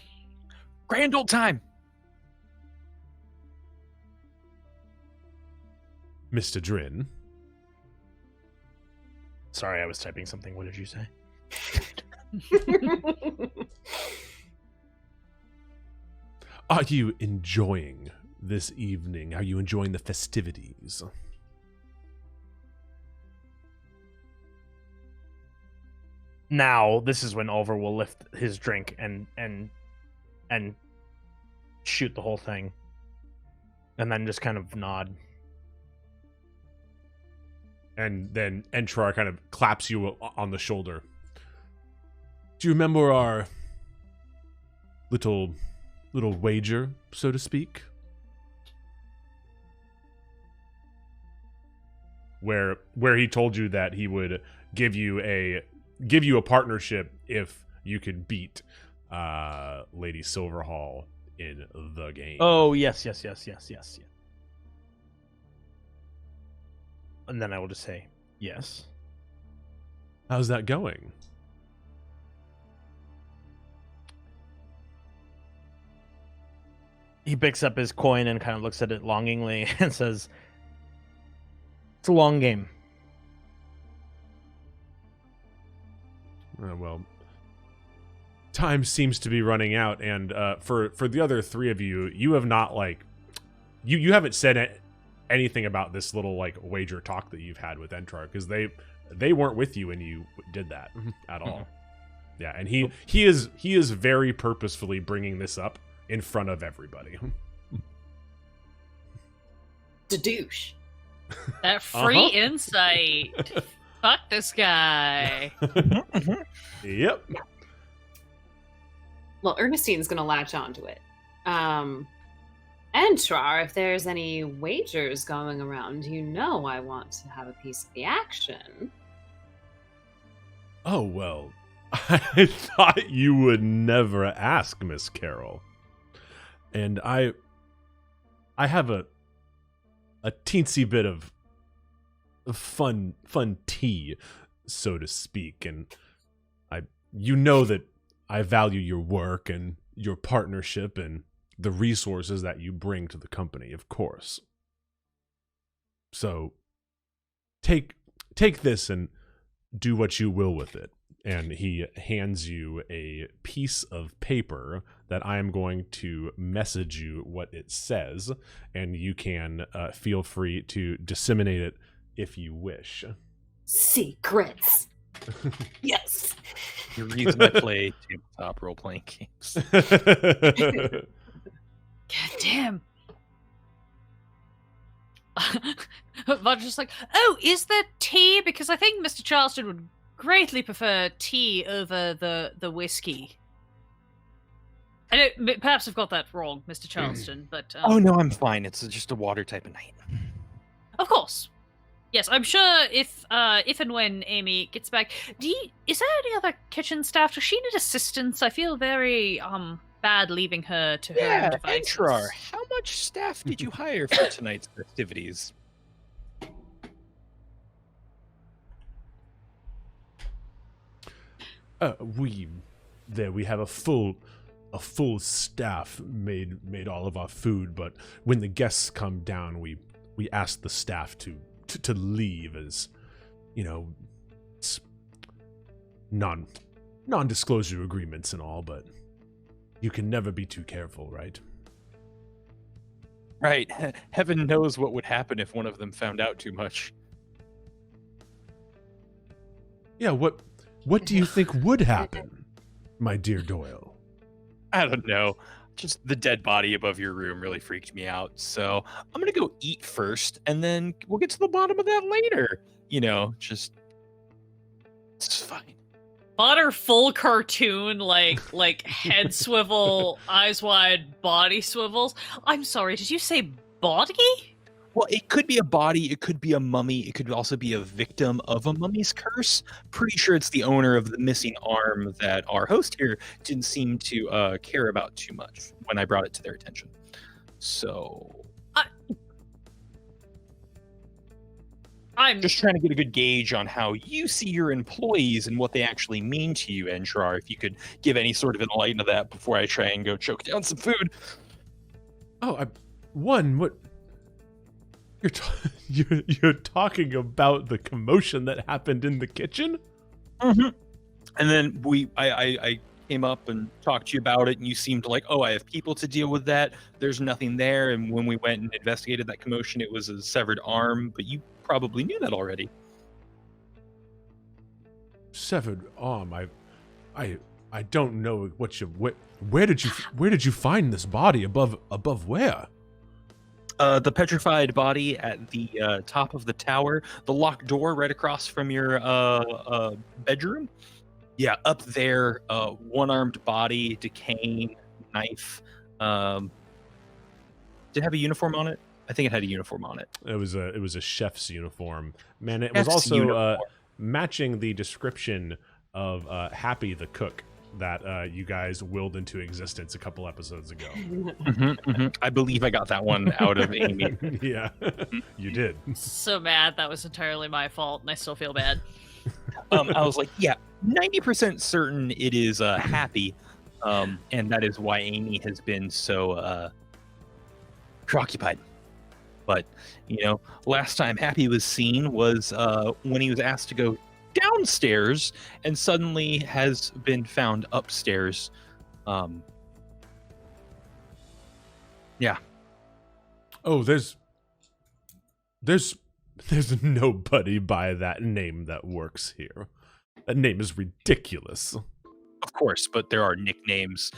Grand old time. Mr. Drin. Sorry, I was typing something. What did you say? Are you enjoying this evening? Are you enjoying the festivities? Now, this is when Olver will lift his drink and shoot the whole thing. And then just kind of nod. And then Entrar kind of claps you on the shoulder. Do you remember our little wager, so to speak? Where he told you that he would give you a partnership if you could beat Lady Silverhall in the game. Oh, yes. And then I will just say, yes. How's that going? He picks up his coin and kind of looks at it longingly and says, it's a long game. Well, time seems to be running out, and for the other three of you, you have not you haven't said anything about this little wager talk that you've had with Entrar, because they weren't with you when you did that at all. Yeah, and he is very purposefully bringing this up in front of everybody. The douche. That free insight. Fuck this guy. Yep. Well, Ernestine's going to latch onto it. Entrar, if there's any wagers going around, I want to have a piece of the action. Oh, well, I thought you would never ask, Miss Carroll. And I have a teensy bit of fun tea, so to speak, and that I value your work and your partnership and the resources that you bring to the company, of course. So take this and do what you will with it. And he hands you a piece of paper that I am going to message you what it says, and you can feel free to disseminate it if you wish. Secrets. Yes. Your reason I play tabletop role-playing games. God damn. But just oh, is there tea? Because I think Mr. Charleston would greatly prefer tea over the whiskey. I don't, perhaps I've got that wrong, Mr. Charleston, but... Oh, no, I'm fine. It's just a water type of night. Of course. Yes, I'm sure if and when Amy gets back... is there any other kitchen staff? Does she need assistance? I feel very bad leaving her to her own devices. Entrar, how much staff did you hire for tonight's festivities? We have a full staff made all of our food, but when the guests come down, we ask the staff to leave, as it's non-disclosure agreements and all, but you can never be too careful, right? Right. Heaven knows what would happen if one of them found out too much. Yeah, what do you think would happen, my dear Doyle? I don't know. just the dead body above your room really freaked me out. So I'm gonna go eat first, and then we'll get to the bottom of that later. Just it's fine. Butter full cartoon, like head swivel, eyes wide, body swivels. I'm sorry, did you say body? Well, it could be a body, it could be a mummy, it could also be a victim of a mummy's curse. Pretty sure it's the owner of the missing arm that our host here didn't seem to care about too much when I brought it to their attention. So I'm just trying to get a good gauge on how you see your employees and what they actually mean to you, Entrar. If you could give any sort of enlightenment of that before I try and go choke down some food. Oh, what? You're talking about the commotion that happened in the kitchen? Mm-hmm. And then I came up and talked to you about it, and you seemed like, oh, I have people to deal with that. There's nothing there. And when we went and investigated that commotion, it was a severed arm, but you probably knew that already. Severed arm. I don't know what you. Where did you find this body above where? The petrified body at the top of the tower, the locked door right across from your bedroom. Yeah, up there, one-armed body, decaying, knife. Did it have a uniform on it? I think it had a uniform on it. It was a chef's uniform. Man, it was also matching the description of Happy the cook that you guys willed into existence a couple episodes ago. I believe I got that one out of Amy. Yeah, you did. so mad that was entirely my fault, and I still feel bad. I was like, yeah, 90% certain it is Happy, and that is why Amy has been so preoccupied. But, last time Happy was seen was when he was asked to go downstairs and suddenly has been found upstairs. Yeah. Oh, there's nobody by that name that works here. That name is ridiculous. Of course, but there are nicknames.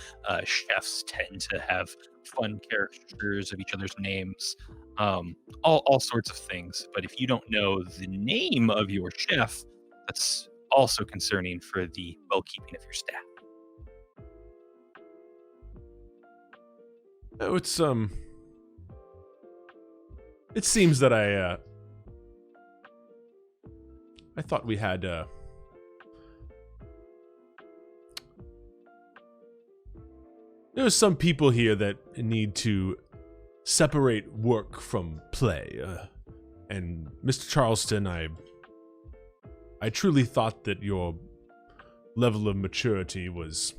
Chefs tend to have fun caricatures of each other's names. All sorts of things. But if you don't know the name of your chef, that's also concerning for the well-keeping of your staff. Oh, it seems that I thought we had there's some people here that need to separate work from play. And Mr. Charleston, I truly thought that your level of maturity was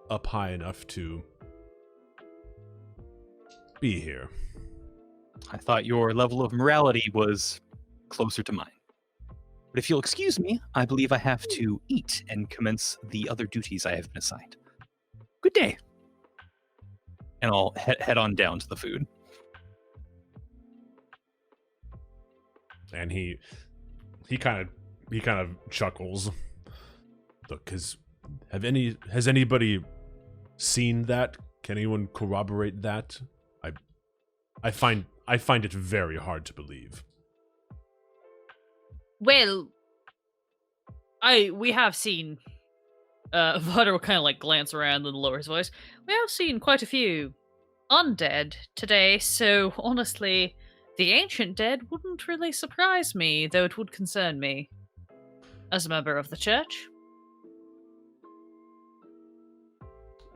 up high enough to be here. I thought your level of morality was closer to mine. But if you'll excuse me, I believe I have to eat and commence the other duties I have been assigned. Good day. And I'll head on down to the food. And he kind of chuckles. Look, has anybody seen that? Can anyone corroborate that? I find it very hard to believe. Well, we have seen. Vader will kind of glance around and lower his voice. We have seen quite a few undead today, so honestly, the ancient dead wouldn't really surprise me, though it would concern me as a member of the church.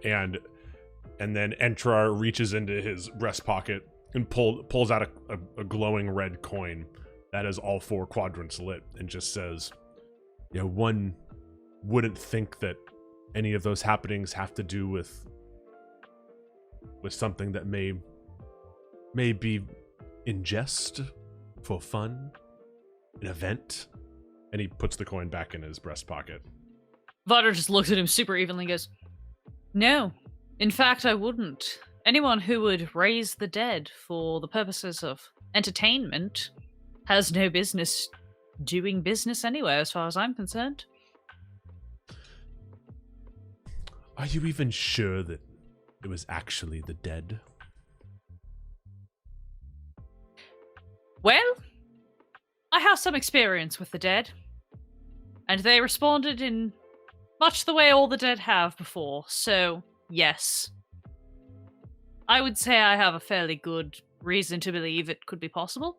And then Entrar reaches into his breast pocket and pulls out a glowing red coin that has all 4 quadrants lit and just says, one wouldn't think that any of those happenings have to do with something that may be in jest, for fun, an event. And he puts the coin back in his breast pocket. Vader just looks at him super evenly and goes, no, in fact I wouldn't. Anyone who would raise the dead for the purposes of entertainment has no business doing business anywhere, as far as I'm concerned. Are you even sure it was actually the dead? Well, I have some experience with the dead, and they responded in much the way all the dead have before, so yes. I would say I have a fairly good reason to believe it could be possible.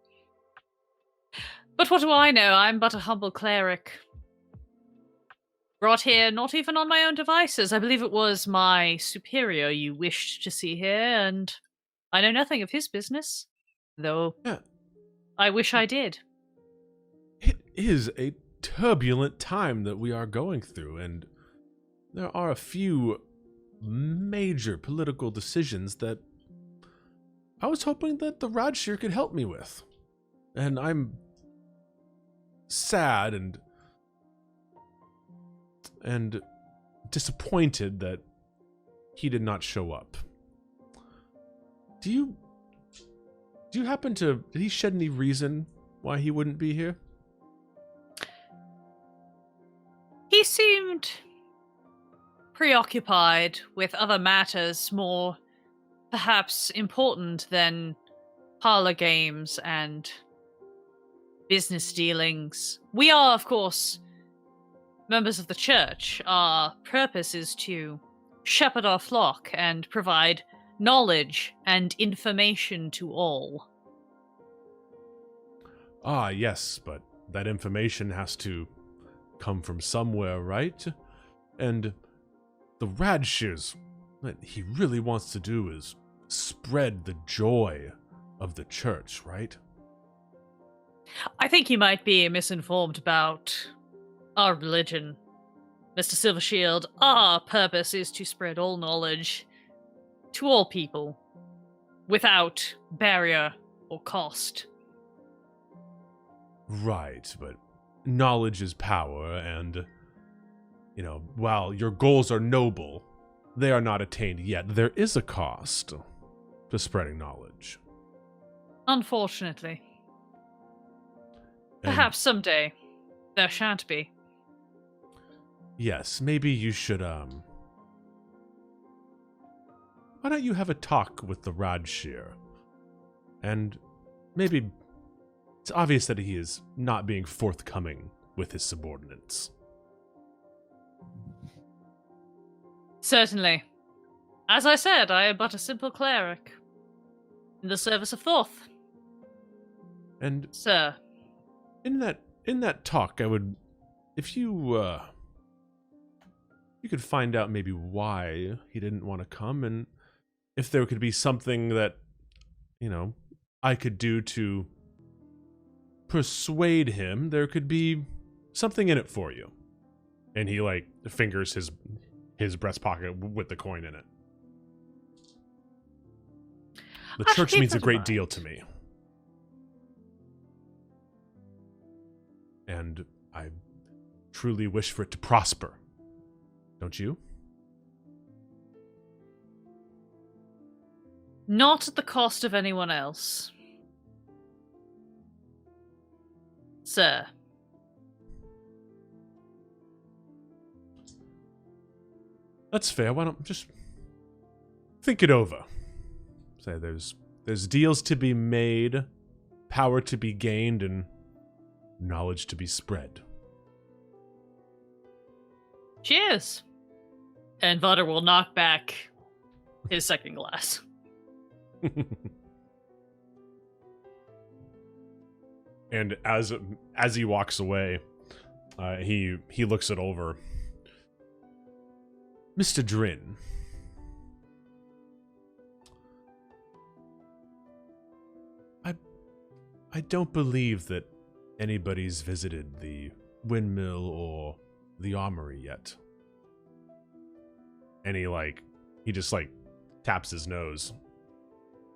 But what do I know? I'm but a humble cleric. Brought here not even on my own devices. I believe it was my superior you wished to see here, and I know nothing of his business, though Yeah. I wish I did. It is a turbulent time that we are going through, and there are a few major political decisions that I was hoping that the Radshir could help me with. And I'm sad and disappointed that he did not show up. Do you happen to... Did he shed any reason why he wouldn't be here? He seemed preoccupied with other matters more perhaps important than parlor games and business dealings. We are, of course, members of the church. Our purpose is to shepherd our flock and provide knowledge and information to all. Ah, yes, but that information has to come from somewhere, right? And the Radshirs, what he really wants to do is spread the joy of the church, right? I think you might be misinformed about our religion, Mr. Silvershield. Our purpose is to spread all knowledge to all people, without barrier or cost. Right, but knowledge is power, and, while your goals are noble, they are not attained yet. There is a cost to spreading knowledge. Unfortunately. And Perhaps someday there shan't be. yes, maybe you should, why don't you have a talk with the Radshir? And maybe it's obvious that he is not being forthcoming with his subordinates. Certainly. As I said, I am but a simple cleric in the service of Thoth. And Sir. in that talk, I would, if you could find out maybe why he didn't want to come, and if there could be something that, I could do to persuade him, there could be something in it for you. And he, fingers his breast pocket with the coin in it. The I should church keep means a that in great mind. deal to me. And I truly wish for it to prosper. Don't you? Not at the cost of anyone else. Sir. That's fair. Why don't just think it over? Say there's deals to be made, power to be gained, and knowledge to be spread. Cheers. And Vader will knock back his second glass. And as he walks away, he looks at Olver. Mr. Drin. I don't believe that anybody's visited the windmill or the armory yet. And he just taps his nose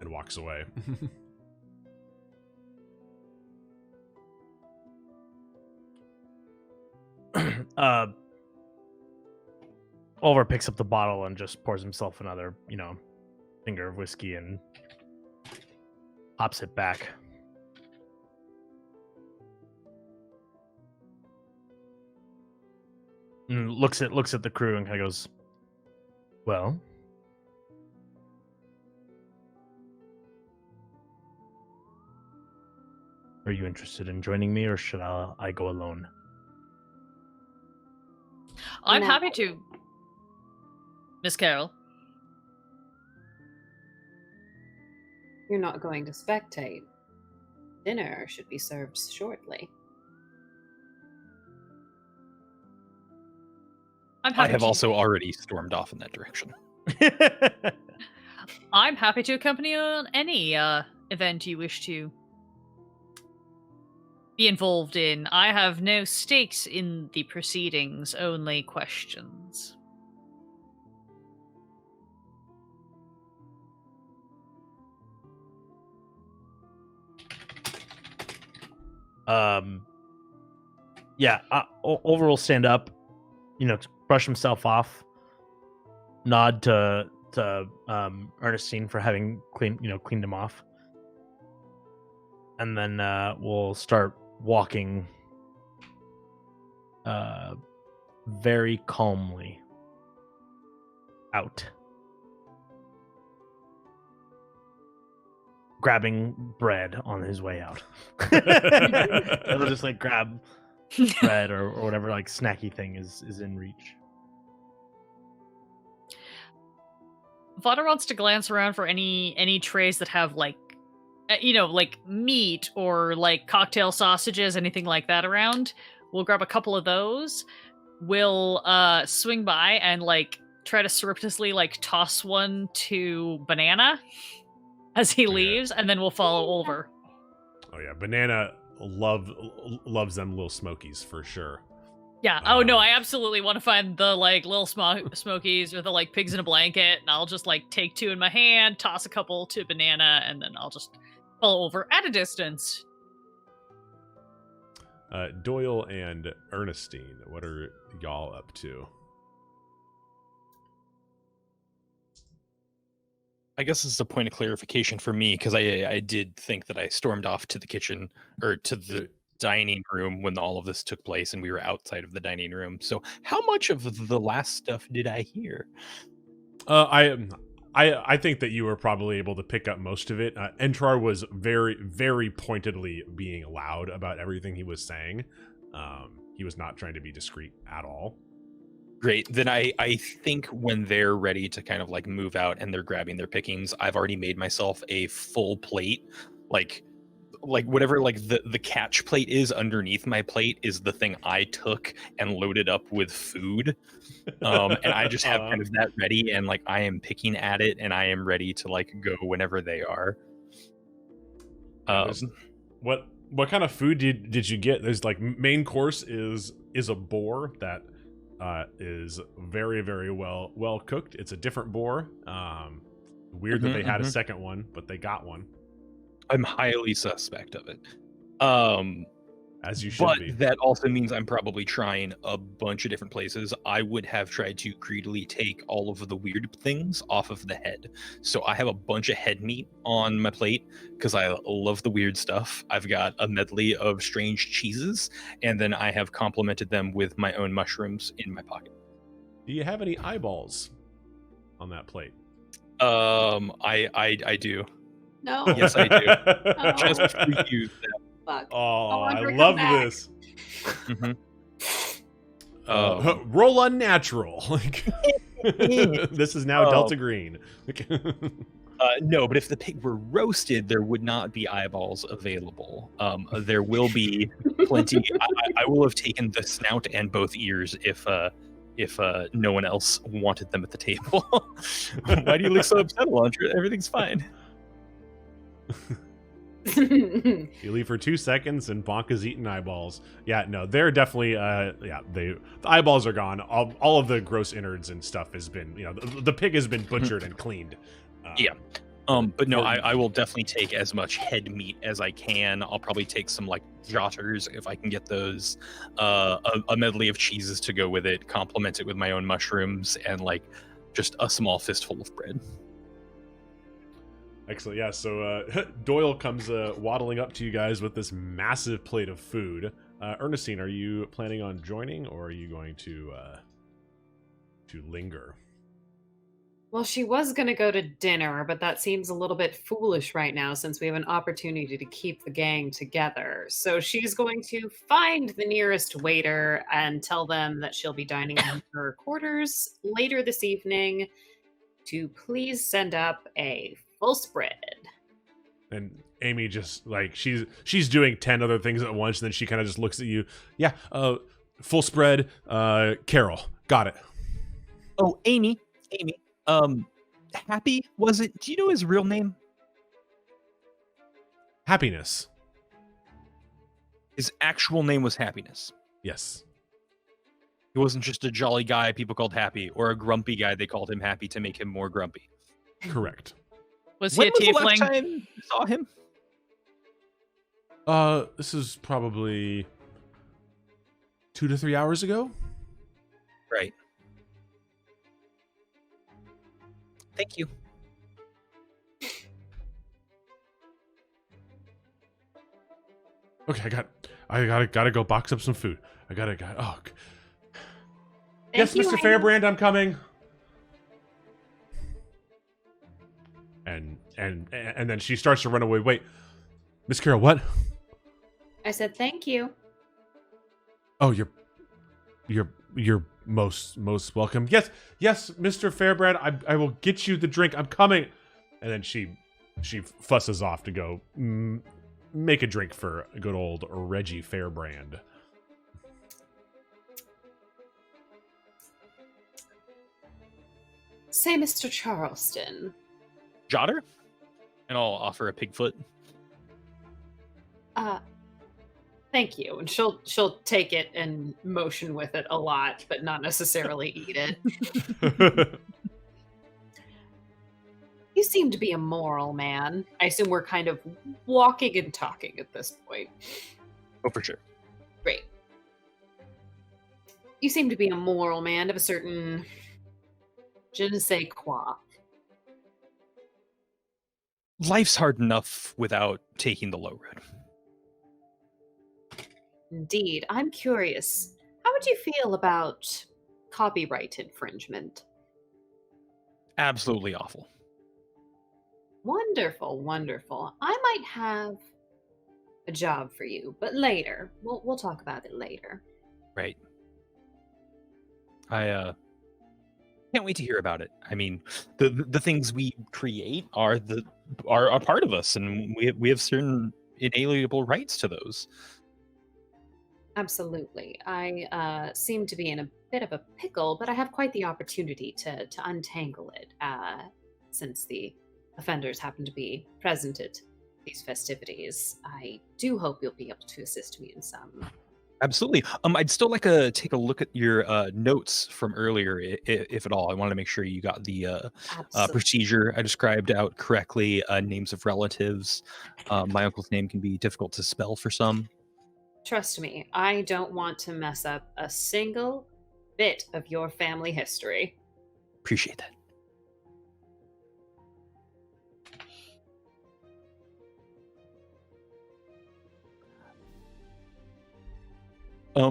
and walks away. Olver picks up the bottle and just pours himself another, finger of whiskey and pops it back. And looks at the crew and kind of goes, "Well, Are you interested in joining me, or should I go alone? I'm No. happy to, Miss Carroll. You're not going to spectate. Dinner should be served shortly. I'm I happy have to, also already stormed off in that direction. I'm happy to accompany you on any event you wish to be involved in. I have no stakes in the proceedings, only questions. Yeah, Olver will stand up, brush himself off, nod to Ernestine for having cleaned him off, and then we'll start walking very calmly out, grabbing bread on his way out. He'll just grab bread or whatever snacky thing is in reach. Vader wants to glance around for any trays that have meat or cocktail sausages, anything like that around. We'll grab a couple of those. We'll swing by and try to surreptitiously toss one to Banana as he leaves, and then we'll follow over. Oh yeah, Banana loves them little smokies for sure. Yeah. Oh no, I absolutely want to find the little smokies or the pigs in a blanket, and I'll just take two in my hand, toss a couple to Banana, and then I'll just follow over at a distance. Doyle and Ernestine, what are y'all up to? I guess this is a point of clarification for me, because I did think that I stormed off to the kitchen or to the dining room when all of this took place, and we were outside of the dining room. So how much of the last stuff did I hear? I think that you were probably able to pick up most of it. Entrar was very, very pointedly being loud about everything he was saying. He was not trying to be discreet at all. Great. Then I think when they're ready to kind of move out and they're grabbing their pickings, I've already made myself a full plate, whatever the catch plate is underneath my plate is the thing I took and loaded up with food. And I just have kind of that ready, and I am picking at it, and I am ready to go whenever they are. What kind of food did you get? There's main course is a boar that is very, very well cooked. It's a different boar. Weird that they had a second one, but they got one. I'm highly suspect of it. As you should be. But that also means I'm probably trying a bunch of different places. I would have tried to greedily take all of the weird things off of the head. So I have a bunch of head meat on my plate because I love the weird stuff. I've got a medley of strange cheeses, and then I have complemented them with my own mushrooms in my pocket. Do you have any eyeballs on that plate? I do. No. Yes, I do. Oh. Just for you. Fuck. Oh, I Alandra, love come back. this. Mm-hmm. Roll unnatural. This is now Delta Green. No, but if the pig were roasted, there would not be eyeballs available. There will be plenty. I will have taken the snout and both ears if no one else wanted them at the table. Why do you look so upset, Alandra? Everything's fine. You leave for 2 seconds and Bonk is eating eyeballs. Yeah, no, they're definitely the eyeballs are gone. All of the gross innards and stuff has been, the pig has been butchered and cleaned. Yeah. But no, I will definitely take as much head meat as I can. I'll probably take some jotters if I can get those, a medley of cheeses to go with it, complement it with my own mushrooms, and just a small fistful of bread. Excellent. Yeah, so Doyle comes waddling up to you guys with this massive plate of food. Ernestine, are you planning on joining, or are you going to linger? Well, she was going to go to dinner, but that seems a little bit foolish right now since we have an opportunity to keep the gang together. So she's going to find the nearest waiter and tell them that she'll be dining in her quarters later this evening to please send up a full spread. And Amy just like she's doing 10 other things at once, and then she kind of just looks at you. Yeah, full spread. Carroll, got it. Oh, Amy. Happy, was it? Do you know his real name? Happiness. His actual name was Happiness. Yes. He wasn't just a jolly guy people called Happy, or a grumpy guy they called him Happy to make him more grumpy. Correct. Was he a When was the last tiefling? time you saw him? This is probably 2 to 3 hours ago. Right. Thank you. Okay, I gotta go box up some food. Oh. Thank Yes, you, Mr. Amy. Fairbrand, I'm coming. And then she starts to run away. Wait, Miss Carroll, what? I said thank you. Oh, you're most welcome. Yes, Mr. Fairbrand, I will get you the drink. I'm coming. And then she fusses off to go make a drink for good old Reggie Fairbrand. Say, Mr. Charleston. Jotter? And I'll offer a pigfoot. Thank you. And she'll take it and motion with it a lot, but not necessarily eat it. You seem to be a moral man. I assume we're kind of walking and talking at this point. Oh, for sure. Great. You seem to be a moral man of a certain je ne sais quoi. Life's hard enough without taking the low road. Indeed. I'm curious. How would you feel about copyright infringement? Absolutely awful. Wonderful, wonderful. I might have a job for you, but later. We'll talk about it later. Right. I can't wait to hear about it. I mean, the things we create are a part of us, and we have certain inalienable rights to those. Absolutely. I seem to be in a bit of a pickle, but I have quite the opportunity to untangle it, since the offenders happen to be present at these festivities. I do hope you'll be able to assist me in some. Absolutely. I'd still like to take a look at your notes from earlier, if at all. I wanted to make sure you got the Absolutely. procedure I described out correctly. Names of relatives. My uncle's name can be difficult to spell for some. Trust me, I don't want to mess up a single bit of your family history. Appreciate that.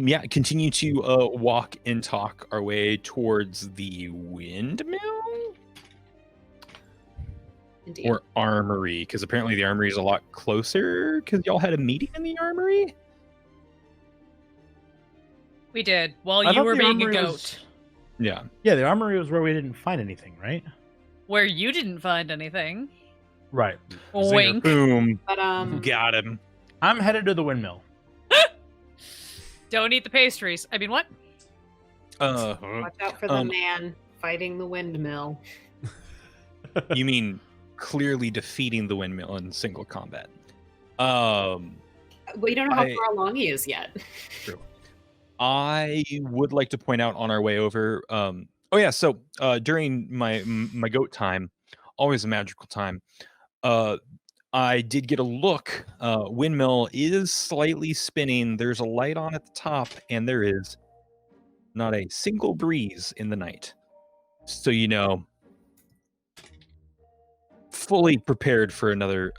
Yeah, continue to walk and talk our way towards the windmill Indeed. or armory, because apparently the armory is a lot closer. Because y'all had a meeting in the armory. We did while I you thought were the being a armory goat. was- Yeah. Yeah, the armory was where we didn't find anything, right? Where you didn't find anything. Right. Wink. Boom. But Got him. I'm headed to the windmill. Don't eat the pastries. I mean, what? watch out for the Um, man fighting the windmill. You mean clearly defeating the windmill in single combat? We don't know how I- far along he is yet. I would like to point out on our way over. So during my goat time, always a magical time. I did get a look. Windmill is slightly spinning. There's a light on at the top, and there is not a single breeze in the night. So fully prepared for another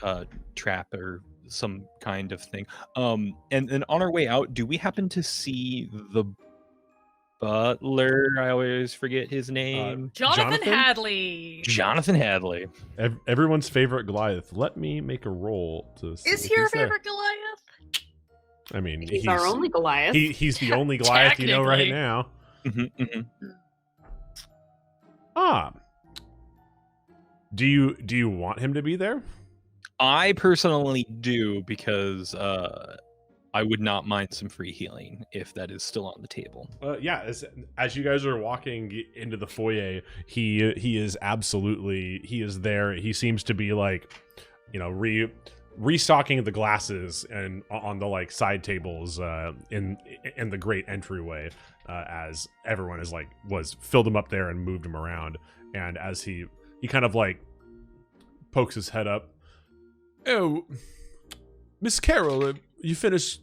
trap or some kind of thing. And then on our way out, do we happen to see the butler. I always forget his name. Jonathan Hadley. Jonathan Hadley. Everyone's favorite Goliath. Let me make a roll to see Is if he your he's there. favorite Goliath? I mean, He's our only Goliath. He's the only Goliath you know right Technically. now. Mm-hmm. Ah. Do you want him to be there? I personally do because I would not mind some free healing if that is still on the table. Yeah, as you guys are walking into the foyer, he is absolutely, he is there. He seems to be like, you know, restocking the glasses and on the like side tables in the great entryway as everyone is like filled him up there and moved him around. And as he kind of like pokes his head up, "Oh, Miss Carroll, you finished?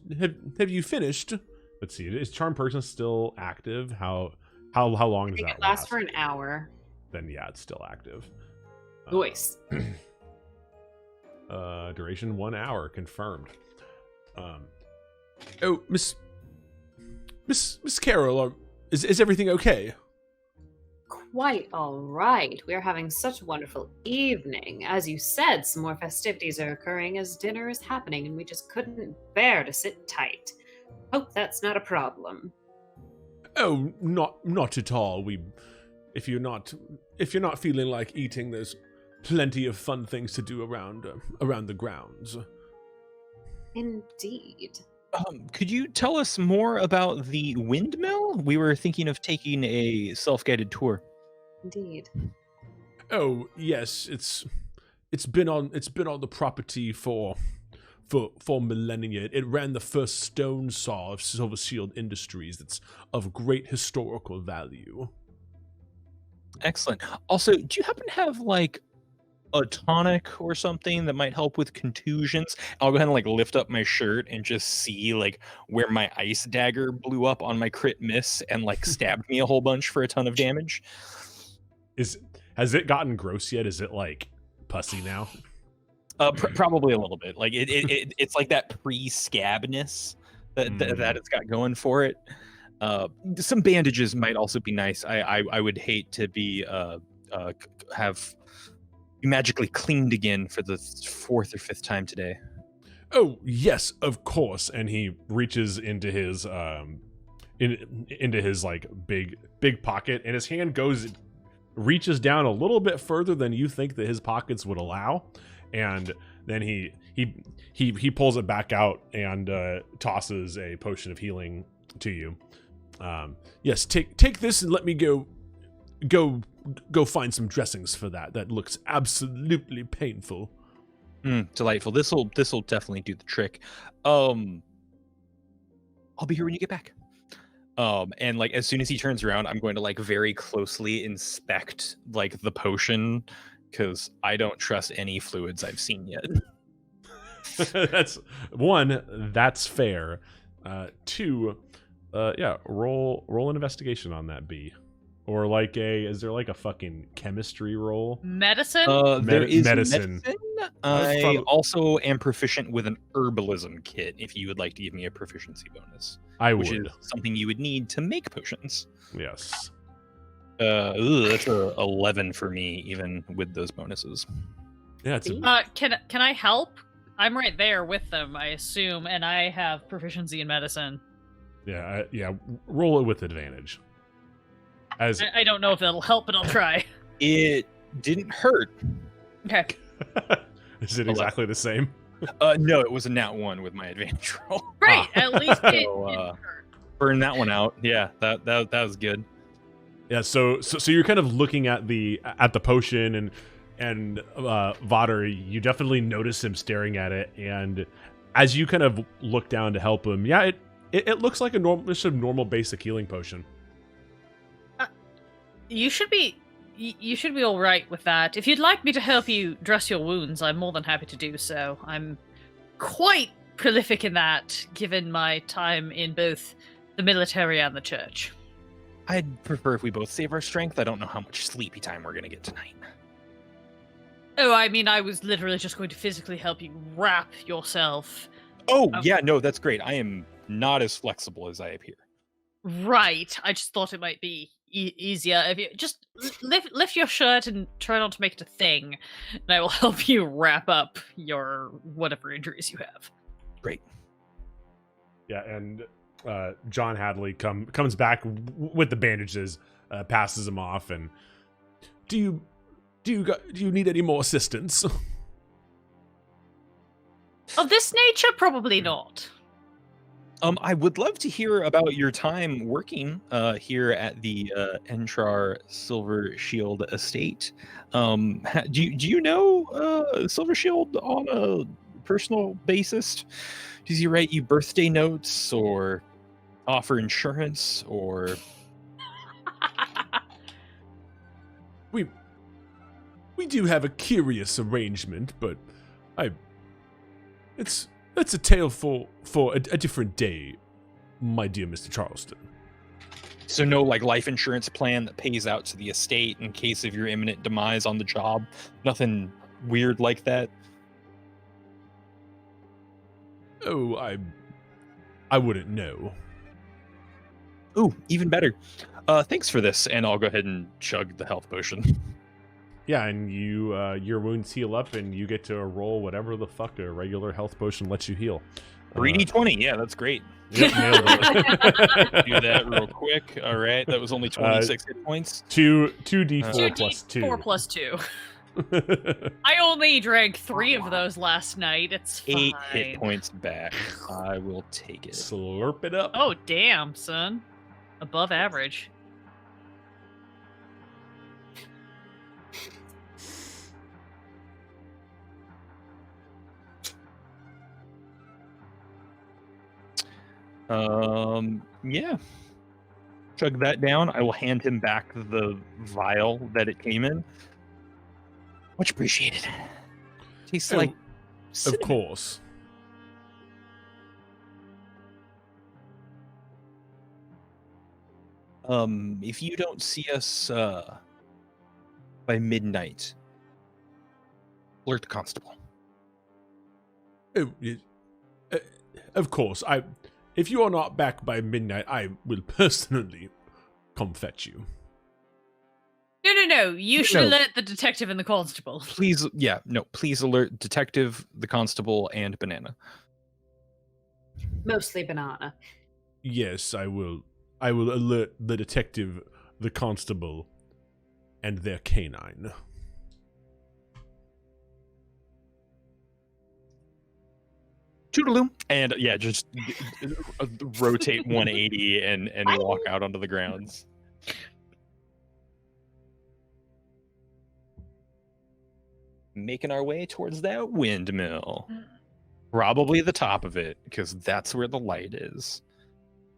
Have you finished?" Let's see. Is Charm Person still active? How long does that It lasts for an hour. Then yeah, it's still active. Voice. Duration 1 hour confirmed. Oh, Miss Carroll, is everything okay? Quite all right. We are having such a wonderful evening. As you said, some more festivities are occurring as dinner is happening, and we just couldn't bear to sit tight. Hope that's not a problem. Oh, not at all. If you're not feeling like eating, there's plenty of fun things to do around the grounds. Indeed. Could you tell us more about the windmill? We were thinking of taking a self-guided tour. Indeed. Oh yes, it's been on the property for millennia. It ran the first stone saw of Silvershield Industries. That's of great historical value. Excellent. Also, do you happen to have like a tonic or something that might help with contusions? I'll go ahead and like lift up my shirt and just see like where my ice dagger blew up on my crit miss and like stabbed me a whole bunch for a ton of damage. Has it gotten gross yet? Is it like pussy now? Probably a little bit. Like it's like that pre-scabness that it's got going for it. Some bandages might also be nice. I would hate to be magically cleaned again for the 4th or 5th time today. Oh yes, of course. And he reaches into his into his like big pocket, and his hand reaches down a little bit further than you think that his pockets would allow, and then he pulls it back out and tosses a potion of healing to you. Yes, take this and let me go find some dressings for that. That looks absolutely painful. Delightful. This'll definitely do the trick. I'll be here when you get back. And like as soon as he turns around, I'm going to like very closely inspect like the potion, because I don't trust any fluids I've seen yet. That's fair. 2, roll an investigation on that B. Or like is there like a fucking chemistry roll? Medicine? There is medicine. I also am proficient with an herbalism kit, if you would like to give me a proficiency bonus. Which is something you would need to make potions. Yes. That's a 11 for me, even with those bonuses. Yeah, it's can I help? I'm right there with them, I assume, and I have proficiency in medicine. yeah. Roll it with advantage. I don't know if that'll help, but I'll try. It didn't hurt. Okay. Is it exactly the same? No, it was a nat 1 with my advantage roll. Right, at least it So, didn't hurt. burn that one out. Yeah, that was good. Yeah, so you're kind of looking at the potion, and Vader, you definitely notice him staring at it, and as you kind of look down to help him, yeah, it looks like a normal basic healing potion. You should be all right with that. If you'd like me to help you dress your wounds, I'm more than happy to do so. I'm quite prolific in that, given my time in both the military and the church. I'd prefer if we both save our strength. I don't know how much sleepy time we're gonna get tonight. Oh, I mean, I was literally just going to physically help you wrap yourself. Oh, yeah, no, that's great. I am not as flexible as I appear. Right. I just thought it might be easier if you just lift your shirt and try not to make it a thing, and I will help you wrap up your whatever injuries you have. Great. Yeah, and John Hadley comes back with the bandages, passes them off, and do you need any more assistance? Of this nature, probably not. I would love to hear about your time working here at the Entrar Silvershield estate. Do you know Silvershield on a personal basis? Does he write you birthday notes or offer insurance or? We do have a curious arrangement, but it's a tale for a different day, my dear Mr. Charleston. So no like life insurance plan that pays out to the estate in case of your imminent demise on the job? Nothing weird like that? Oh, I wouldn't know. Ooh, even better. Thanks for this, and I'll go ahead and chug the health potion. Yeah, and you your wounds heal up, and you get to roll whatever the fuck a regular health potion lets you heal. 3d20, yeah, that's great. Yep, nailed it. Do that real quick. All right, that was only 26 hit points. 2d4 plus 2. 4 plus 2. I only drank 3 of those last night. It's fine. 8 hit points back. I will take it. Slurp it up. Oh, damn, son. Above average. Yeah. Chug that down. I will hand him back the vial that it came in. Much appreciated. Tastes like Of cinnamon. course. If you don't see us by midnight, alert the constable. Oh, of course. If you are not back by midnight, I will personally come fetch you. No. You should No. alert the detective and the constable. Please, please alert detective, the constable, and Banana. Mostly banana. Yes, I will. I will alert the detective, the constable, and their canine. Toodaloo. And yeah, just rotate 180 and walk out onto the grounds. Making our way towards that windmill. Probably the top of it, because that's where the light is.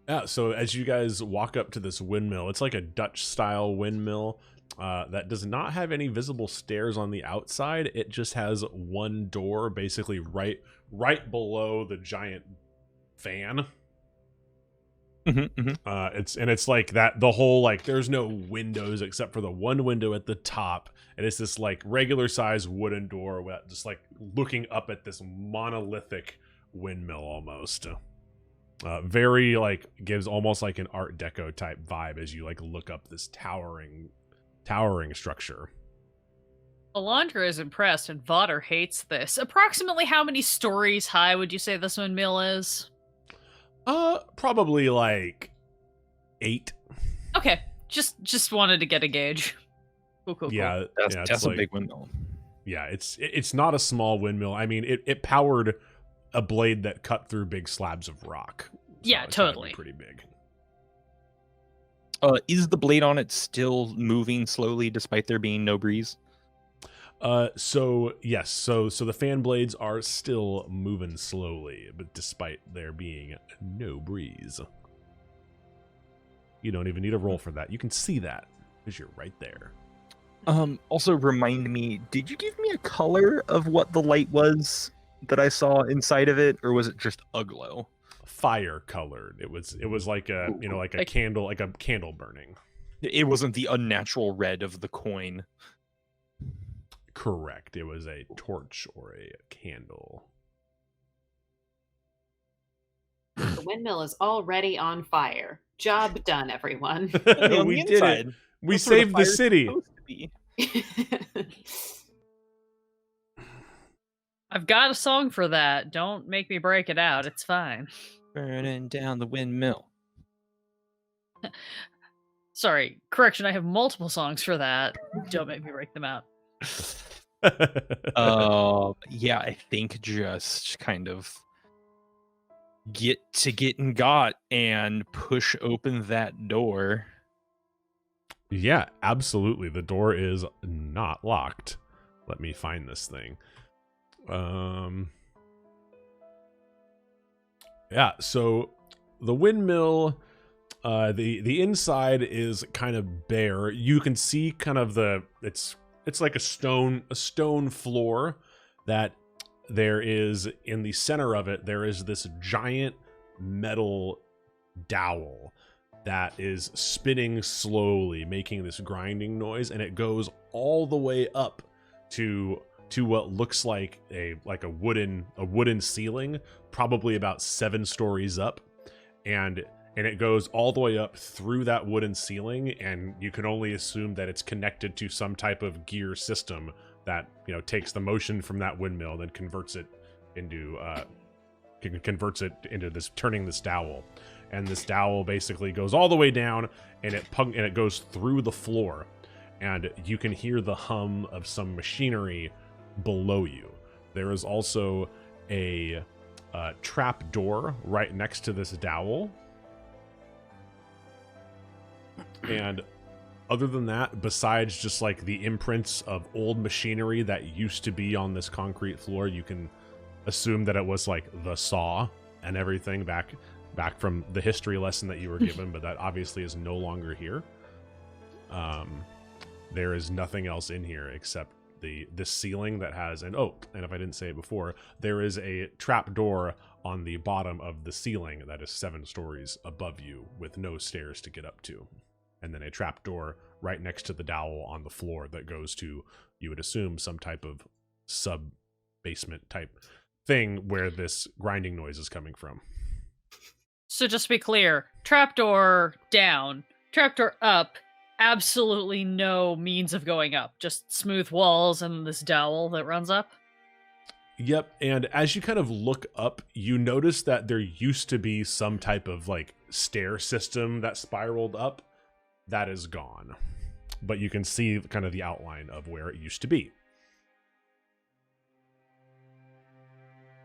Yeah, so as you guys walk up to this windmill, it's like a Dutch-style windmill that does not have any visible stairs on the outside. It just has one door, basically right below the giant fan. It's like that. The whole like there's no windows except for the one window at the top, and it's this like regular size wooden door, just like looking up at this monolithic windmill almost. Very like gives almost like an Art Deco type vibe as you like look up this towering structure. Alandra is impressed and Vader hates this. Approximately how many stories high would you say this windmill is? Probably like 8. Okay, just wanted to get a gauge. Cool. Yeah, That's like, a big windmill. Yeah, it's not a small windmill. I mean, it powered a blade that cut through big slabs of rock. So Yeah, it's gotta be totally. pretty big. Is the blade on it still moving slowly despite there being no breeze? So yes, so the fan blades are still moving slowly, but despite there being no breeze. You don't even need a roll for that. You can see that because you're right there. Also remind me, did you give me a color of what the light was that I saw inside of it, or was it just a glow? Fire colored. It was like a like a candle burning. It wasn't the unnatural red of the coin. Correct. It was a torch or a candle. The windmill is already on fire. Job done, everyone. We did it. We saved the city. I've got a song for that. Don't make me break it out. It's fine. Burning down the windmill. Sorry, correction. I have multiple songs for that. Don't make me break them out. Yeah, I think just kind of getting got and push open that door. Yeah, absolutely. The door is not locked. Let me find this thing. Yeah, so the windmill, the inside is kind of bare. You can see kind of it's like a stone floor that there is in the center of it. There is this giant metal dowel that is spinning slowly, making this grinding noise, and it goes all the way up to what looks like a wooden ceiling, probably about 7 stories up, and it goes all the way up through that wooden ceiling, and you can only assume that it's connected to some type of gear system that, you know, takes the motion from that windmill, then converts it into this, turning this dowel. And this dowel basically goes all the way down, and it goes through the floor, and you can hear the hum of some machinery below you. There is also a trap door right next to this dowel. And other than that, besides just like the imprints of old machinery that used to be on this concrete floor, you can assume that it was like the saw and everything back from the history lesson that you were given, but that obviously is no longer here. There is nothing else in here except this ceiling that has and if I didn't say it before, there is a trap door on the bottom of the ceiling that is 7 stories above you with no stairs to get up to, and then a trap door right next to the dowel on the floor that goes to, you would assume, some type of sub basement type thing where this grinding noise is coming from. So just to be clear, trapdoor down, trapdoor up, absolutely no means of going up. Just smooth walls and this dowel that runs up. Yep, and as you kind of look up, you notice that there used to be some type of like stair system that spiraled up. That is gone. But you can see kind of the outline of where it used to be.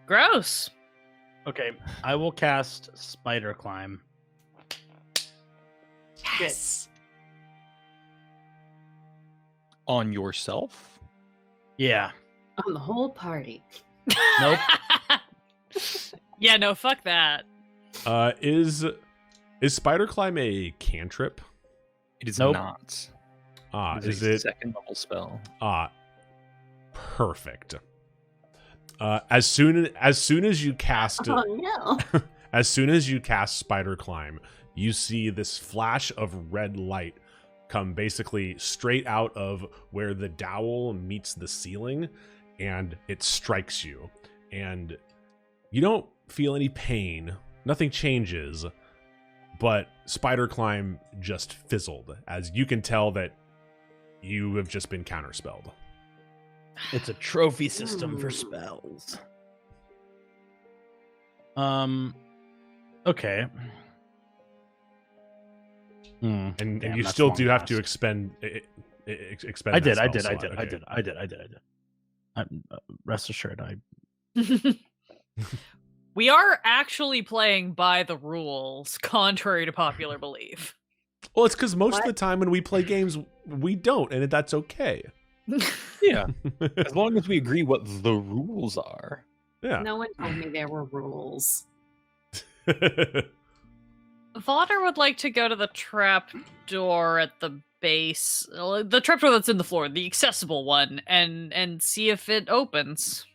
Gross. Okay, I will cast Spider Climb. Yes. On yourself? Yeah. On the whole party. Nope. Yeah, no, fuck that. Is Spider Climb a cantrip? It is Nope. not. Is a it second level spell? Perfect. As soon as you cast Oh no. as soon as you cast Spider Climb, you see this flash of red light come basically straight out of where the dowel meets the ceiling, and it strikes you. And you don't feel any pain. Nothing changes. But Spider Climb just fizzled, as you can tell that you have just been counterspelled. It's a trophy system for spells. Okay. And Damn, you that's still long do have to rest. expend I that did. spell slot. I'm rest assured. We are actually playing by the rules, contrary to popular belief. Well, it's because most of the time when we play games, we don't, and that's okay. Yeah. As long as we agree what the rules are. Yeah. No one told me there were rules. Vader would like to go to the trap door at the base, the trap door that's in the floor, the accessible one, and see if it opens.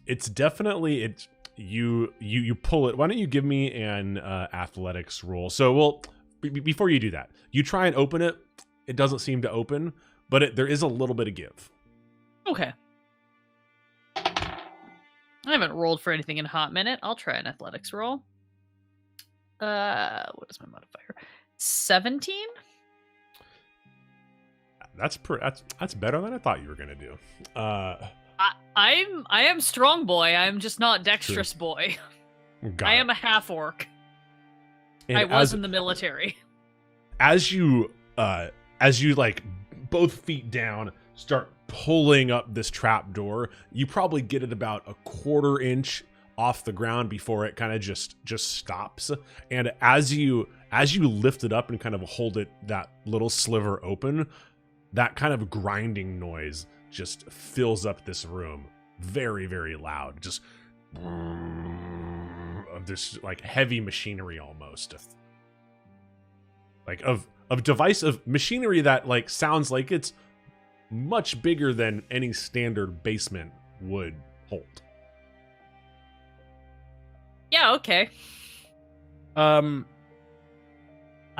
It's definitely you pull it. Why don't you give me an athletics roll? So before you do that, you try and open it. It doesn't seem to open, but there is a little bit of give. Okay. I haven't rolled for anything in a hot minute. I'll try an athletics roll. What is my modifier? 17? That's better than I thought you were gonna do. I am strong boy. I'm just not dexterous boy. Got I it. am a half-orc. And I was in the military. as you like both feet down start pulling up this trap door, you probably get it about a quarter inch off the ground before it kind of just stops. And as you lift it up and kind of hold it that little sliver open, that kind of grinding noise just fills up this room, very, very loud. Just this like heavy machinery almost, like of machinery that like sounds like it's much bigger than any standard basement would hold. Yeah, okay. I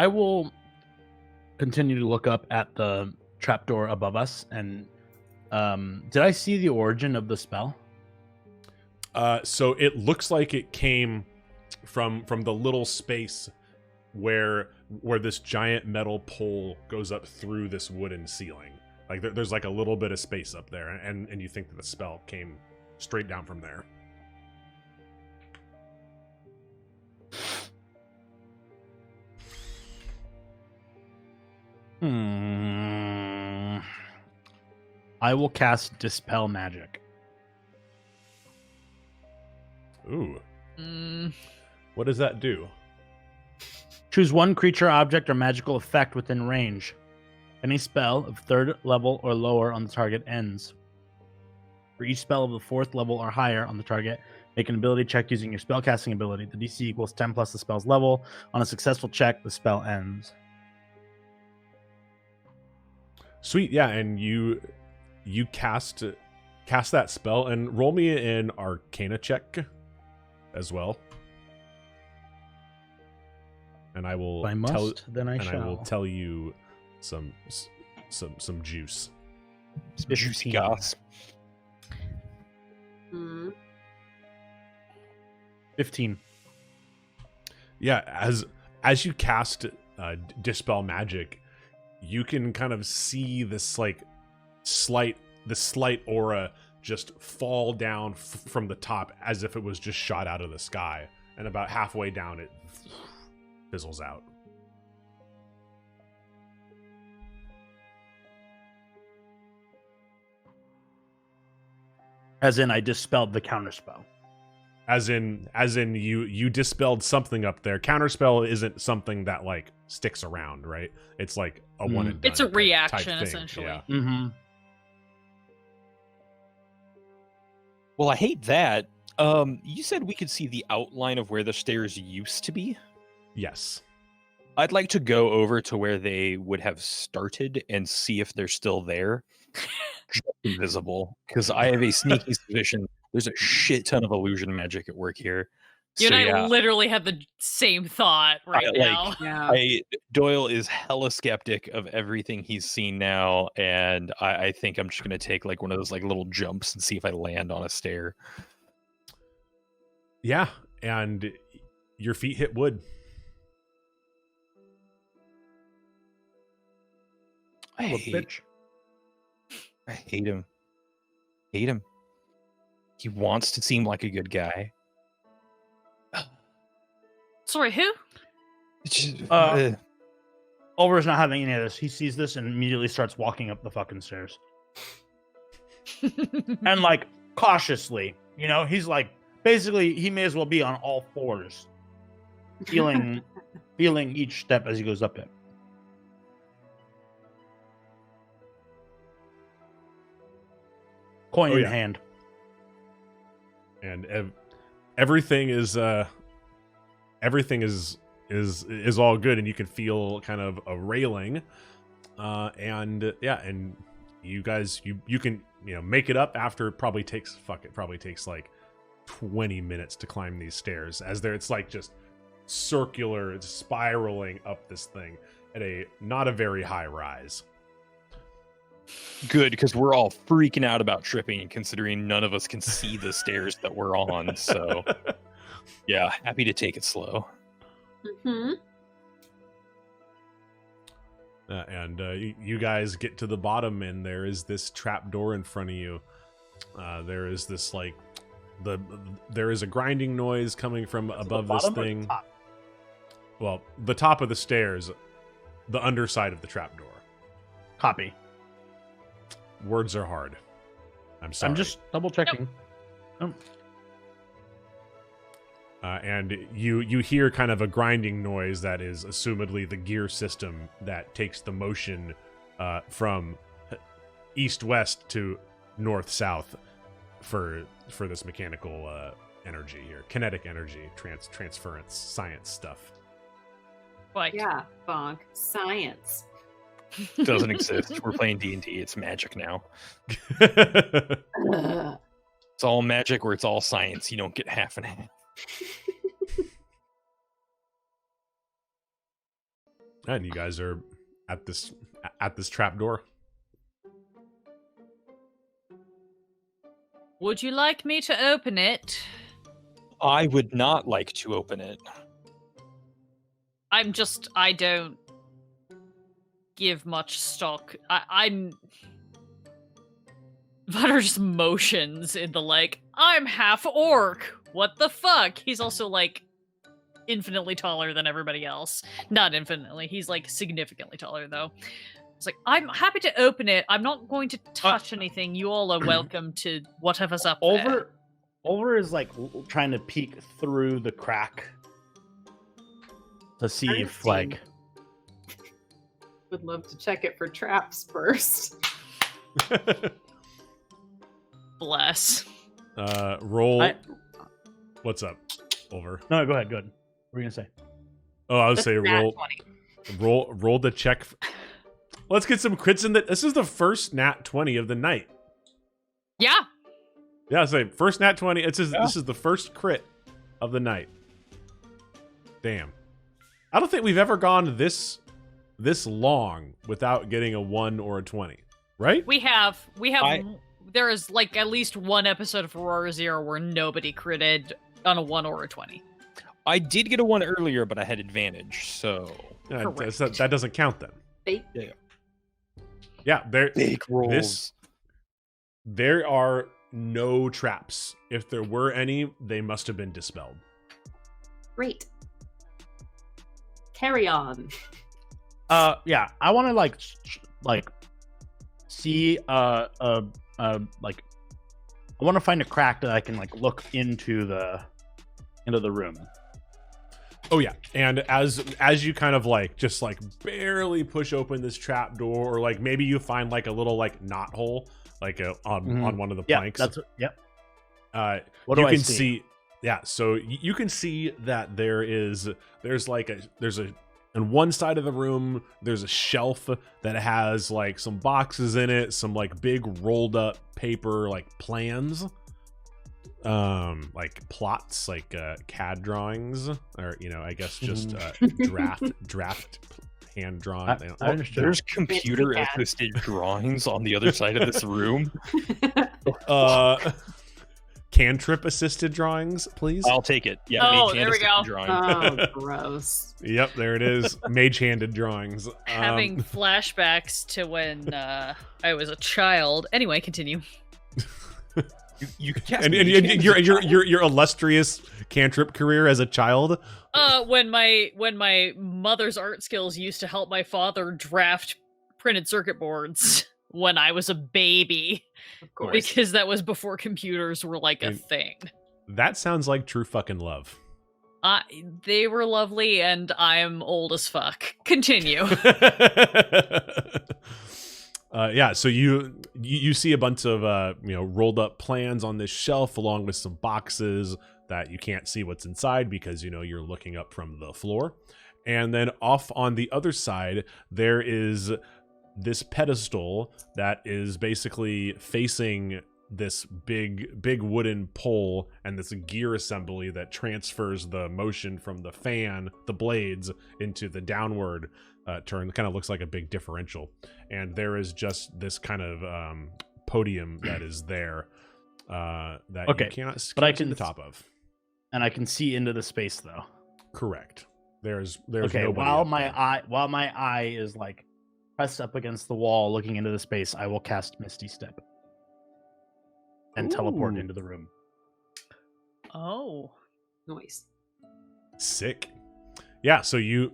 will continue to look up at the trapdoor above us, and did I see the origin of the spell? So it looks like it came from the little space where this giant metal pole goes up through this wooden ceiling. Like there's like a little bit of space up there, and you think that the spell came straight down from there. I will cast Dispel Magic. Ooh. What does that do? Choose one creature, object, or magical effect within range. Any spell of 3rd level or lower on the target ends. For each spell of the 4th level or higher on the target, make an ability check using your spellcasting ability. The DC equals 10 plus the spell's level. On a successful check, the spell ends. Sweet, yeah, and you cast that spell, and roll me an Arcana check as well. And I will If I must, then I and shall. I will tell you some juice. Some juicy goss. 15. Yeah, as you cast Dispel Magic, you can kind of see this like slight aura just fall down from the top as if it was just shot out of the sky, and about halfway down it fizzles out. As in, I dispelled the counterspell. As in you dispelled something up there. Counterspell isn't something that like sticks around, right? It's like a one and done. It's a type reaction, thing. essentially. Yeah. Mm-hmm. Well, I hate that. You said we could see the outline of where the stairs used to be. Yes. I'd like to go over to where they would have started and see if they're still there. Just invisible, because I have a sneaky suspicion there's a shit ton of illusion magic at work here. You So, and I yeah, literally have the same thought right now. Yeah. Doyle is hella skeptic of everything he's seen now, and I think I'm just gonna take like one of those like little jumps and see if I land on a stair. Yeah, and your feet hit wood. I hate him. Hate him. He wants to seem like a good guy. Sorry, who? Olver's not having any of this. He sees this and immediately starts walking up the fucking stairs. And like cautiously, you know, he's like basically he may as well be on all fours, feeling each step as he goes up it. Coin in hand. And everything is all good, and you can feel kind of a railing, and you guys you can make it up after it probably takes like 20 minutes to climb these stairs, as it's like just circular, it's spiraling up this thing at a not a very high rise. Good, because we're all freaking out about tripping, considering none of us can see the stairs that we're on. So, yeah, happy to take it slow. Mm-hmm. And you guys get to the bottom, and there is this trap door in front of you. There is this there is a grinding noise coming from above this thing. Well, the top of the stairs, the underside of the trap door. Copy. Words are hard. I'm sorry. I'm just double checking. And you hear kind of a grinding noise that is assumedly the gear system that takes the motion from east-west to north-south for this mechanical energy here. Kinetic energy, transference, science stuff. Like, Yeah, bonk. Science. Doesn't exist. We're playing D&D. It's magic now. Ugh. It's all magic or it's all science. You don't get half and half. And you guys are at this trap door. would you like me to open it? I would not like to open it. I don't give much stock. I'm Vader just motions in the like, I'm Half-Orc. What the fuck? He's also like infinitely taller than everybody else. Not infinitely. He's like significantly taller though. It's like, I'm happy to open it. I'm not going to touch anything. You all are welcome to whatever's up there. Olver is like trying to peek through the crack to see if like Would love to check it for traps first. Bless. Roll. What's up, Olver? No, go ahead. What were you gonna say? Oh, I would That's say nat roll the check. Let's get some crits in. This is the first nat 20 of the night. Yeah. Yeah, I say first nat 20. This is the first crit of the night. Damn. I don't think we've ever gone this long without getting a 1 or a 20, right? We have there is like at least one episode of Aurora Zero where nobody critted on a 1 or a 20. I did get a 1 earlier, but I had advantage, so... That doesn't count then. Yeah. Yeah, Big rolls. There are no traps. If there were any, they must have been dispelled. Great. Carry on. Yeah, I want to like see like I want to find a crack that I can like look into the room. Oh yeah, and as you kind of like just like barely push open this trap door, or like maybe you find like a little like knot hole like on one of the planks. Yep. What do I see? Yeah, so you can see that there's on one side of the room there's a shelf that has like some boxes in it, some like big rolled up paper like plans. Like plots, like CAD drawings, or I guess just draft hand drawn. I understand. There's computer assisted drawings on the other side of this room. Cantrip assisted drawings, please. I'll take it. Yeah. Oh, mage there we go. drawing. Oh, gross. Yep, there it is. Mage handed drawings. Having flashbacks to when I was a child. Anyway, continue. You could cast and your illustrious cantrip career as a child. When my mother's art skills used to help my father draft printed circuit boards when I was a baby, Of course. because that was before computers were like a thing. That sounds like true fucking love. They were lovely, and I'm old as fuck. Continue. Yeah, so you see a bunch of rolled up plans on this shelf, along with some boxes that you can't see what's inside because you're looking up from the floor. And then off on the other side there is this pedestal that is basically facing this big wooden pole and this gear assembly that transfers the motion from the fan, the blades, into the downward turn. Kind of looks like a big differential, and there is just this kind of podium that is there that you cannot see the top of. And I can see into the space though. Correct. There's okay. nobody While up my there. eye is like pressed up against the wall, looking into the space, I will cast Misty Step and teleport Ooh. into the room. Oh. Noise. Sick. Yeah. So you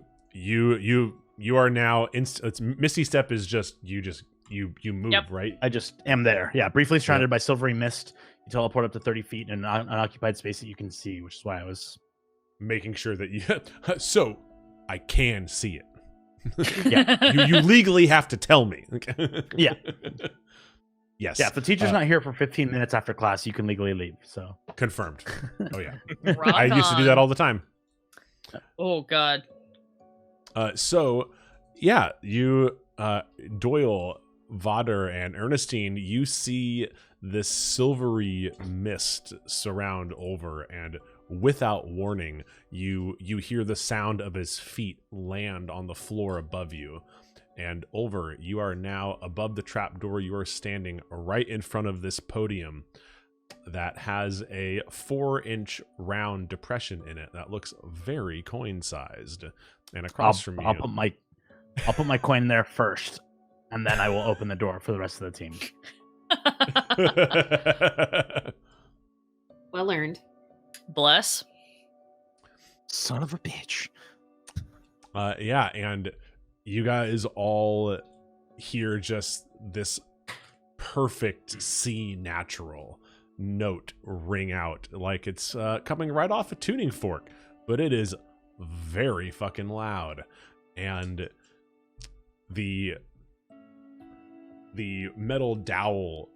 are now it's Misty Step is just you move, Yep. right? I just am there. Yeah, briefly surrounded by silvery mist. You teleport up to 30 feet in an unoccupied space that you can see, which is why I was Making sure that you so I can see it. Yeah. you legally have to tell me. Yeah. Yes. Yeah, if the teacher's not here for 15 minutes after class, you can legally leave. So Confirmed. Oh yeah. Rock I used to do on. that all the time. Oh god. So yeah, you Doyle, Vader, and Ernestine, you see this silvery mist surround Olver, and without warning, you hear the sound of his feet land on the floor above you. And Olver, you are now above the trapdoor. You are standing right in front of this podium that has a 4-inch round depression in it that looks very coin-sized. And across from you, I'll put my coin there first, and then I will open the door for the rest of the team. Well earned. Bless. Son of a bitch. yeah, and you guys all hear just this perfect C natural note ring out like it's coming right off a tuning fork, but it is very fucking loud. And the metal dowel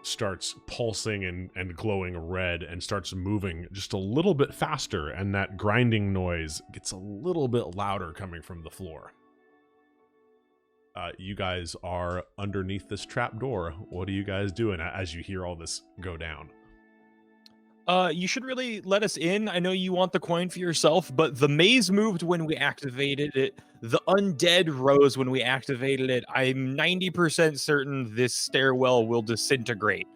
starts pulsing and glowing red and starts moving just a little bit faster, and that grinding noise gets a little bit louder coming from the floor. You guys are underneath this trap door. What are you guys doing as you hear all this go down? You should really let us in. I know you want the coin for yourself, but the maze moved when we activated it. The undead rose when we activated it. I'm 90% certain this stairwell will disintegrate.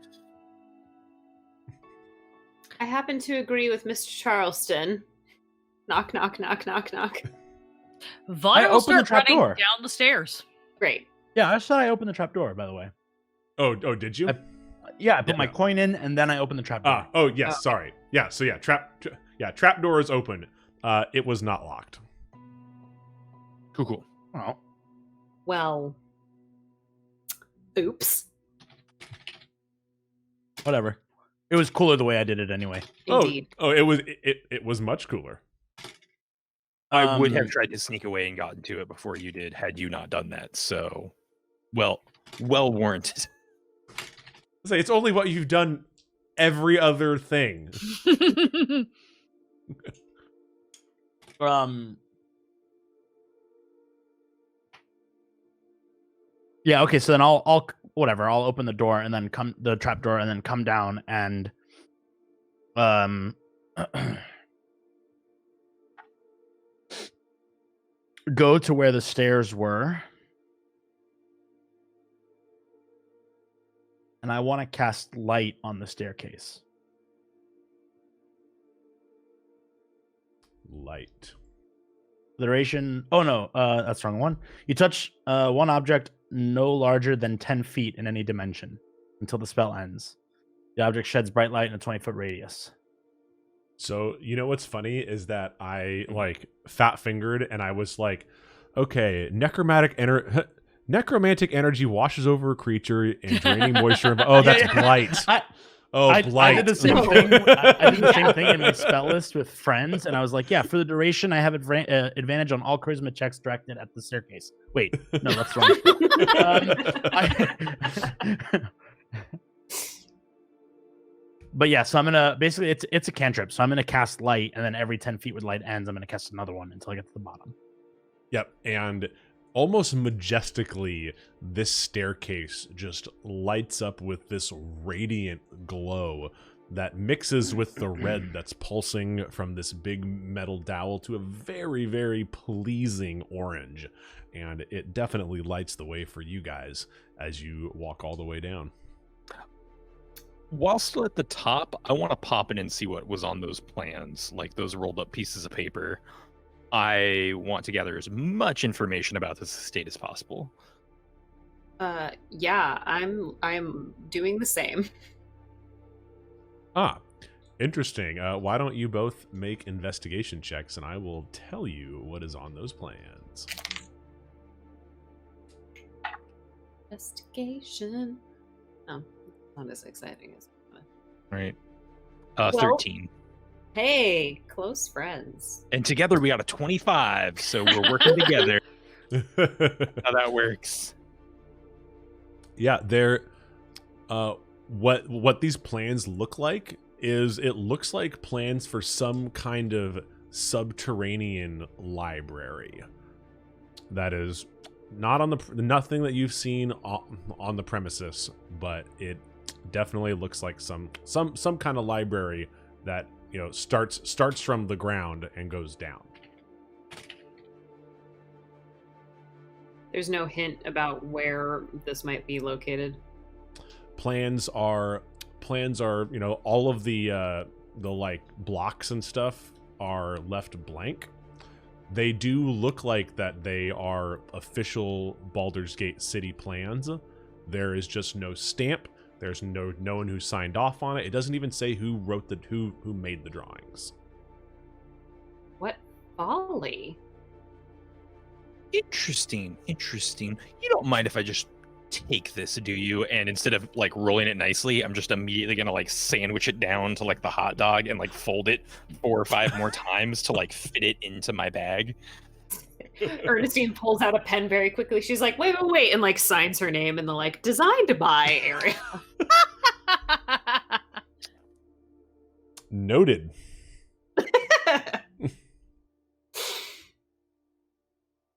I happen to agree with Mr. Charleston. Knock, knock, knock, knock, knock. Vader will opened the start running trapdoor. down the stairs. Great. Yeah, I said I opened the trap door, by the way. Oh, did you? Yeah, I put my coin in, and then I opened the trap door. Oh, yes, sorry. Yeah, so yeah, trap door is open. It was not locked. Cool. Oh. Well, oops. Whatever. It was cooler the way I did it anyway. Indeed. Oh, it was much cooler. I would have tried to sneak away and gotten to it before you did, had you not done that. So, well warranted. Say it's only what you've done every other thing. Yeah, okay, so then I'll open the door and then the trap door and then come down and go to where the stairs were. And I want to cast light on the staircase. Light. Duration. Oh no, that's the wrong one. You touch one object no larger than 10 feet in any dimension until the spell ends. The object sheds bright light in a 20-foot radius. So, you know what's funny is that I fat fingered and I was like, okay, necromantic energy washes over a creature and draining moisture. Oh, that's blight. Blight. I did the same thing. I did the same thing in my spell list with friends, and I was like, yeah, for the duration, I have advantage on all charisma checks directed at the staircase. Wait, no, that's wrong. But yeah, so I'm gonna basically it's a cantrip. So I'm gonna cast light, and then every 10 feet where light ends, I'm gonna cast another one until I get to the bottom. Yep, and almost majestically, this staircase just lights up with this radiant glow that mixes with the red that's pulsing from this big metal dowel to a very, very pleasing orange. And it definitely lights the way for you guys as you walk all the way down. While still at the top, I want to pop in and see what was on those plans, like those rolled up pieces of paper. I want to gather as much information about this estate as possible. Yeah, I'm doing the same. Ah, interesting. Why don't you both make investigation checks, and I will tell you what is on those plans. Investigation. Oh, not as exciting as. All right. Well- 13. Hey, close friends. And together we got a 25, so we're working together. How that works. Yeah, they're what these plans look like is it looks like plans for some kind of subterranean library that is not on the nothing that you've seen on the premises, but it definitely looks like some kind of library that, you know, starts from the ground and goes down. There's no hint about where this might be located. Plans are, you know, all of the like blocks and stuff are left blank. They do look like that they are official Baldur's Gate city plans. There is just no stamp. There's no one who signed off on it. It doesn't even say who wrote who made the drawings. What folly. Interesting. You don't mind if I just take this, do you? And instead of like rolling it nicely, I'm just immediately gonna like sandwich it down to like the hot dog and like fold it 4 or 5 more times to like fit it into my bag. Ernestine pulls out a pen very quickly. She's like, wait, and like signs her name in the like designed by area. Noted.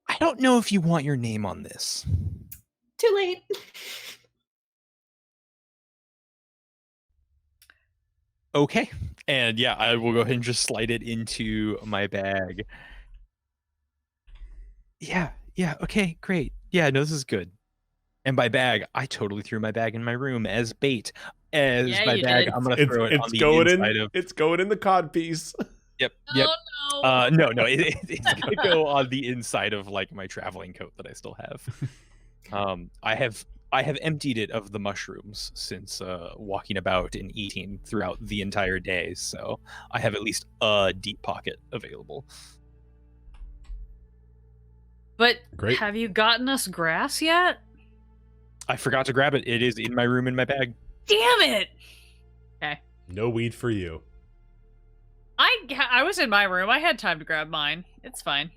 I don't know if you want your name on this. Too late. Okay. And yeah, I will go ahead and just slide it into my bag. Yeah, okay, great. Yeah, no, this is good. And by bag, I totally threw my bag in my room as bait. As Yeah, my you bag, did. I'm gonna throw it on the inside of. It's going in the cod piece. Yep. Oh no. No, it's gonna go on the inside of like my traveling coat that I still have. I have emptied it of the mushrooms since walking about and eating throughout the entire day, so I have at least a deep pocket available. But Great. have you gotten us grass yet? I forgot to grab it. It is in my room in my bag. Damn it! No weed for you. I was in my room. I had time to grab mine. It's fine.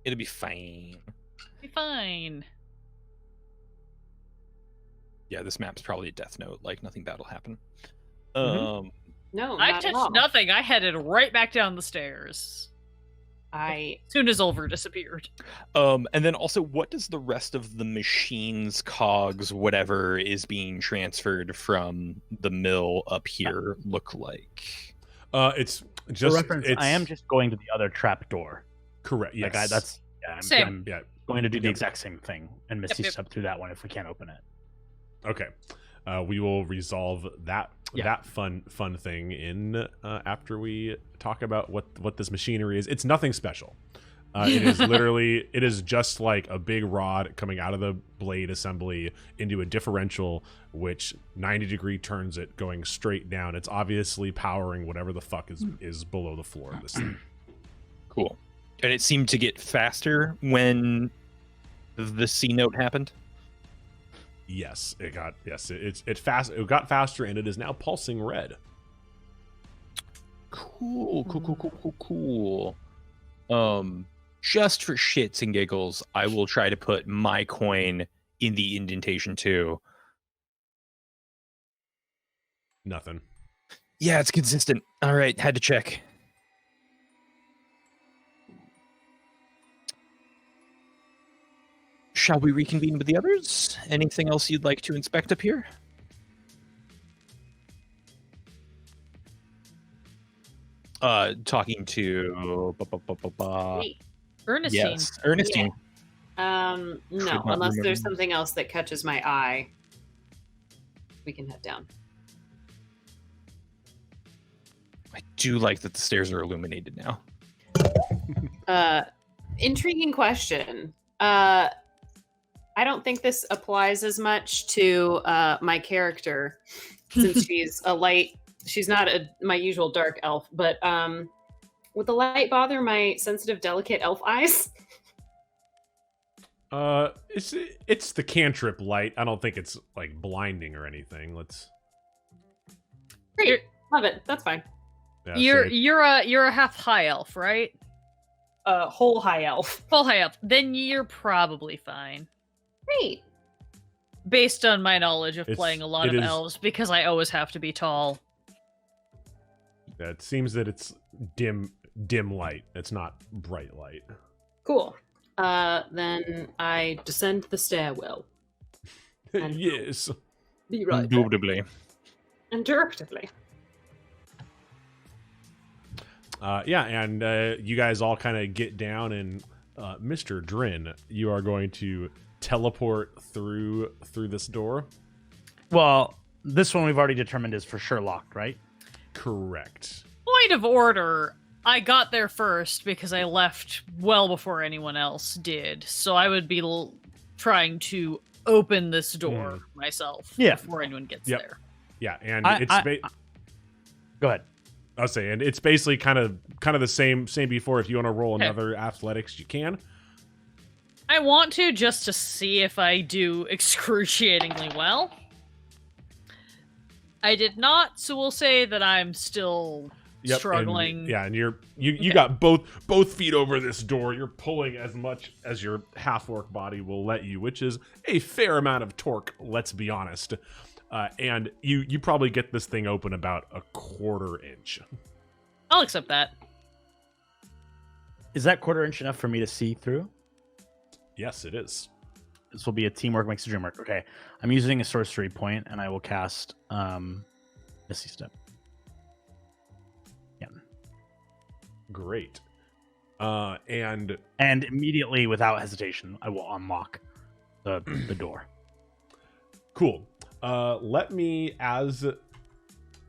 It'll be fine. Be fine. Yeah, this map's probably a death note. Like nothing bad will happen. Mhm. No, I not at all. touched nothing. I headed right back down the stairs. I As soon as Olver disappeared. And then also, what does the rest of the machines, cogs, whatever is being transferred from the mill up here look like? It's For just reference, I am just going to the other trap door. correct. Yes. Like Same. I'm yeah. going to do the Yep. exact same thing and Misty Yep. step through that one if we can't open it. Okay. We will resolve that Yeah. that fun thing in after we talk about what this machinery is. It's nothing special. It is just like a big rod coming out of the blade assembly into a differential, which 90-degree turns it going straight down. It's obviously powering whatever the fuck is below the floor of this thing. Cool. And it seemed to get faster when the C note happened. Yes, it got it got faster, and it is now pulsing red. Cool. Just for shits and giggles, I will try to put my coin in the indentation too. Nothing. Yeah, it's consistent. All right, had to check. Shall we reconvene with the others? Anything else you'd like to inspect up here? talking to Wait, Ernestine. yes, Ernestine. no, not unless there's remember. something else that catches my eye. We can head down. I do like that the stairs are illuminated now. Intriguing question. I don't think this applies as much to my character since she's a light. She's not my usual dark elf, but would the light bother my sensitive, delicate elf eyes? It's the cantrip light. I don't think it's like blinding or anything. Let's. Great, love it. That's fine. Yeah, You're a half high elf, right? Whole high elf. Full high elf. Then you're probably fine. Great. Based on my knowledge of It's- playing a lot it of is- elves, because I always have to be tall. It seems that it's dim light. It's not bright light. Cool. Then I descend the stairwell. And- Yes. Be right back. Indubitably. Indubitably. Yeah, and you guys all kind of get down, and Mr. Drin, you are going to teleport through this door. Well, this one we've already determined is for sure locked, right? Correct. Point of order. I got there first because I left well before anyone else did. So I would be trying to open this door myself Yeah. before anyone gets Yep. there. Yeah, and Go ahead. I'll say, and it's basically kind of the same before. If you want to roll Okay. another athletics, you can. I want to just to see if I do excruciatingly well. I did not, so we'll say that I'm still Yep, struggling. And, yeah, and you Okay. got both feet over this door. You're pulling as much as your half-orc body will let you, which is a fair amount of torque. Let's be honest. And you probably get this thing open about a quarter inch. I'll accept that. Is that quarter inch enough for me to see through? Yes, it is. This will be a teamwork makes the dream work. Okay. I'm using a sorcery point, and I will cast Misty Step. Yeah. Great. And And immediately, without hesitation, I will unlock the door. cool. Let me as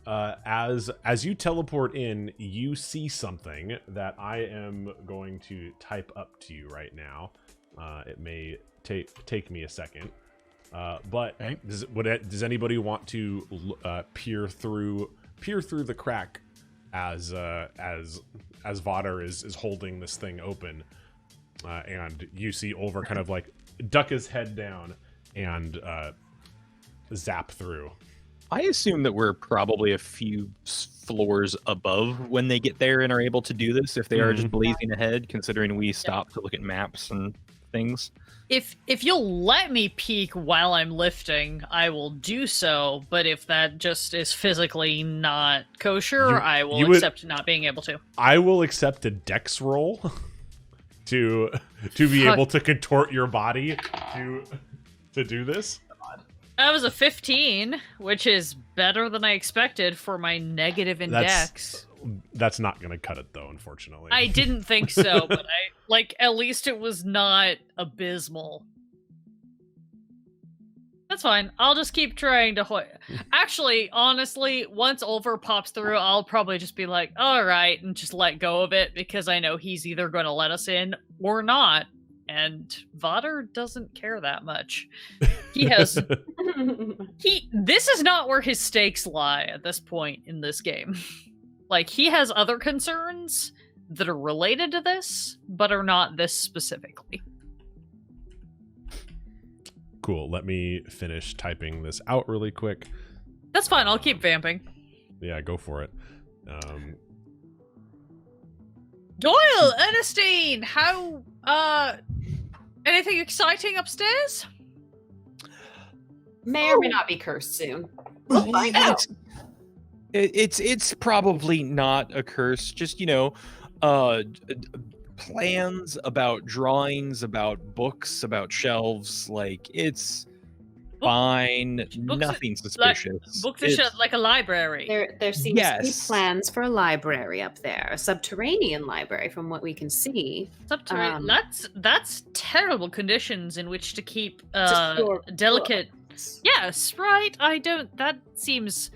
you teleport in, you see something that I am going to type up to you right now. It may take me a second, but Okay. does anybody want to peer through the crack as Vader is holding this thing open, and you see Olver kind of like duck his head down and zap through. I assume that we're probably a few floors above when they get there and are able to do this, if they are just blazing ahead, considering we stop to look at maps and things. If you'll let me peek while I'm lifting, I will do so. But if that just is physically not kosher, I will you would- accept not being able to. I will accept a dex roll to be Fuck. able to contort your body to do this. That was a 15, which is better than I expected for my negative in dex. That's not going to cut it though, unfortunately. I didn't think so, but at least it was not abysmal. That's fine. I'll just keep trying to Actually, honestly, once Olver pops through, I'll probably just be like, all right, and just let go of it, because I know he's either going to let us in or not. And Vader doesn't care that much. He has this is not where his stakes lie at this point in this game. Like, he has other concerns that are related to this, but are not this specifically. Cool. Let me finish typing this out really quick. That's fine, I'll keep vamping. Yeah, go for it. Doyle, Ernestine, how anything exciting upstairs? May or may not be cursed soon. We'll find out. It's probably not a curse. Just plans about drawings, about books, about shelves. Like it's fine. books- Nothing suspicious. Books are shut like a library. There seems to be Yes. plans for a library up there, a subterranean library, from what we can see. Subterranean. That's terrible conditions in which to keep To store delicate. books. Yes, right. I don't. That seems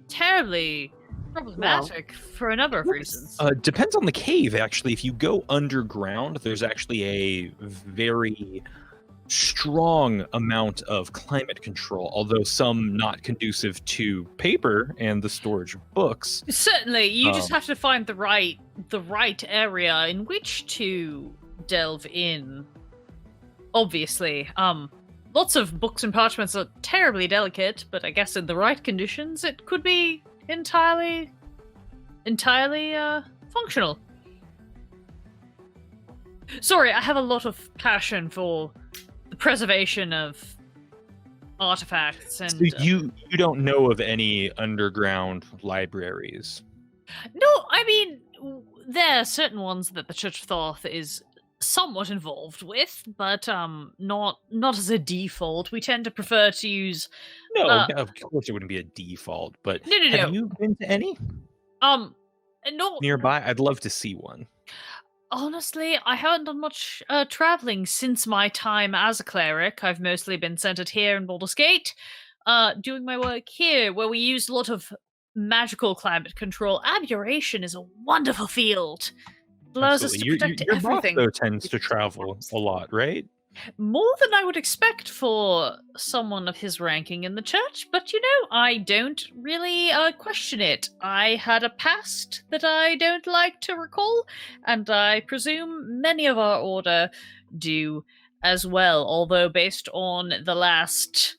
terribly problematic for a number of reasons. Depends on the cave, actually. If you go underground, there's actually a very strong amount of climate control, although some not conducive to paper and the storage of books. Certainly, you just have to find the right area in which to delve in. Obviously, lots of books and parchments are terribly delicate, but I guess in the right conditions, it could be entirely functional. Sorry, I have a lot of passion for the preservation of artifacts and So you don't know of any underground libraries? No, I mean, there are certain ones that the Church of Thoth is somewhat involved with, but not as a default. We tend to prefer to use No, of course it wouldn't be a default, but No. have you been to any no. nearby? I'd love to see one. Honestly, I haven't done much traveling since my time as a cleric. I've mostly been centered here in Baldur's Gate, doing my work here, where we use a lot of magical climate control. Abjuration is a wonderful field. It allows us to protect your everything. boss, though, tends to travel a lot, right? More than I would expect for someone of his ranking in the church, but I don't really question it. I had a past that I don't like to recall, and I presume many of our order do as well, although based on the last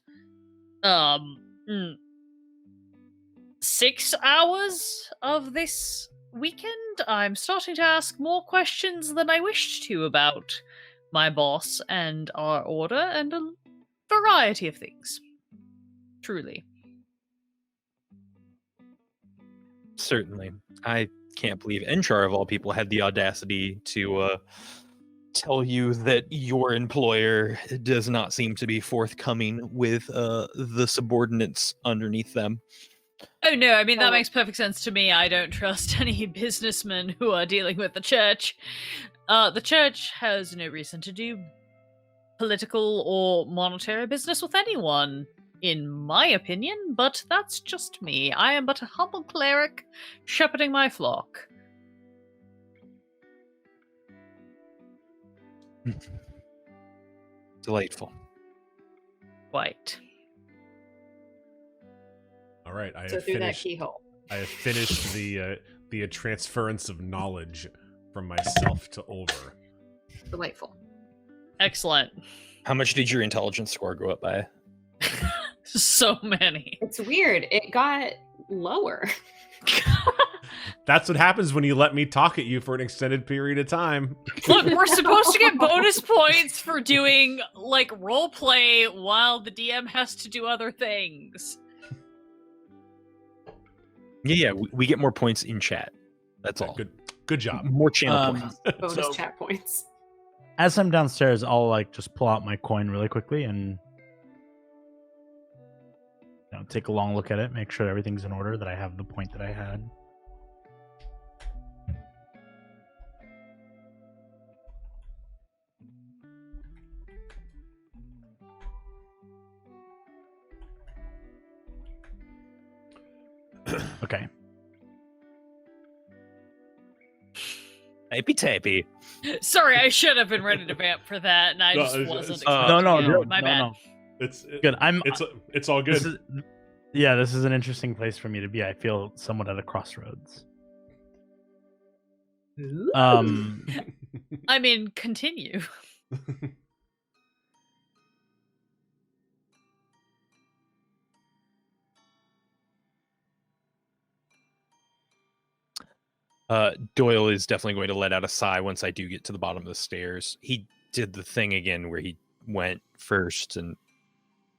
6 hours of this weekend, I'm starting to ask more questions than I wished to about my boss and our order and a variety of things. Truly. Certainly. I can't believe Enchar, of all people, had the audacity to tell you that your employer does not seem to be forthcoming with the subordinates underneath them. Oh no, I mean, that makes perfect sense to me. I don't trust any businessmen who are dealing with the church. The church has no reason to do political or monetary business with anyone, in my opinion, but that's just me. I am but a humble cleric shepherding my flock. Delightful. Quite. All right, I So have through that finished. keyhole. I have finished the transference of knowledge from myself to Olver. Delightful. Excellent. How much did your intelligence score go up by? So many. It's weird. It got lower. That's what happens when you let me talk at you for an extended period of time. Look, we're supposed to get bonus points for doing, like, role play while the DM has to do other things. Yeah, we get more points in chat. That's all. Good job. More channel points. Bonus So- chat points. As I'm downstairs, I'll just pull out my coin really quickly and take a long look at it, make sure everything's in order, that I have the point that I had. Okay. Tapey tapey. Sorry, I should have been ready to vamp for that, and I No, just it's- wasn't. it's- expecting it. My bad. It's Good. it's all good. This is an interesting place for me to be. I feel somewhat at a crossroads. I mean, continue. Doyle is definitely going to let out a sigh once I do get to the bottom of the stairs. He did the thing again where he went first, and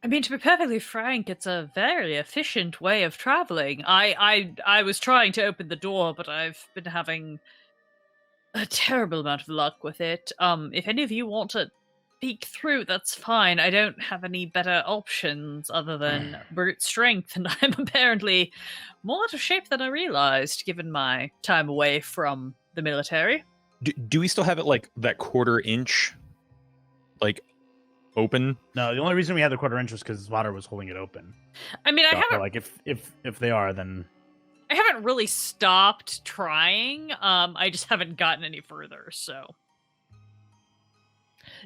I mean, to be perfectly frank, it's a very efficient way of traveling. I was trying to open the door, but I've been having a terrible amount of luck with it. If any of you want to peek through, that's fine. I don't have any better options other than brute strength, and I'm apparently more out of shape than I realized, given my time away from the military. Do we still have it like that 1/4 inch, like open? No, the only reason we had the 1/4 inch was because Vader was holding it open. I mean, I So, haven't like if they are, then I haven't really stopped trying. I just haven't gotten any further, so.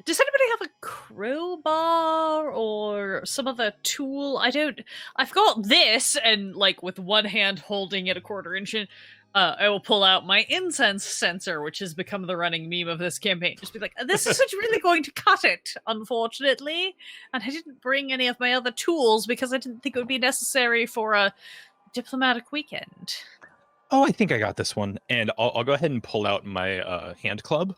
Does anybody have a crowbar or some other tool? I've got this, and like with one hand holding it a 1/4 inch in, I will pull out my incense censer, which has become the running meme of this campaign. Just be like, this isn't really going to cut it, unfortunately. And I didn't bring any of my other tools because I didn't think it would be necessary for a diplomatic weekend. Oh, I think I got this one, and I'll go ahead and pull out my hand club,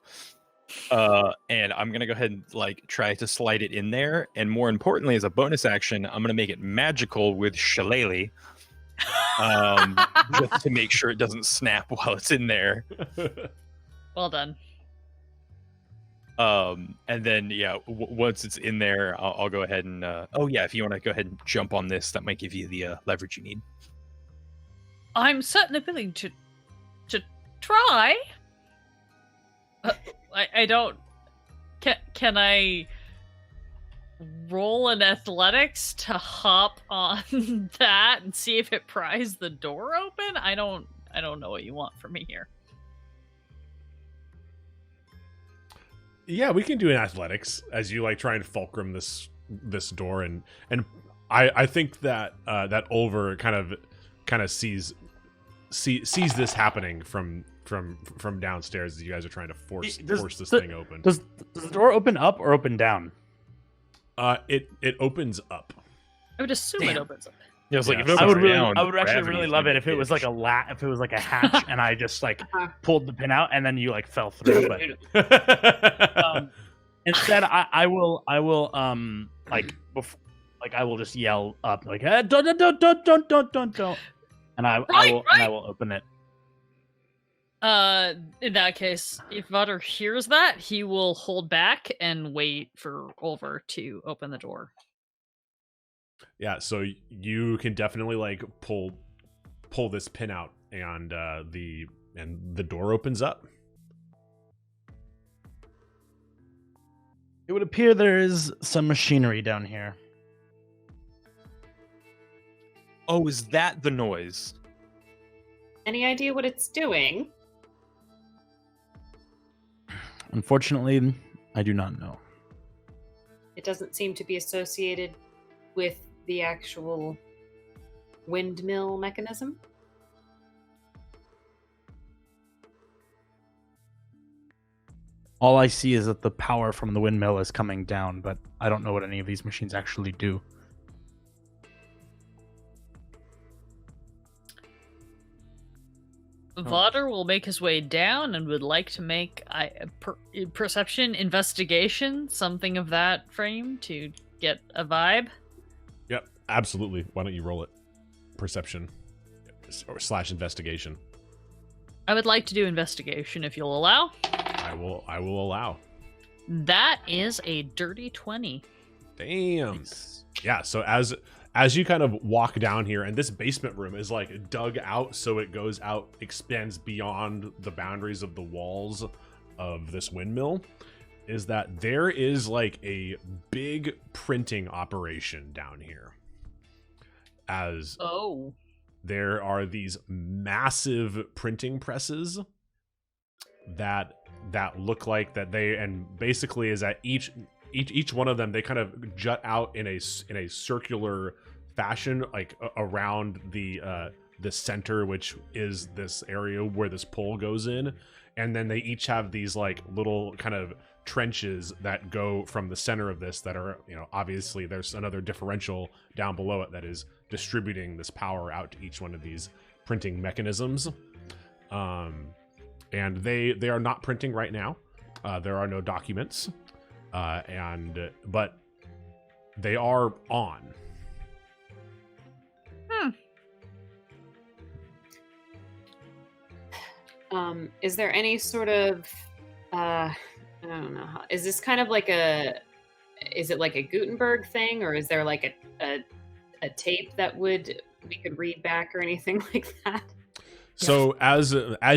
and I'm gonna go ahead and like try to slide it in there, and more importantly, as a bonus action, I'm gonna make it magical with Shillelagh, just to make sure it doesn't snap while it's in there. Well done. And then yeah, once it's in there, I'll go ahead and oh yeah, if you want to go ahead and jump on this, that might give you the leverage you need. I'm certainly willing to try. I don't. Can I roll an athletics to hop on that and see if it pries the door open? I don't know what you want from me here. Yeah, we can do an athletics as you like try and fulcrum this door, and I think that that Olver kind of sees this happening from downstairs as you guys are trying to force this thing open. Does the door open up or open down? It opens up. I would assume it opens up. Yeah, it's like Yeah. if it I would opens really, down, I would actually gravity's really gonna love be it if it was like bitch. if it was like a hatch and I just like pulled the pin out and then you like fell through. But instead, I will like before, like I will just yell up like don't, and I will open it. In that case, if Vader hears that, he will hold back and wait for Olver to open the door. Yeah, so you can definitely like pull this pin out, and the door opens up. It would appear there is some machinery down here. Oh, is that the noise? Any idea what it's doing? Unfortunately, I do not know. It doesn't seem to be associated with the actual windmill mechanism. All I see is that the power from the windmill is coming down, but I don't know what any of these machines actually do. Vader will make his way down and would like to make perception investigation, something of that frame, to get a vibe. Yep, absolutely. Why don't you roll it? Perception or / investigation. I would like to do investigation if you'll allow. I will allow. That is a dirty 20. Damn. Nice. Yeah, so as you kind of walk down here, and this basement room is like dug out, so it goes out, expands beyond the boundaries of the walls of this windmill, is that there is like a big printing operation down here. As there are these massive printing presses that look like that they, and basically is that each one of them, they kind of jut out in a circular fashion, like around the center, which is this area where this pole goes in, and then they each have these like little kind of trenches that go from the center of this that are, you know, obviously there's another differential down below it that is distributing this power out to each one of these printing mechanisms. And they are not printing right now. There are no documents. But they are on. Is there any sort of I don't know, is this kind of like a is it like a Gutenberg thing, or is there like a tape that we could read back or anything like that? So as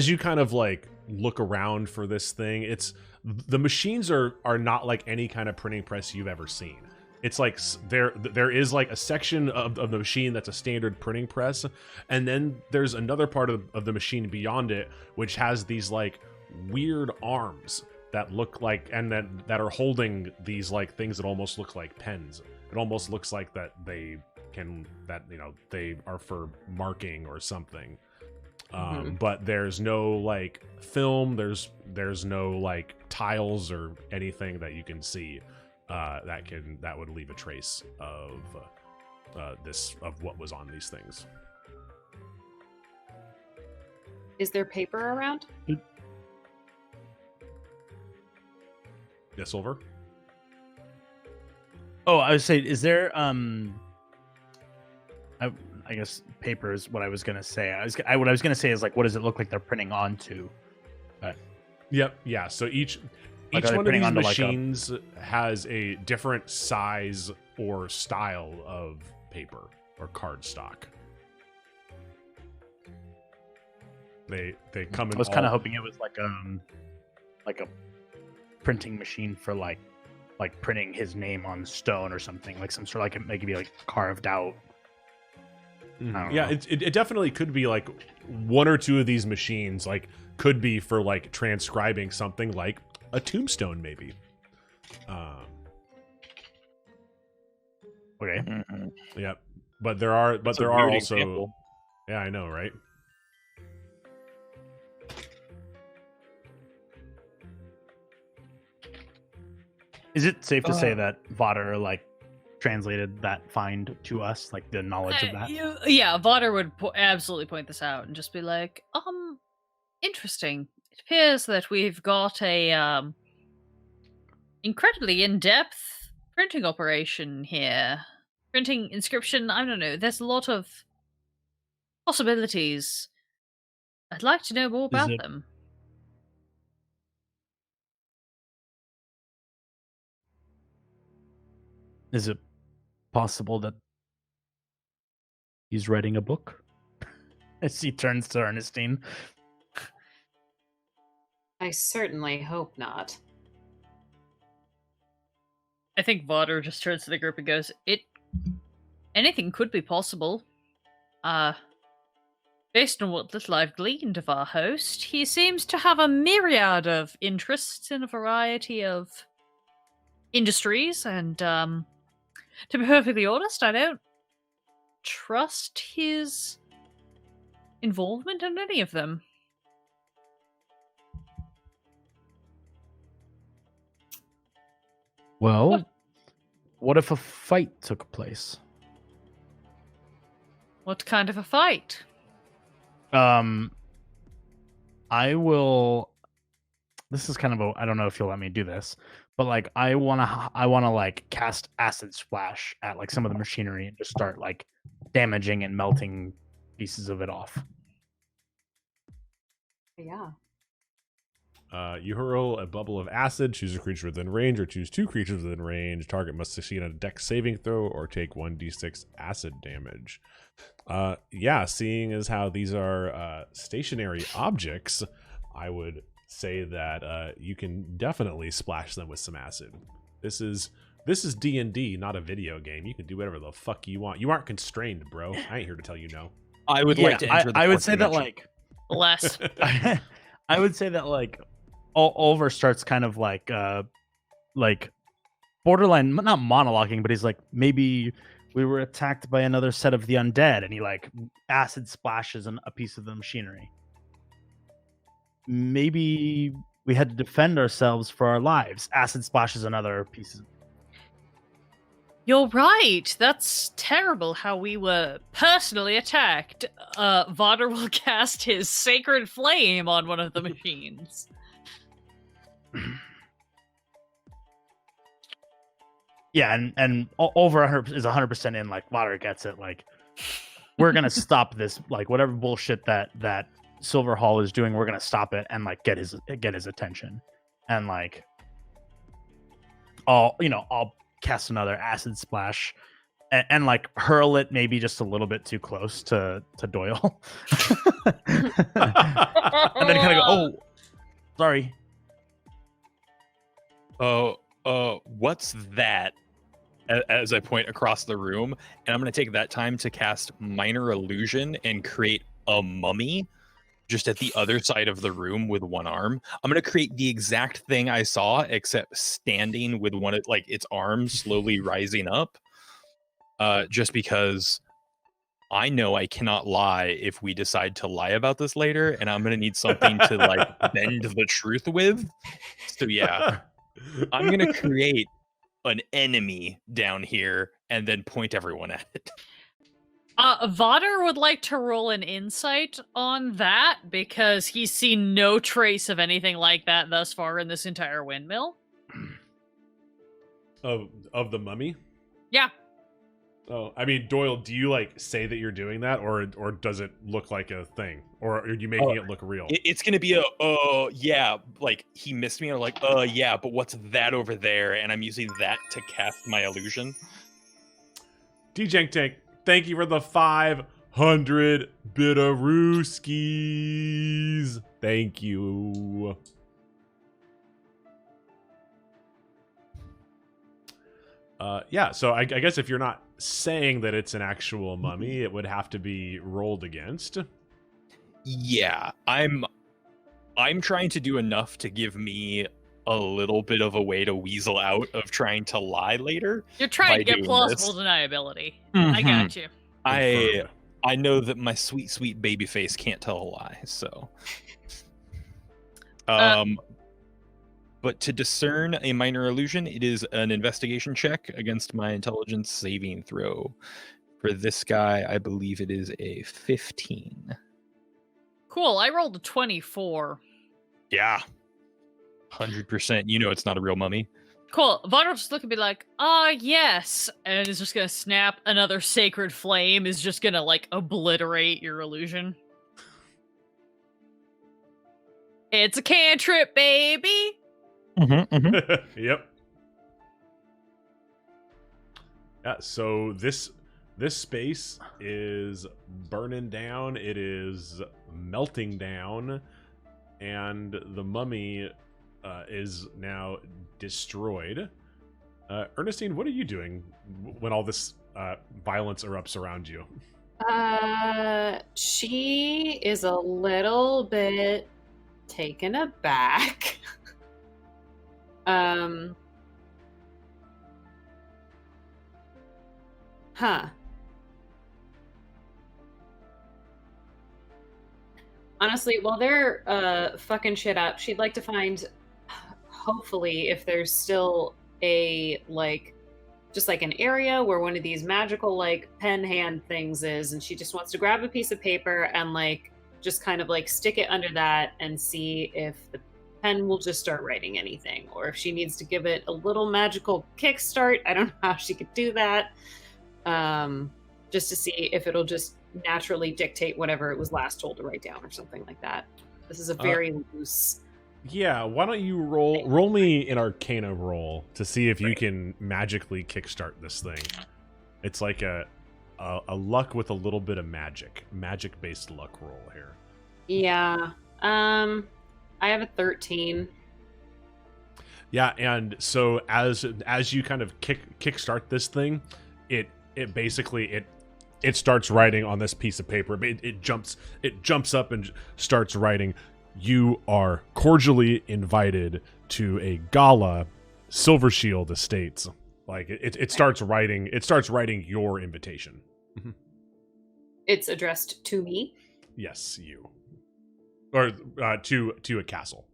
you kind of like look around for this thing, the machines are not like any kind of printing press you've ever seen. It's like there is like a section of the machine that's a standard printing press, and then there's another part of the machine beyond it which has these like weird arms that look like, and that are holding these like things that almost look like pens. It almost looks like that they are for marking or something. But there's no like film, there's no like tiles or anything that you can see that would leave a trace of what was on these things. Is there paper around? Yes, Olver? Oh, I would say, is there I guess paper is what I was gonna say. What I was gonna say is like, what does it look like they're printing onto? Yep. Yeah. So each Like, are they one of printing these onto, like, machines has a different size or style of paper or cardstock. They come in. I was kind of hoping it was like a printing machine for like printing his name on stone or something, like some sort of like it could be like carved out. Yeah, it definitely could be like one or two of these machines like could be for like transcribing something like a tombstone maybe. Okay. Yeah, but there are also example. Yeah, I know, right? Is it safe to say that Vader like translated that find to us, like the knowledge of that? Yeah, Vader would absolutely point this out and just be like, interesting. It appears that we've got a incredibly in-depth printing operation here. Printing inscription, I don't know. There's a lot of possibilities. I'd like to know more about them. Is it possible that he's writing a book? As he turns to Ernestine. I certainly hope not. I think Vader just turns to the group and goes, anything could be possible. Based on what little I've gleaned of our host, he seems to have a myriad of interests in a variety of industries, and to be perfectly honest, I don't trust his involvement in any of them. Well, what if a fight took place? What kind of a fight? I will. This is kind of I don't know if you'll let me do this, but like I wanna like cast acid splash at like some of the machinery and just start like damaging and melting pieces of it off. Yeah. You hurl a bubble of acid, choose a creature within range, or choose two creatures within range. Target must succeed on a dex saving throw or take 1d6 acid damage. Yeah, seeing as how these are stationary objects, I would say that you can definitely splash them with some acid. This is D&D, not a video game. You can do whatever the fuck you want. You aren't constrained, bro. I ain't here to tell you no. I would like to enter the I would fourth say that dimension. like Less. I would say that like Olver starts kind of like borderline, not monologuing, but he's like, maybe we were attacked by another set of the undead, and he like acid splashes a piece of the machinery. Maybe we had to defend ourselves for our lives. Acid splashes another piece. You're right. That's terrible how we were personally attacked. Vader will cast his Sacred Flame on one of the machines. Yeah, and over is 100% in. Like Vader gets it. Like we're gonna stop this. Like whatever bullshit that Silver Hall is doing, we're gonna stop it and like get his attention. And like I'll cast another acid splash and like hurl it maybe just a little bit too close to Doyle. And then kind of go, oh, sorry. What's that? As I point across the room, and I'm going to take that time to cast Minor Illusion and create a mummy just at the other side of the room with one arm. I'm going to create the exact thing I saw, except standing with one of like its arms slowly rising up. Just because I know I cannot lie if we decide to lie about this later, and I'm going to need something to like bend the truth with. So yeah, I'm going to create an enemy down here and then point everyone at it. Vader would like to roll an insight on that because he's seen no trace of anything like that thus far in this entire windmill. Of the mummy? Yeah. Oh, I mean, Doyle, do you like say that you're doing that, or does it look like a thing, or are you making it look real? It's gonna be yeah, like he missed me, or like yeah, but what's that over there? And I'm using that to cast my illusion. D-Jank Tank, thank you for the 500 Bitterooskies. Thank you. Yeah, so I guess if you're not saying that it's an actual mummy, it would have to be rolled against. Yeah, I'm trying to do enough to give me a little bit of a way to weasel out of trying to lie later. You're trying to get doing plausible this. deniability. Mhm. I got you. I know that my sweet baby face can't tell a lie, so but to discern a minor illusion, it is an investigation check against my intelligence saving throw. For this guy, I believe it is a 15. Cool. I rolled a 24. Yeah. 100%. You know it's not a real mummy. Cool. Vader's just looking at me like, yes. And is just gonna snap. Another sacred flame is just gonna like obliterate your illusion. It's a cantrip, baby. Yep. Yeah, so this space is burning down, it is melting down, and the mummy is now destroyed. Ernestine, what are you doing when all this violence erupts around you? She is a little bit taken aback. Honestly, while they're fucking shit up, she'd like to find, hopefully, if there's still a, like, just like an area where one of these magical, like, pen hand things is, and she just wants to grab a piece of paper and, like, just kind of, like, stick it under that and see if the pen will just start writing anything, or if she needs to give it a little magical kickstart. I don't know how she could do that. Just to see if it'll just naturally dictate whatever it was last told to write down or something like that. This is a very loose. Yeah, why don't you roll me an Arcana roll to see if you can magically kickstart this thing. It's like a luck with a little bit of magic-based luck roll here. Yeah. I have a 13. Yeah, and so as you kind of kickstart this thing, it basically starts writing on this piece of paper. It jumps up and starts writing, "You are cordially invited to a gala, Silvershield Estates." Like it starts writing your invitation. It's addressed to me. Yes, you. Or to a castle.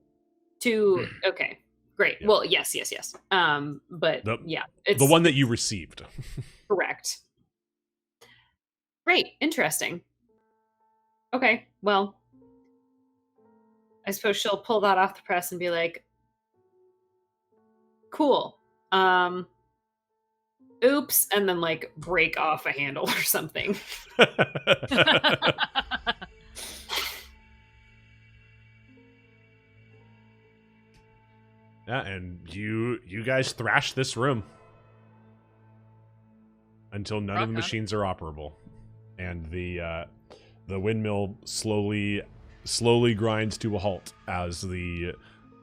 Okay. Great. Yeah. Well, yes. But yeah, it's the one that you received. correct. Great. Interesting. Okay. Well, I suppose she'll pull that off the press and be like, cool. Oops. And then like break off a handle or something. Yeah, and you guys thrash this room. until none Rock of the on. machines are operable, and the windmill slowly grinds to a halt as the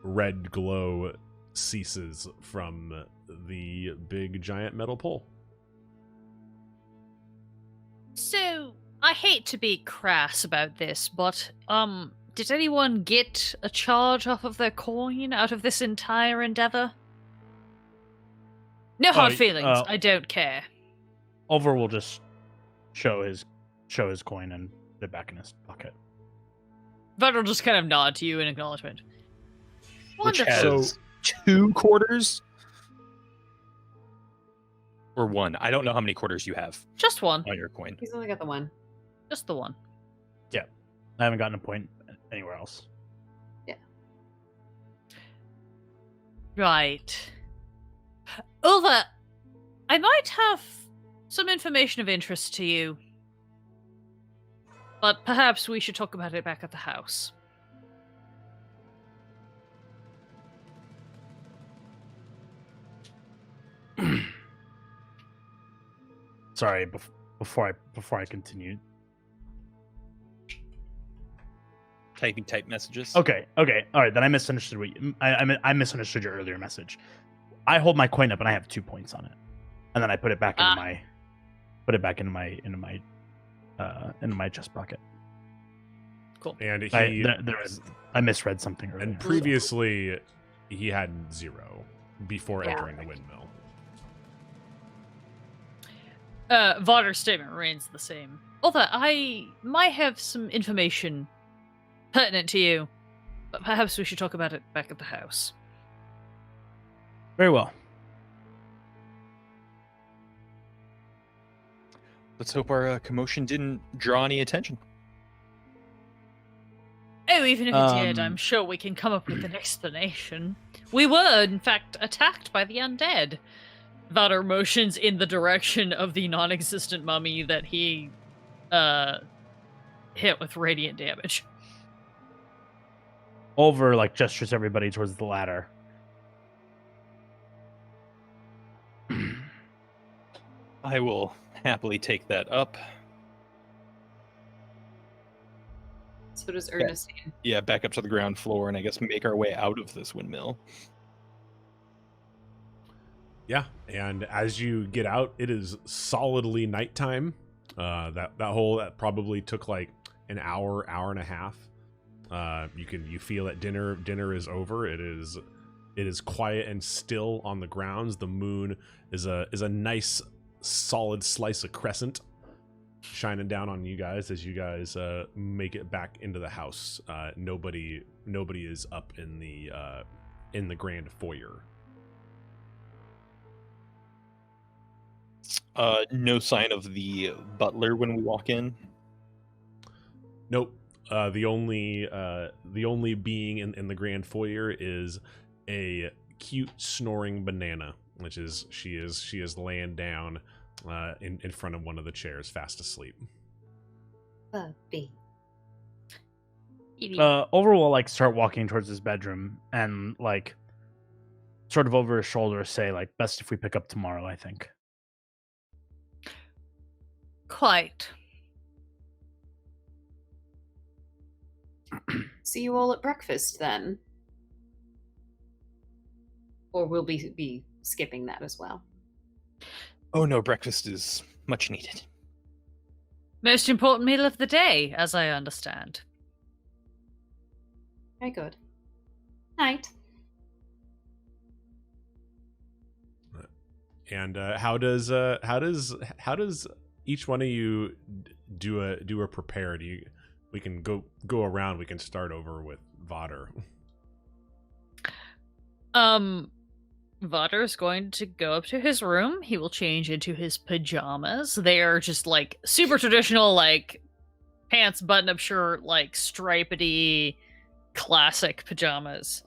red glow ceases from the big giant metal pole. So, I hate to be crass about this, but, did anyone get a charge off of their coin out of this entire endeavor? No hard feelings, I don't care. Olver will just show his coin and put it back in his pocket. Vader will just kind of nod to you in acknowledgement. Which Wonderful. has 2 quarters? Or 1? I don't know how many quarters you have Just one. on your coin. He's only got the one. Just the one. I haven't gotten a point anywhere else. Right. Olver, I might have some information of interest to you. But perhaps we should talk about it back at the house. Sorry, before I continue. Type messages. Okay, all right. Then I misunderstood I misunderstood your earlier message. I hold my coin up and I have 2 points on it, and then I put it back into my chest pocket. Cool. And I misread something earlier. and previously he had 0 before Yeah. entering the windmill. Vader's statement remains the same. Olver, I might have some information pertinent to you, but perhaps we should talk about it back at the house. Very well. Let's hope our commotion didn't draw any attention. Oh, even if it did, Um, I'm sure we can come up with an explanation. We were, in fact, attacked by the undead. Vader motions in the direction of the non-existent mummy that he hit with radiant damage. Olver gestures everybody towards the ladder. I will happily take that up. So does Ernestine. Yeah, back up to the ground floor and I guess make our way out of this windmill. Yeah, and as you get out, it is solidly nighttime. That probably took like an hour and a half. You feel that dinner is over. It is quiet and still on the grounds. The moon is a nice solid slice of crescent shining down on you guys as you guys make it back into the house. Nobody is up in the grand foyer. No sign of the butler when we walk in. Nope. The only being in the grand foyer is a cute snoring banana, which is she is laying down in front of one of the chairs, fast asleep. Puppy. Olver will start walking towards his bedroom and sort of over his shoulder say best if we pick up tomorrow, I think. Quite. See you all at breakfast then. Or we'll be skipping that as well. Oh no, breakfast is much needed. Most important meal of the day, as I understand. Very good. Night. And how does each one of you do a prepare? We can go around. We can start over with Vader. Vader's going to go up to his room. He will change into his pajamas. They are just super traditional, pants, button-up shirt, stripedy, classic pajamas.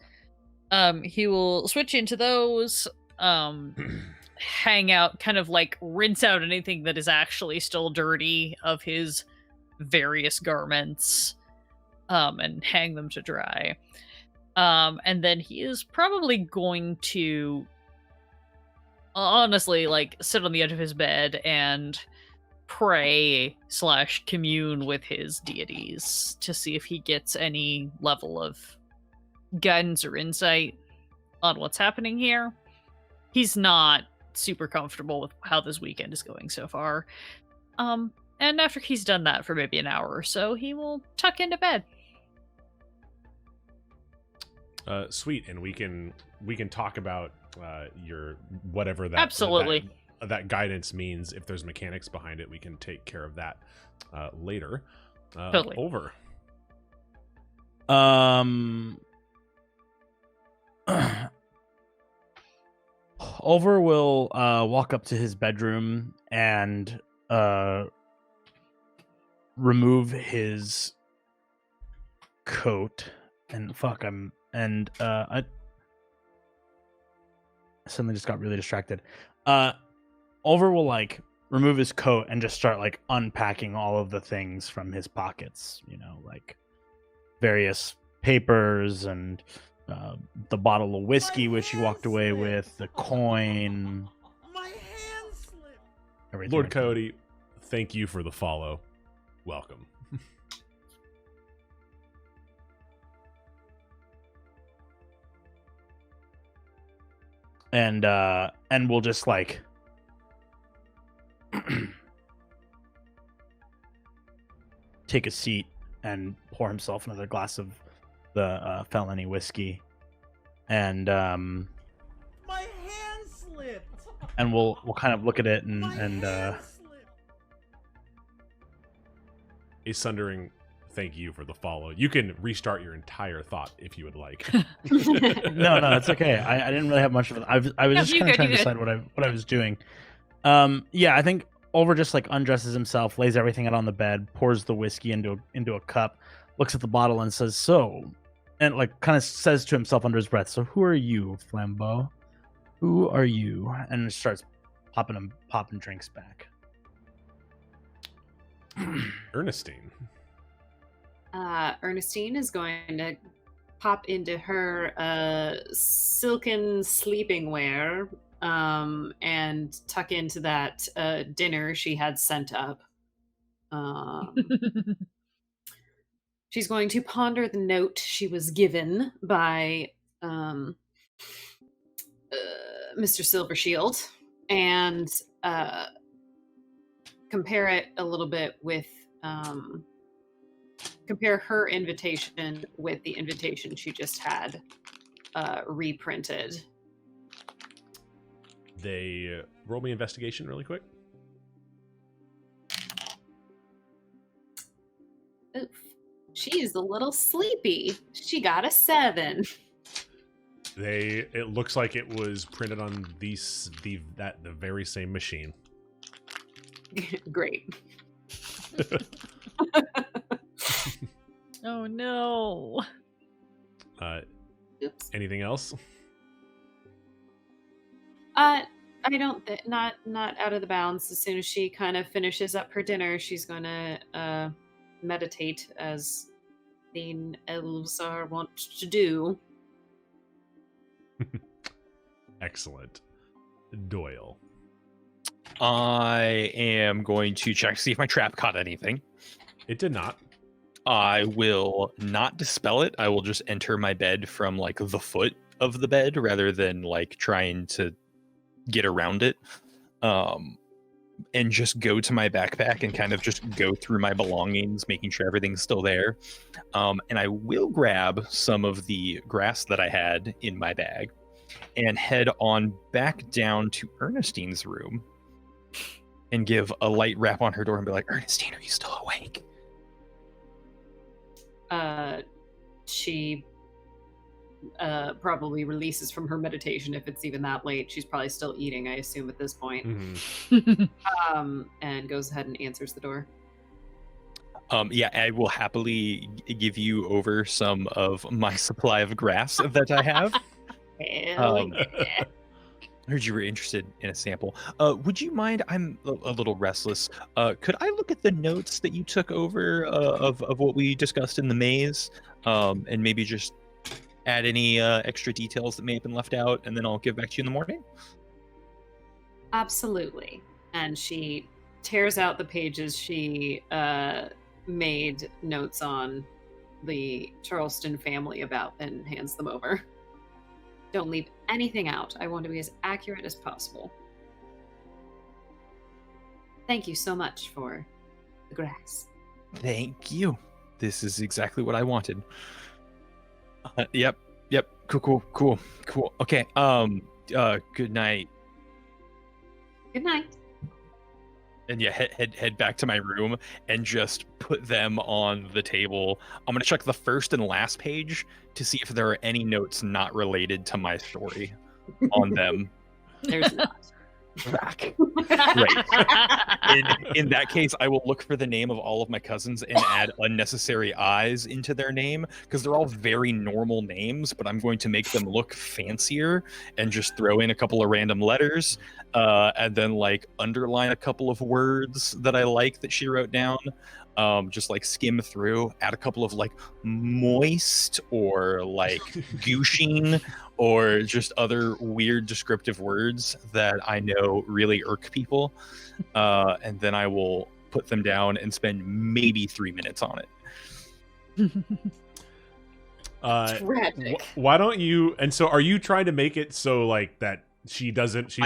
He will switch into those. Hang out, kind of rinse out anything that is actually still dirty of his various garments, and hang them to dry. And then he is probably going to honestly like sit on the edge of his bed and pray / commune with his deities to see if he gets any level of guidance or insight on what's happening here. He's not super comfortable with how this weekend is going so far. And after he's done that for maybe an hour or so, he will tuck into bed. Sweet, and we can talk about your whatever that Absolutely. that guidance means. If there's mechanics behind it, we can take care of that later. Totally. Over. Olver will walk up to his bedroom and remove his coat and I suddenly just got really distracted. Olver will like remove his coat and just start like unpacking all of the things from his pockets, like various papers and the bottle of whiskey which he walked away with, the coin. My hand slipped. Everything Lord like that. Cody, thank you for the follow. Welcome. And we'll just like take a seat and pour himself another glass of the felony whiskey, and My hand slipped. we'll kind of look at it My and hand slipped. A sundering thank you for the follow. You can restart your entire thought if you would like. no, it's okay. I didn't really have much of it. I was No, just you kind of good, trying you to good. decide what I was doing. Yeah, I think Olver just like undresses himself, lays everything out on the bed, pours the whiskey into a cup, looks at the bottle and says, "So," and like kind of says to himself under his breath, "So who are you, Flambeau? Who are you?" And starts popping drinks back. Ernestine. Ernestine is going to pop into her silken sleeping wear and tuck into that dinner she had sent up. She's going to ponder the note she was given by Mr. Silvershield and compare it a little bit with compare her invitation with the invitation she just had reprinted. They roll me investigation really quick. Oof. She's a little sleepy. She got a 7. It looks like it was printed on the very same machine. Great. Oh no. Oops. Anything else? I don't not out of the bounds. As soon as she kind of finishes up her dinner, she's gonna meditate as the elves are wont to do. Excellent. Doyle. I am going to check to see if my trap caught anything. It did not. I will not dispel it. I will just enter my bed from like the foot of the bed rather than like trying to get around it. And just go to my backpack and kind of just go through my belongings, making sure everything's still there. And I will grab some of the grass that I had in my bag and head on back down to Ernestine's room and give a light rap on her door and be like, "Ernestine, are you still awake?" She probably releases from her meditation if it's even that late. She's probably still eating, I assume, at this point. Mm-hmm. And goes ahead and answers the door. Yeah, I will happily give you over some of my supply of grass that I have. Hell yeah. I heard you were interested in a sample. Would you mind? I'm a little restless. Could I look at the notes that you took over of what we discussed in the maze, and maybe just add any extra details that may have been left out, and then I'll give back to you in the morning? Absolutely. And she tears out the pages she made notes on the Charleston family about and hands them over. Don't leave anything out. I want to be as accurate as possible. Thank you so much for the grass. Thank you. This is exactly what I wanted. Yep. Cool. Okay. Good night. Good night. And yeah, head back to my room and just put them on the table. I'm gonna check the first and last page to see if there are any notes not related to my story on them. There's not. Back. Right. In that case, I will look for the name of all of my cousins and add unnecessary I's into their name, because they're all very normal names, but I'm going to make them look fancier and just throw in a couple of random letters, and then like underline a couple of words that I like that she wrote down. Just like skim through, add a couple of like moist or like gushing or just other weird descriptive words that I know really irk people. And then I will put them down and spend maybe 3 minutes on it. Why don't you? And so, are you trying to make it so like that she's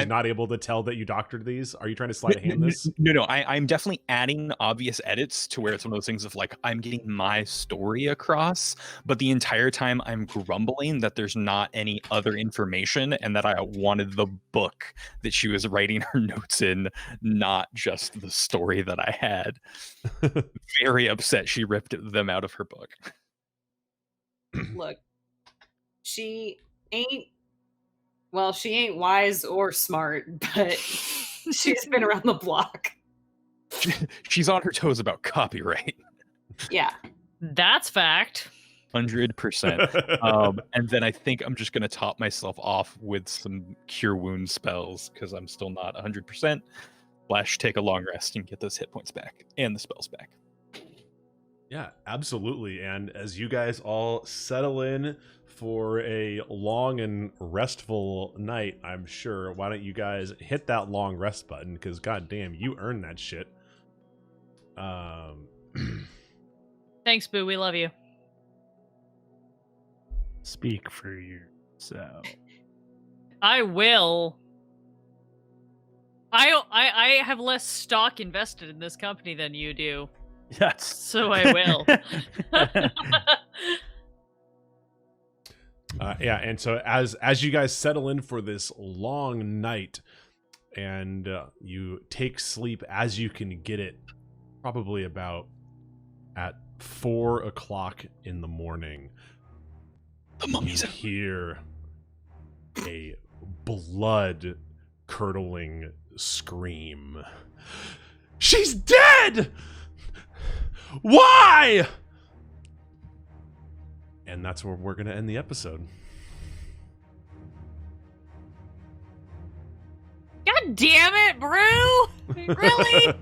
not able to tell that you doctored these? Are you trying to sleight of hand this? No. I'm definitely adding obvious edits to where it's one of those things of like, I'm getting my story across, but the entire time I'm grumbling that there's not any other information and that I wanted the book that she was writing her notes in, not just the story that I had. Very upset she ripped them out of her book. Look, she ain't wise or smart, but she's been around the block. She's on her toes about copyright. Yeah. That's fact. 100%. And then I think I'm just going to top myself off with some cure wound spells because I'm still not 100%. / take a long rest and get those hit points back and the spells back. Yeah, absolutely. And as you guys all settle in for a long and restful night, I'm sure, why don't you guys hit that long rest button, because goddamn, you earned that shit. Thanks, Boo. We love you. Speak for yourself. I will. I have less stock invested in this company than you do. Yes. So I will. Yeah, and so as you guys settle in for this long night, and you take sleep as you can get it, probably about at 4 o'clock in the morning, The mummy's you hear a blood-curdling scream. She's dead! Why? And that's where we're going to end the episode. God damn it, Brew! Really?